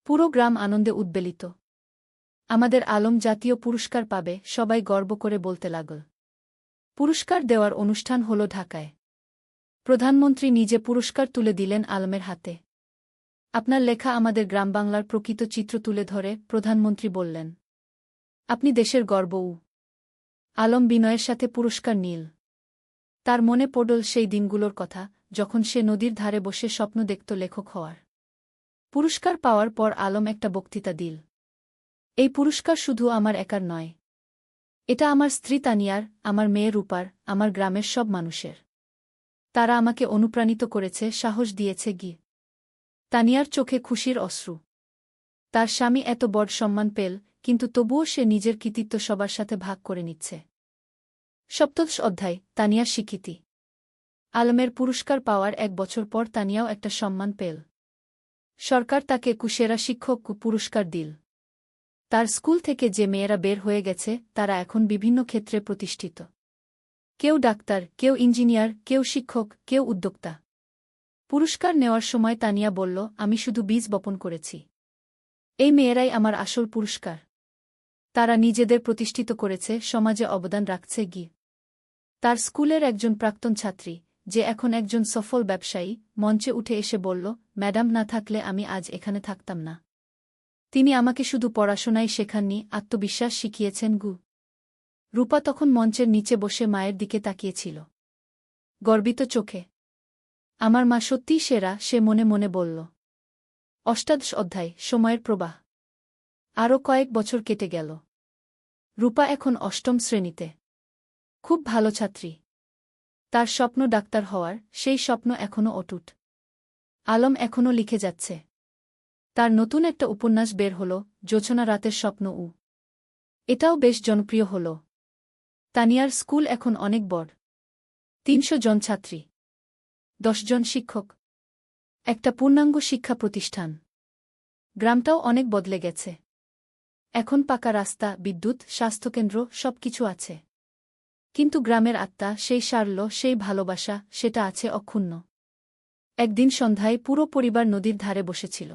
পুরো গ্রাম আনন্দে উদ্বেলিত। আমাদের আলম জাতীয় পুরস্কার পাবে, সবাই গর্ব করে বলতে লাগল। পুরস্কার দেওয়ার অনুষ্ঠান হল ঢাকায়। প্রধানমন্ত্রী নিজে পুরস্কার তুলে দিলেন আলমের হাতে। আপনার লেখা আমাদের গ্রামবাংলার প্রকৃত চিত্র তুলে ধরে, প্রধানমন্ত্রী বললেন। আপনি দেশের গর্ব। আলম বিনয়ের সাথে পুরস্কার নিল। তার মনে পড়ল সেই দিনগুলোর কথা, যখন সে নদীর ধারে বসে স্বপ্ন দেখত লেখক হওয়ার। পুরস্কার পাওয়ার পর আলম একটা বক্তৃতা দিল। এই পুরস্কার শুধু আমার একার নয়। এটা আমার স্ত্রী তানিয়ার, আমার মেয়ে রূপার, আমার গ্রামের সব মানুষের। তারা আমাকে অনুপ্রাণিত করেছে, সাহস দিয়েছে। তানিয়ার চোখে খুশির অশ্রু। তার স্বামী এত বড় সম্মান পেল, কিন্তু তবুও সে নিজের কৃতিত্ব সবার সাথে ভাগ করে নিচ্ছে। সপ্তদশ অধ্যায়, তানিয়ার স্বীকৃতি। আলমের পুরস্কার পাওয়ার 1 বছর পর তানিয়াও একটা সম্মান পেল। সরকার তাকে সেরা শিক্ষক পুরস্কার দিল। তার স্কুল থেকে যে মেয়েরা বের হয়ে গেছে তারা এখন বিভিন্ন ক্ষেত্রে প্রতিষ্ঠিত। কেউ ডাক্তার, কেউ ইঞ্জিনিয়ার, কেউ শিক্ষক, কেউ উদ্যোক্তা। পুরস্কার নেওয়ার সময় তানিয়া বলল, আমি শুধু বীজ বপন করেছি। এই মেয়েরাই আমার আসল পুরস্কার। তারা নিজেদের প্রতিষ্ঠিত করেছে, সমাজে অবদান রাখছে। তার স্কুলের একজন প্রাক্তন ছাত্রী, যে এখন একজন সফল ব্যবসায়ী, মঞ্চে উঠে এসে বলল, ম্যাডাম না থাকলে আমি আজ এখানে থাকতাম না। তিনি আমাকে শুধু পড়াশোনাই শেখাননি, আত্মবিশ্বাস শিখিয়েছেন। রূপা তখন মঞ্চের নিচে বসে মায়ের দিকে তাকিয়েছিল, গর্বিত চোখে। আমার মা সত্যিই সেরা, সে মনে মনে বলল। অষ্টাদশ অধ্যায়, সময়ের প্রবাহ। আরও কয়েক বছর কেটে গেল। রূপা এখন 8ম শ্রেণীতে। খুব ভালো ছাত্রী। তার স্বপ্ন ডাক্তার হওয়ার, সেই স্বপ্ন এখনও অটুট। আলম এখনও লিখে যাচ্ছে। তার নতুন একটা উপন্যাস বের হল, জোছনা রাতের স্বপ্ন। এটাও বেশ জনপ্রিয় হল। তানিয়ার স্কুল এখন অনেক বড়। 300 জন ছাত্রী, 10 জন শিক্ষক, একটা পূর্ণাঙ্গ শিক্ষা প্রতিষ্ঠান। গ্রামটাও অনেক বদলে গেছে। এখন পাকা রাস্তা, বিদ্যুৎ, স্বাস্থ্যকেন্দ্র, সবকিছু আছে। কিন্তু গ্রামের আত্মা, সেই সারল্য, সেই ভালোবাসা, সেটা আছে অক্ষুণ্ণ। একদিন সন্ধ্যায় পুরো পরিবার নদীর ধারে বসেছিল।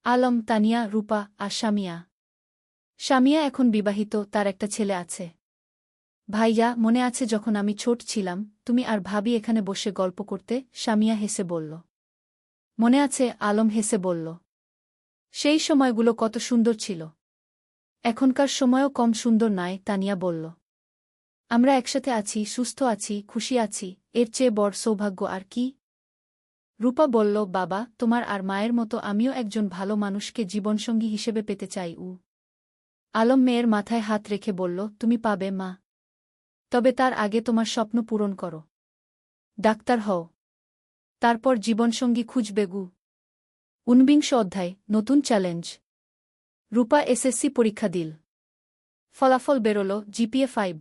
আলম, তানিয়া, রূপা আর শামিয়া। শামিয়া এখন বিবাহিত, তার একটা ছেলে আছে। ভাইয়া, মনে আছে যখন আমি ছোট ছিলাম, তুমি আর ভাবি এখানে বসে গল্প করতে? শামিয়া হেসে বলল। মনে আছে, আলম হেসে বলল। সেই সময়গুলো কত সুন্দর ছিল। এখনকার সময়ও কম সুন্দর নয়, তানিয়া বলল। আমরা একসাথে আছি, সুস্থ আছি, খুশি আছি, এর চেয়ে বড় সৌভাগ্য আর কি? রূপা বলল, বাবা, তোমার আর মায়ের মতো আমিও একজন ভালো মানুষকে জীবনসঙ্গী হিসেবে পেতে চাই। আলম মেয়ের মাথায় হাত রেখে বলল, তুমি পাবে মা। তবে তার আগে তোমার স্বপ্ন পূরণ করো। ডাক্তার হও। তারপর জীবনসঙ্গী খুঁজবে। 49 অধ্যায়, নতুন চ্যালেঞ্জ। রূপা এসএসসি পরীক্ষা দিল। ফলাফল বেরোল, জিপিএ 5।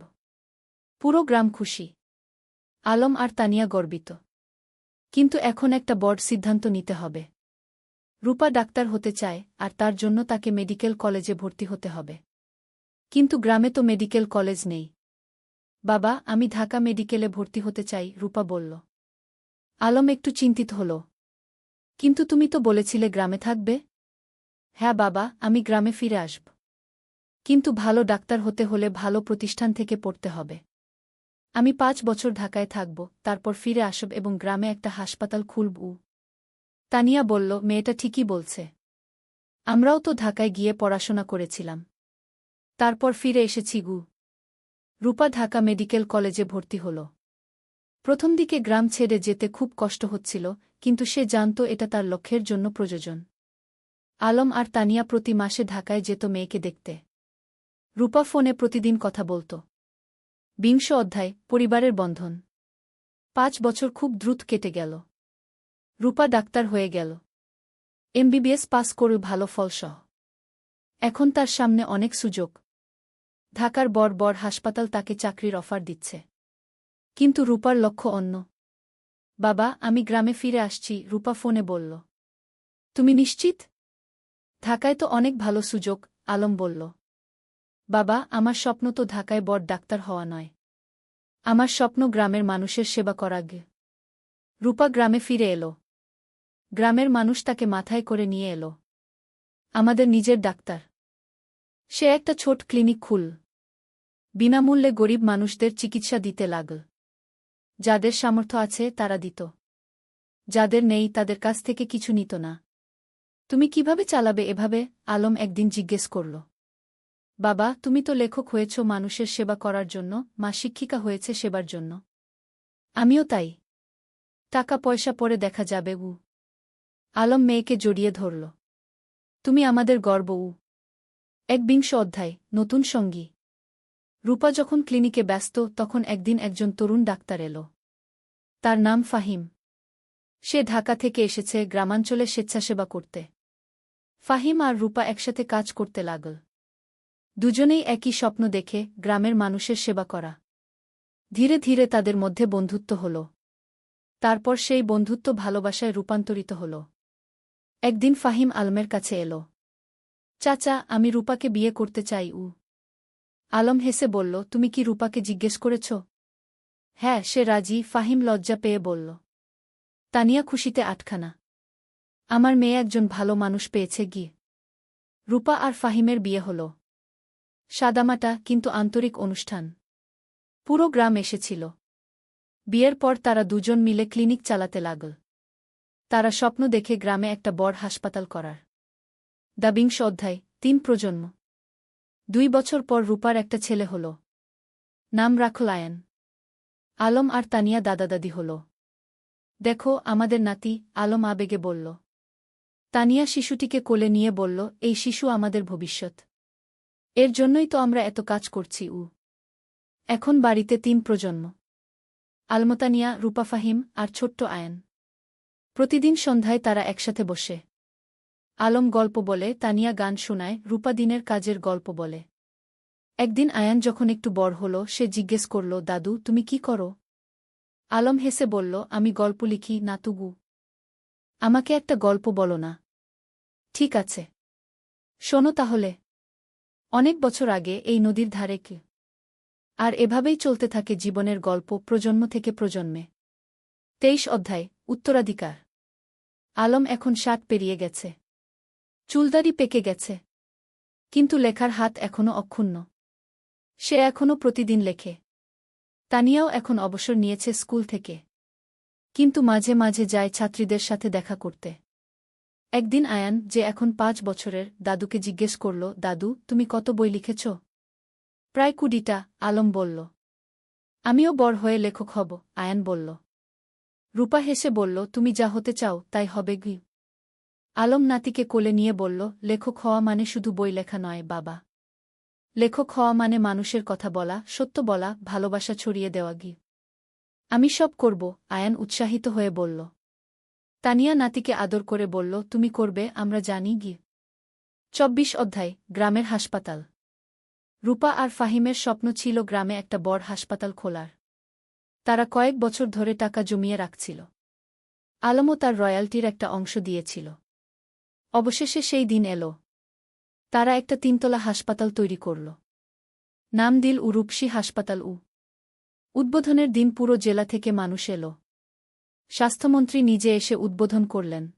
পুরো গ্রাম খুশি। আলম আর তানিয়া গর্বিত। কিন্তু এখন একটা বড় সিদ্ধান্ত নিতে হবে। রূপা ডাক্তার হতে চায়, আর তার জন্য তাকে মেডিকেল কলেজে ভর্তি হতে হবে। কিন্তু গ্রামে তো মেডিকেল কলেজ নেই। বাবা, আমি ঢাকা মেডিকেলে ভর্তি হতে চাই, রূপা বলল। আলম একটু চিন্তিত হল। কিন্তু তুমি তো বলেছিলে গ্রামে থাকবে। হ্যাঁ বাবা, আমি গ্রামে ফিরে আসব। কিন্তু ভালো ডাক্তার হতে হলে ভালো প্রতিষ্ঠান থেকে পড়তে হবে। আমি 5 বছর ঢাকায় থাকব, তারপর ফিরে আসব এবং গ্রামে একটা হাসপাতাল খুলব। তানিয়া বলল, মেয়েটা ঠিকই বলছে। আমরাও তো ঢাকায় গিয়ে পড়াশোনা করেছিলাম। তারপর ফিরে এসেছি। রূপা ঢাকা মেডিকেল কলেজে ভর্তি হল। প্রথম দিকে গ্রাম ছেড়ে যেতে খুব কষ্ট হচ্ছিল, কিন্তু সে জানত এটা তার লক্ষ্যের জন্য প্রয়োজন। আলম আর তানিয়া প্রতি মাসে ঢাকায় যেত মেয়েকে দেখতে। রূপা ফোনে প্রতিদিন কথা বলত। ২০ অধ্যায় পরিবারের বন্ধন। ৫ বছর খুব দ্রুত কেটে গেল। রূপা ডাক্তার হয়ে গেল। এমবিবিএস পাস করে ভালো ফলসহ। এখন তার সামনে অনেক সুযোগ। ঢাকার বড় বড় হাসপাতাল তাকে চাকরির অফার দিচ্ছে। কিন্তু রূপার লক্ষ্য অন্য। বাবা, আমি গ্রামে ফিরে আসছি, রূপা ফোনে বলল। তুমি নিশ্চিত? ঢাকায় তো অনেক ভালো সুযোগ, আলম বলল। বাবা, আমার স্বপ্ন তো ঢাকায় বড় ডাক্তার হওয়া নয়। আমার স্বপ্ন গ্রামের মানুষের সেবা করা। রূপা গ্রামে ফিরে এলো। গ্রামের মানুষ তাকে মাথায় করে নিয়ে এলো। আমাদের নিজের ডাক্তার। সে একটা ছোট ক্লিনিক খুল। বিনামূল্যে গরিব মানুষদের চিকিৎসা দিতে লাগল। যাদের সামর্থ্য আছে তারা দিত। যাদের নেই তাদের কাছ থেকে কিছু নিত না। তুমি কিভাবে চালাবে এভাবে? আলম একদিন জিজ্ঞেস করল। বাবা, তুমি তো লেখক হয়েছ মানুষের সেবা করার জন্য, মা শিক্ষিকা হয়েছে সেবার জন্য। আমিও তাই। টাকা পয়সা পরে দেখা যাবে। আলম মেয়েকে জড়িয়ে ধরল। তুমি আমাদের গর্ব। ২১ অধ্যায় নতুন সঙ্গী। রূপা যখন ক্লিনিকে ব্যস্ত তখন একদিন একজন তরুণ ডাক্তার এলো। তার নাম ফাহিম। সে ঢাকা থেকে এসেছে গ্রামাঞ্চলে স্বেচ্ছাসেবা করতে। ফাহিম আর রূপা একসাথে কাজ করতে লাগল। দুজনেই একই স্বপ্ন দেখে, গ্রামের মানুষের সেবা করা। ধীরে ধীরে তাদের মধ্যে বন্ধুত্ব হল। তারপর সেই বন্ধুত্ব ভালোবাসায় রূপান্তরিত হল। একদিন ফাহিম আলমের কাছে এলো। চাচা, আমি রূপাকে বিয়ে করতে চাই। আলম হেসে বলল, তুমি কি রূপাকে জিজ্ঞেস করেছ? হ্যাঁ, সে রাজি। ফাহিম লজ্জা পেয়ে বলল। তানিয়া খুশিতে আটখানা। আমার মেয়ে একজন ভালো মানুষ পেয়েছে। রূপা আর ফাহিমের বিয়ে হল। সাদামাটা কিন্তু আন্তরিক অনুষ্ঠান। পুরো গ্রাম এসেছিল। বিয়ের পর তারা দুজন মিলে ক্লিনিক চালাতে লাগল। তারা স্বপ্ন দেখে গ্রামে একটা বড় হাসপাতাল করার। ২২ অধ্যায় ৩ প্রজন্ম। ২ বছর পর রূপার একটা ছেলে হল। নাম রাখল আয়ান। আলম আর তানিয়া দাদা-দাদি হল। দেখো আমাদের নাতি, আলম আবেগে বলল। তানিয়া শিশুটিকে কোলে নিয়ে বলল, এই শিশু আমাদের ভবিষ্যৎ। এর জন্যই তো আমরা এত কাজ করছি। এখন বাড়িতে ৩ প্রজন্ম। আলমতানিয়া, রূপা, ফাহিম আর ছোট্ট আয়ান। প্রতিদিন সন্ধ্যায় তারা একসাথে বসে। আলম গল্প বলে, তানিয়া গান শোনায়, রূপা দিনের কাজের গল্প বলে। একদিন আয়ান যখন একটু বড় হল সে জিজ্ঞেস করল, দাদু তুমি কি করো? আলম হেসে বলল, আমি গল্প লিখি, নাতুগু। আমাকে একটা গল্প বলো না? ঠিক আছে, শোনো তাহলে। অনেক বছর আগে এই নদীর ধারে কি। আর এভাবেই চলতে থাকে জীবনের গল্প প্রজন্ম থেকে প্রজন্মে। ২৩ অধ্যায় উত্তরাধিকার। আলম এখন ৬০ পেরিয়ে গেছে। চুলদাড়ি পেকে গেছে। কিন্তু লেখার হাত এখনও অক্ষুণ্ণ। সে এখনও প্রতিদিন লেখে। তানিয়াও এখন অবসর নিয়েছে স্কুল থেকে। কিন্তু মাঝে মাঝে যায় ছাত্রীদের সাথে দেখা করতে। একদিন আয়ান, যে এখন ৫ বছরের, দাদুকে জিজ্ঞেস করল, দাদু তুমি কত বই লিখেছ? প্রায় ২০টা, আলম বলল। আমিও বড় হয়ে লেখক হব, আয়ান বলল। রূপা হেসে বলল, তুমি যা হতে চাও তাই হবে। আলম নাতিকে কোলে নিয়ে বলল, লেখক হওয়া মানে শুধু বই লেখা নয় বাবা। লেখক হওয়া মানে মানুষের কথা বলা, সত্য বলা, ভালোবাসা ছড়িয়ে দেওয়া। আমি সব করব, আয়ান উৎসাহিত হয়ে বলল। তানিয়া নাতিকে আদর করে বলল, তুমি করবে, আমরা জানি। ২৪ অধ্যায় গ্রামের হাসপাতাল। রূপা আর ফাহিমের স্বপ্ন ছিল গ্রামে একটা বড় হাসপাতাল খোলার। তারা কয়েক বছর ধরে টাকা জমিয়ে রাখছিল। আলমও তার রয়্যালটির একটা অংশ দিয়েছিল। অবশেষে সেই দিন এলো। তারা একটা ৩তলা হাসপাতাল তৈরি করল। নাম দিল রূপসী হাসপাতাল। উদ্বোধনের দিন পুরো জেলা থেকে মানুষ এলো। স্বাস্থ্যমন্ত্রী নিজে এসে উদ্বোধন করলেন।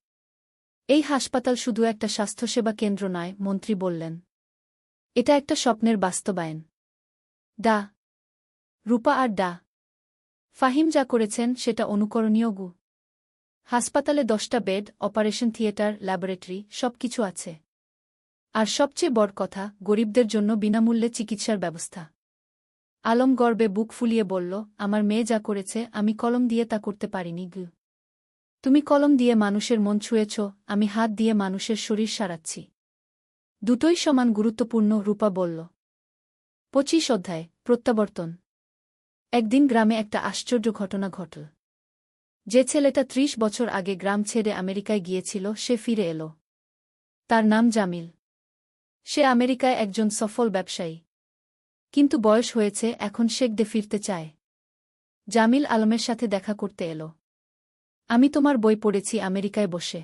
এই হাসপাতাল শুধু একটা স্বাস্থ্যসেবা কেন্দ্র নয়, মন্ত্রী বললেন। এটা একটা স্বপ্নের বাস্তবায়ন। ডা রূপা আর ডা ফাহিম যা করেছেন সেটা অনুকরণীয়। হাসপাতালে ১০টা বেড, অপারেশন থিয়েটার, ল্যাবরেটরি, সবকিছু আছে। আর সবচেয়ে বড় কথা, গরিবদের জন্য বিনামূল্যে চিকিৎসার ব্যবস্থা। আলম গর্বে বুক ফুলিয়ে বলল, আমার মেয়ে যা করেছে আমি কলম দিয়ে তা করতে পারিনি। তুমি কলম দিয়ে মানুষের মন ছুঁয়েছ, আমি হাত দিয়ে মানুষের শরীর সারাচ্ছি। দুটোই সমান গুরুত্বপূর্ণ, রূপা বলল। 25 অধ্যায় প্রত্যাবর্তন। একদিন গ্রামে একটা আশ্চর্য ঘটনা ঘটল। যে ছেলেটা 30 বছর আগে গ্রাম ছেড়ে আমেরিকায় গিয়েছিল সে ফিরে এল। তার নাম জামিল। সে আমেরিকায় একজন সফল ব্যবসায়ী। কিন্তু বয়স হয়েছে, এখন শেখদে ফিরতে চায়। জামিল আলমের সাথে দেখা করতে এল। আমি তোমার বই পড়েছি আমেরিকায় বসে।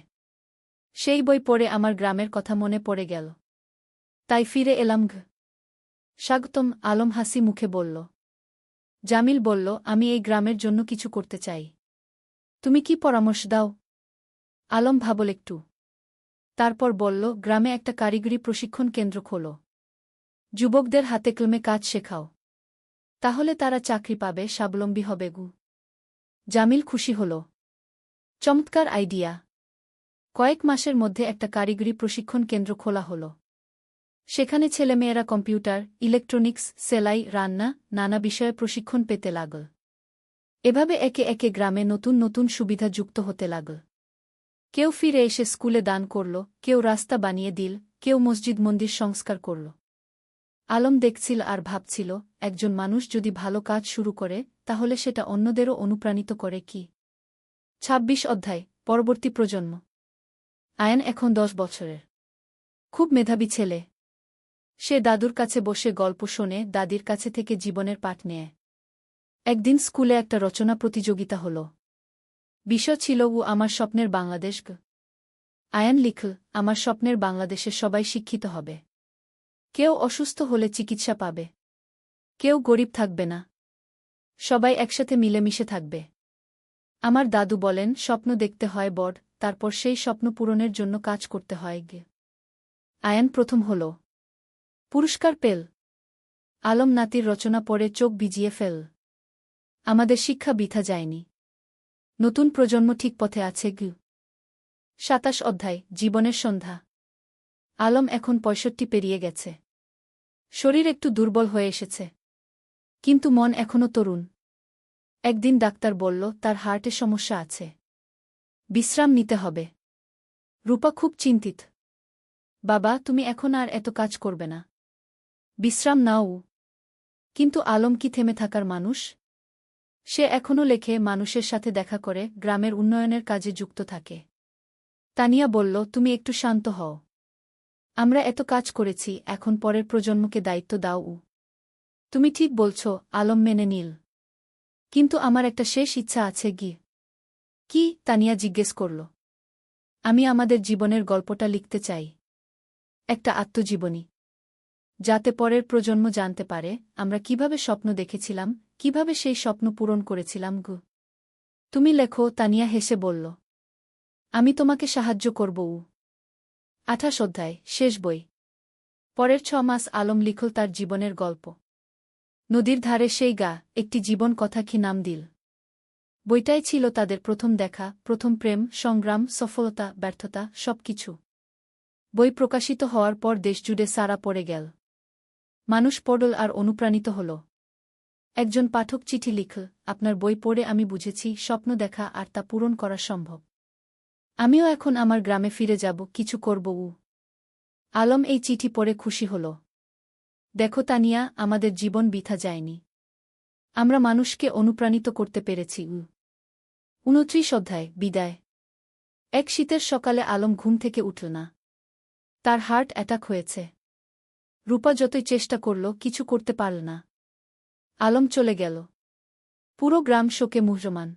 সেই বই পড়ে আমার গ্রামের কথা মনে পড়ে গেল। তাই ফিরে এলাম। স্বাগতম, আলম হাসি মুখে বলল। জামিল বলল, আমি এই গ্রামের জন্য কিছু করতে চাই। তুমি কি পরামর্শ দাও? আলম ভাবল একটু। তারপর বলল, গ্রামে একটা কারিগরি প্রশিক্ষণ কেন্দ্র খোলো। যুবকদের হাতে কলমে কাজ শেখাও। তাহলে তারা চাকরি পাবে, স্বাবলম্বী হবে। জামিল খুশি হল। চমৎকার আইডিয়া। কয়েক মাসের মধ্যে একটা কারিগরি প্রশিক্ষণ কেন্দ্র খোলা হল। সেখানে ছেলেমেয়েরা কম্পিউটার, ইলেকট্রনিক্স, সেলাই, রান্না, নানা বিষয়ে প্রশিক্ষণ পেতে লাগল। এভাবে একে একে গ্রামে নতুন নতুন সুবিধা যুক্ত হতে লাগল। কেউ ফিরে এসে স্কুলে দান করল, কেউ রাস্তা বানিয়ে দিল, কেউ মসজিদ মন্দির সংস্কার করল। আলম দেখছিল আর ভাবছিল, একজন মানুষ যদি ভালো কাজ শুরু করে তাহলে সেটা অন্যদেরও অনুপ্রাণিত করে। কি 26 অধ্যায় পরবর্তী প্রজন্ম। আয়ান এখন 10 বছরের। খুব মেধাবী ছেলে। সে দাদুর কাছে বসে গল্প শোনে, দাদির কাছে থেকে জীবনের পাঠ নেয়। একদিন স্কুলে একটা রচনা প্রতিযোগিতা হল। বিষয় ছিল আমার স্বপ্নের বাংলাদেশ। আয়ান লিখল, আমার স্বপ্নের বাংলাদেশে সবাই শিক্ষিত হবে। কেউ অসুস্থ হলে চিকিৎসা পাবে। কেউ গরিব থাকবে না। সবাই একসাথে মিলেমিশে থাকবে। আমার দাদু বলেন, স্বপ্ন দেখতে হয় বড়, তারপর সেই স্বপ্ন পূরণের জন্য কাজ করতে হয়। আয়ান প্রথম হল। পুরস্কার পেল। আলম নাতির রচনা পড়ে চোখ ভিজিয়ে ফেল। আমাদের শিক্ষা বৃথা যায়নি। নতুন প্রজন্ম ঠিক পথে আছে। 27 অধ্যায় জীবনের সন্ধ্যা। আলম এখন 65 পেরিয়ে গেছে। শরীর একটু দুর্বল হয়ে এসেছে। কিন্তু মন এখনও তরুণ। একদিন ডাক্তার বলল, তার হার্টে সমস্যা আছে। বিশ্রাম নিতে হবে। রূপা খুব চিন্তিত। বাবা, তুমি এখন আর এত কাজ করবে না। বিশ্রাম নাও। কিন্তু আলম কি থেমে থাকার মানুষ? সে এখনও লেখে, মানুষের সাথে দেখা করে, গ্রামের উন্নয়নের কাজে যুক্ত থাকে। তানিয়া বলল, তুমি একটু শান্ত হও। আমরা এত কাজ করেছি, এখন পরের প্রজন্মকে দায়িত্ব দাও। তুমি ঠিক বলছ, আলম মেনে নিল। কিন্তু আমার একটা শেষ ইচ্ছা আছে। কি? তানিয়া জিজ্ঞেস করল। আমি আমাদের জীবনের গল্পটা লিখতে চাই। একটা আত্মজীবনী। যাতে পরের প্রজন্ম জানতে পারে আমরা কিভাবে স্বপ্ন দেখেছিলাম, কিভাবে সেই স্বপ্ন পূরণ করেছিলাম। তুমি লেখো, তানিয়া হেসে বলল। আমি তোমাকে সাহায্য করব। 28 অধ্যায় শেষ বই। পরের 6 মাস আলম লিখল তার জীবনের গল্প। নদীর ধারে সেই গা, একটি জীবন কথা কি নাম দিল। বইটাই ছিল তাদের প্রথম দেখা, প্রথম প্রেম, সংগ্রাম, সফলতা, ব্যর্থতা, সবকিছু। বই প্রকাশিত হওয়ার পর দেশজুড়ে সাড়া পড়ে গেল। মানুষ পড়ল আর অনুপ্রাণিত হল। একজন পাঠক চিঠি লিখল, আপনার বই পড়ে আমি বুঝেছি স্বপ্ন দেখা আর তা পূরণ করা সম্ভব। আমিও এখন আমার গ্রামে ফিরে যাব, কিছু করব। আলম এই চিঠি পড়ে খুশি হল। দেখো তানিয়া, আমাদের জীবন বৃথা যায়নি। আমরা মানুষকে অনুপ্রাণিত করতে পেরেছি। 29 অধ্যায় বিদায়। এক শীতের সকালে আলম ঘুম থেকে উঠল না। তার হার্ট অ্যাটাক হয়েছে। রূপা যতই চেষ্টা করল, কিছু করতে পারল না। আলম চলে গেল। পুরো গ্রাম শোকে মুহ্যমান।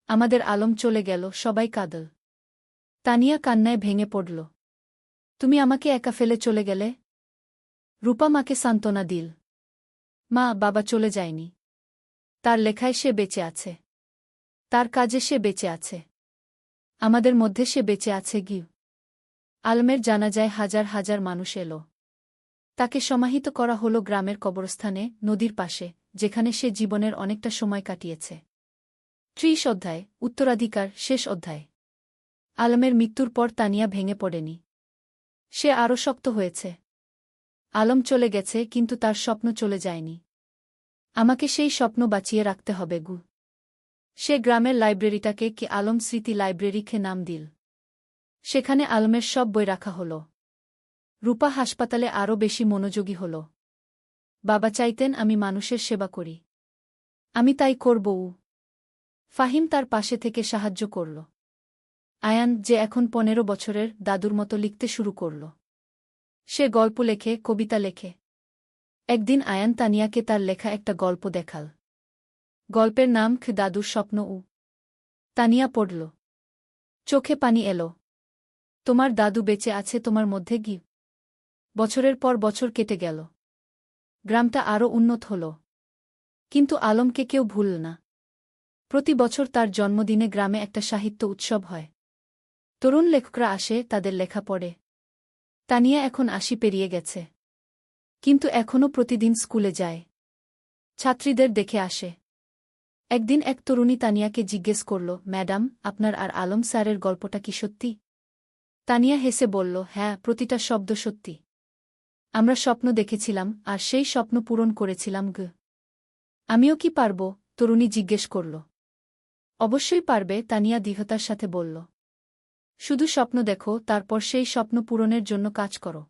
আমাদের আলম চলে গেল, সবাই কাঁদল। তানিয়া কান্নায় ভেঙে পড়ল। তুমি আমাকে একা ফেলে চলে গেলে। রূপা মাকে সান্ত্বনা দিল। মা, বাবা চলে যায়নি। তার লেখায় সে বেঁচে আছে। তার কাজে সে বেঁচে আছে। আমাদের মধ্যে সে বেঁচে আছে। আলমের জানাজায় হাজার হাজার মানুষ এল। তাকে সমাহিত করা হল গ্রামের কবরস্থানে, নদীর পাশে, যেখানে সে জীবনের অনেকটা সময় কাটিয়েছে। 30 অধ্যায় উত্তরাধিকার শেষ অধ্যায়। আলমের মৃত্যুর পর তানিয়া ভেঙে পড়েনি। সে আরও শক্ত হয়েছে। আলম চলে গেছে, কিন্তু তার স্বপ্ন চলে যায়নি। আমাকে সেই স্বপ্ন বাঁচিয়ে রাখতে হবে। সে গ্রামের লাইব্রেরিটাকে কি আলম স্মৃতি লাইব্রেরিকে নাম দিল। সেখানে আলমের সব বই রাখা হল। রূপা হাসপাতালে আরও বেশি মনোযোগী হল। বাবা চাইতেন আমি মানুষের সেবা করি। আমি তাই করব। ফাহিম তার পাশে থেকে সাহায্য করল। আয়ান, যে এখন 15 বছরের, দাদুর মতো লিখতে শুরু করল। সে গল্প লেখে, কবিতা লেখে। একদিন আয়ান তানিয়াকে তার লেখা একটা গল্প দেখাল। গল্পের নাম দাদুর স্বপ্ন। তানিয়া পড়ল। চোখে পানি এলো। তোমার দাদু বেঁচে আছে তোমার মধ্যে গি। বছরের পর বছর কেটে গেল। গ্রামটা আরও উন্নত হল। কিন্তু আলমকে কেউ ভুলল না। প্রতি বছর তার জন্মদিনে গ্রামে একটা সাহিত্য উৎসব হয়। তরুণ লেখকরা আসে, তাদের লেখা পড়ে। তানিয়া এখন 80 পেরিয়ে গেছে। কিন্তু এখনও প্রতিদিন স্কুলে যায়। ছাত্রীদের দেখে আসে। একদিন এক তরুণী তানিয়াকে জিজ্ঞেস করল, ম্যাডাম, আপনার আর আলম স্যারের গল্পটা কি সত্যি? তানিয়া হেসে বলল, হ্যাঁ, প্রতিটা শব্দ সত্যি। আমরা স্বপ্ন দেখেছিলাম, আর সেই স্বপ্ন পূরণ করেছিলাম। আমিও কি পারব? তরুণী জিজ্ঞেস করল। অবশ্যই পারবে, তানিয়া দৃঢ়তার সাথে বলল। শুধু স্বপ্ন দেখো, তারপর সেই স্বপ্ন পূরণের জন্য কাজ করো।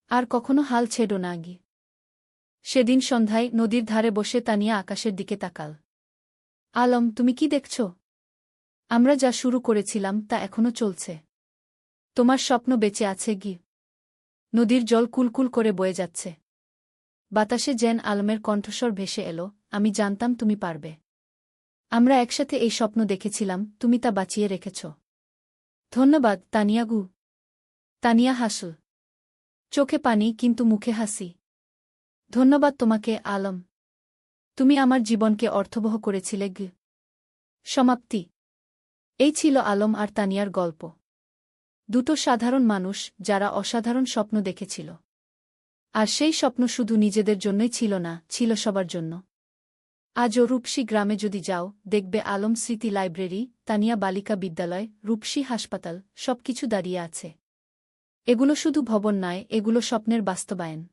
আর কখনো হাল ছেড়ো না। সেদিন সন্ধ্যায় নদীর ধারে বসে তানিয়া আকাশের দিকে তাকাল। আলম, তুমি কি দেখছ? আমরা যা শুরু করেছিলাম তা এখনো চলছে। তোমার স্বপ্ন বেঁচে আছে। নদীর জল কুলকুল করে বয়ে যাচ্ছে। বাতাসে যেন আলমের কণ্ঠস্বর ভেসে এলো, আমি জানতাম তুমি পারবে। আমরা একসাথে এই স্বপ্ন দেখেছিলাম, তুমি তা বাঁচিয়ে রেখেছ। ধন্যবাদ, তানিয়া। তানিয়া হাসল। চোখে পানি, কিন্তু মুখে হাসি। ধন্যবাদ তোমাকে, আলম। তুমি আমার জীবনকে অর্থবহ করেছিলে। সমাপ্তি। এই ছিল আলম আর তানিয়ার গল্প। দুটো সাধারণ মানুষ, যারা অসাধারণ স্বপ্ন দেখেছিল। আর সেই স্বপ্ন শুধু নিজেদের জন্যই ছিল না, ছিল সবার জন্য। আজও রূপসী গ্রামে যদি যাও, দেখবে আলম স্মৃতি লাইব্রেরি, তানিয়া বালিকা বিদ্যালয়, রূপসী হাসপাতাল, সবকিছু দাঁড়িয়ে আছে। এগুলো শুধু ভবন নয়, এগুলো স্বপ্নের বাস্তবায়ন।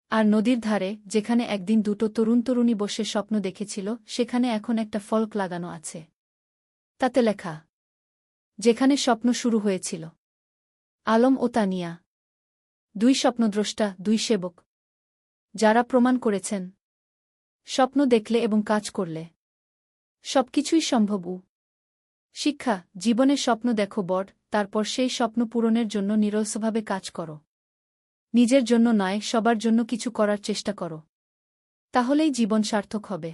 আর নদীর ধারে, যেখানে একদিন দুটো তরুণী বসে স্বপ্ন দেখেছিল, সেখানে এখন একটা ফলক লাগানো আছে। তাতে লেখা, যেখানে স্বপ্ন শুরু হয়েছিল। আলম ও তানিয়া, দুই স্বপ্নদ্রষ্টা, দুই সেবক, যারা প্রমাণ করেছেন স্বপ্ন দেখলে এবং কাজ করলে সবকিছুই সম্ভব। শিক্ষা, জীবনে স্বপ্ন দেখো বড়, তারপর সেই স্বপ্ন পূরণের জন্য নিরলসভাবে কাজ করো। নিজের জন্য নয়, সবার জন্য কিছু করার চেষ্টা করো। তাহলেই জীবন সার্থক হবে।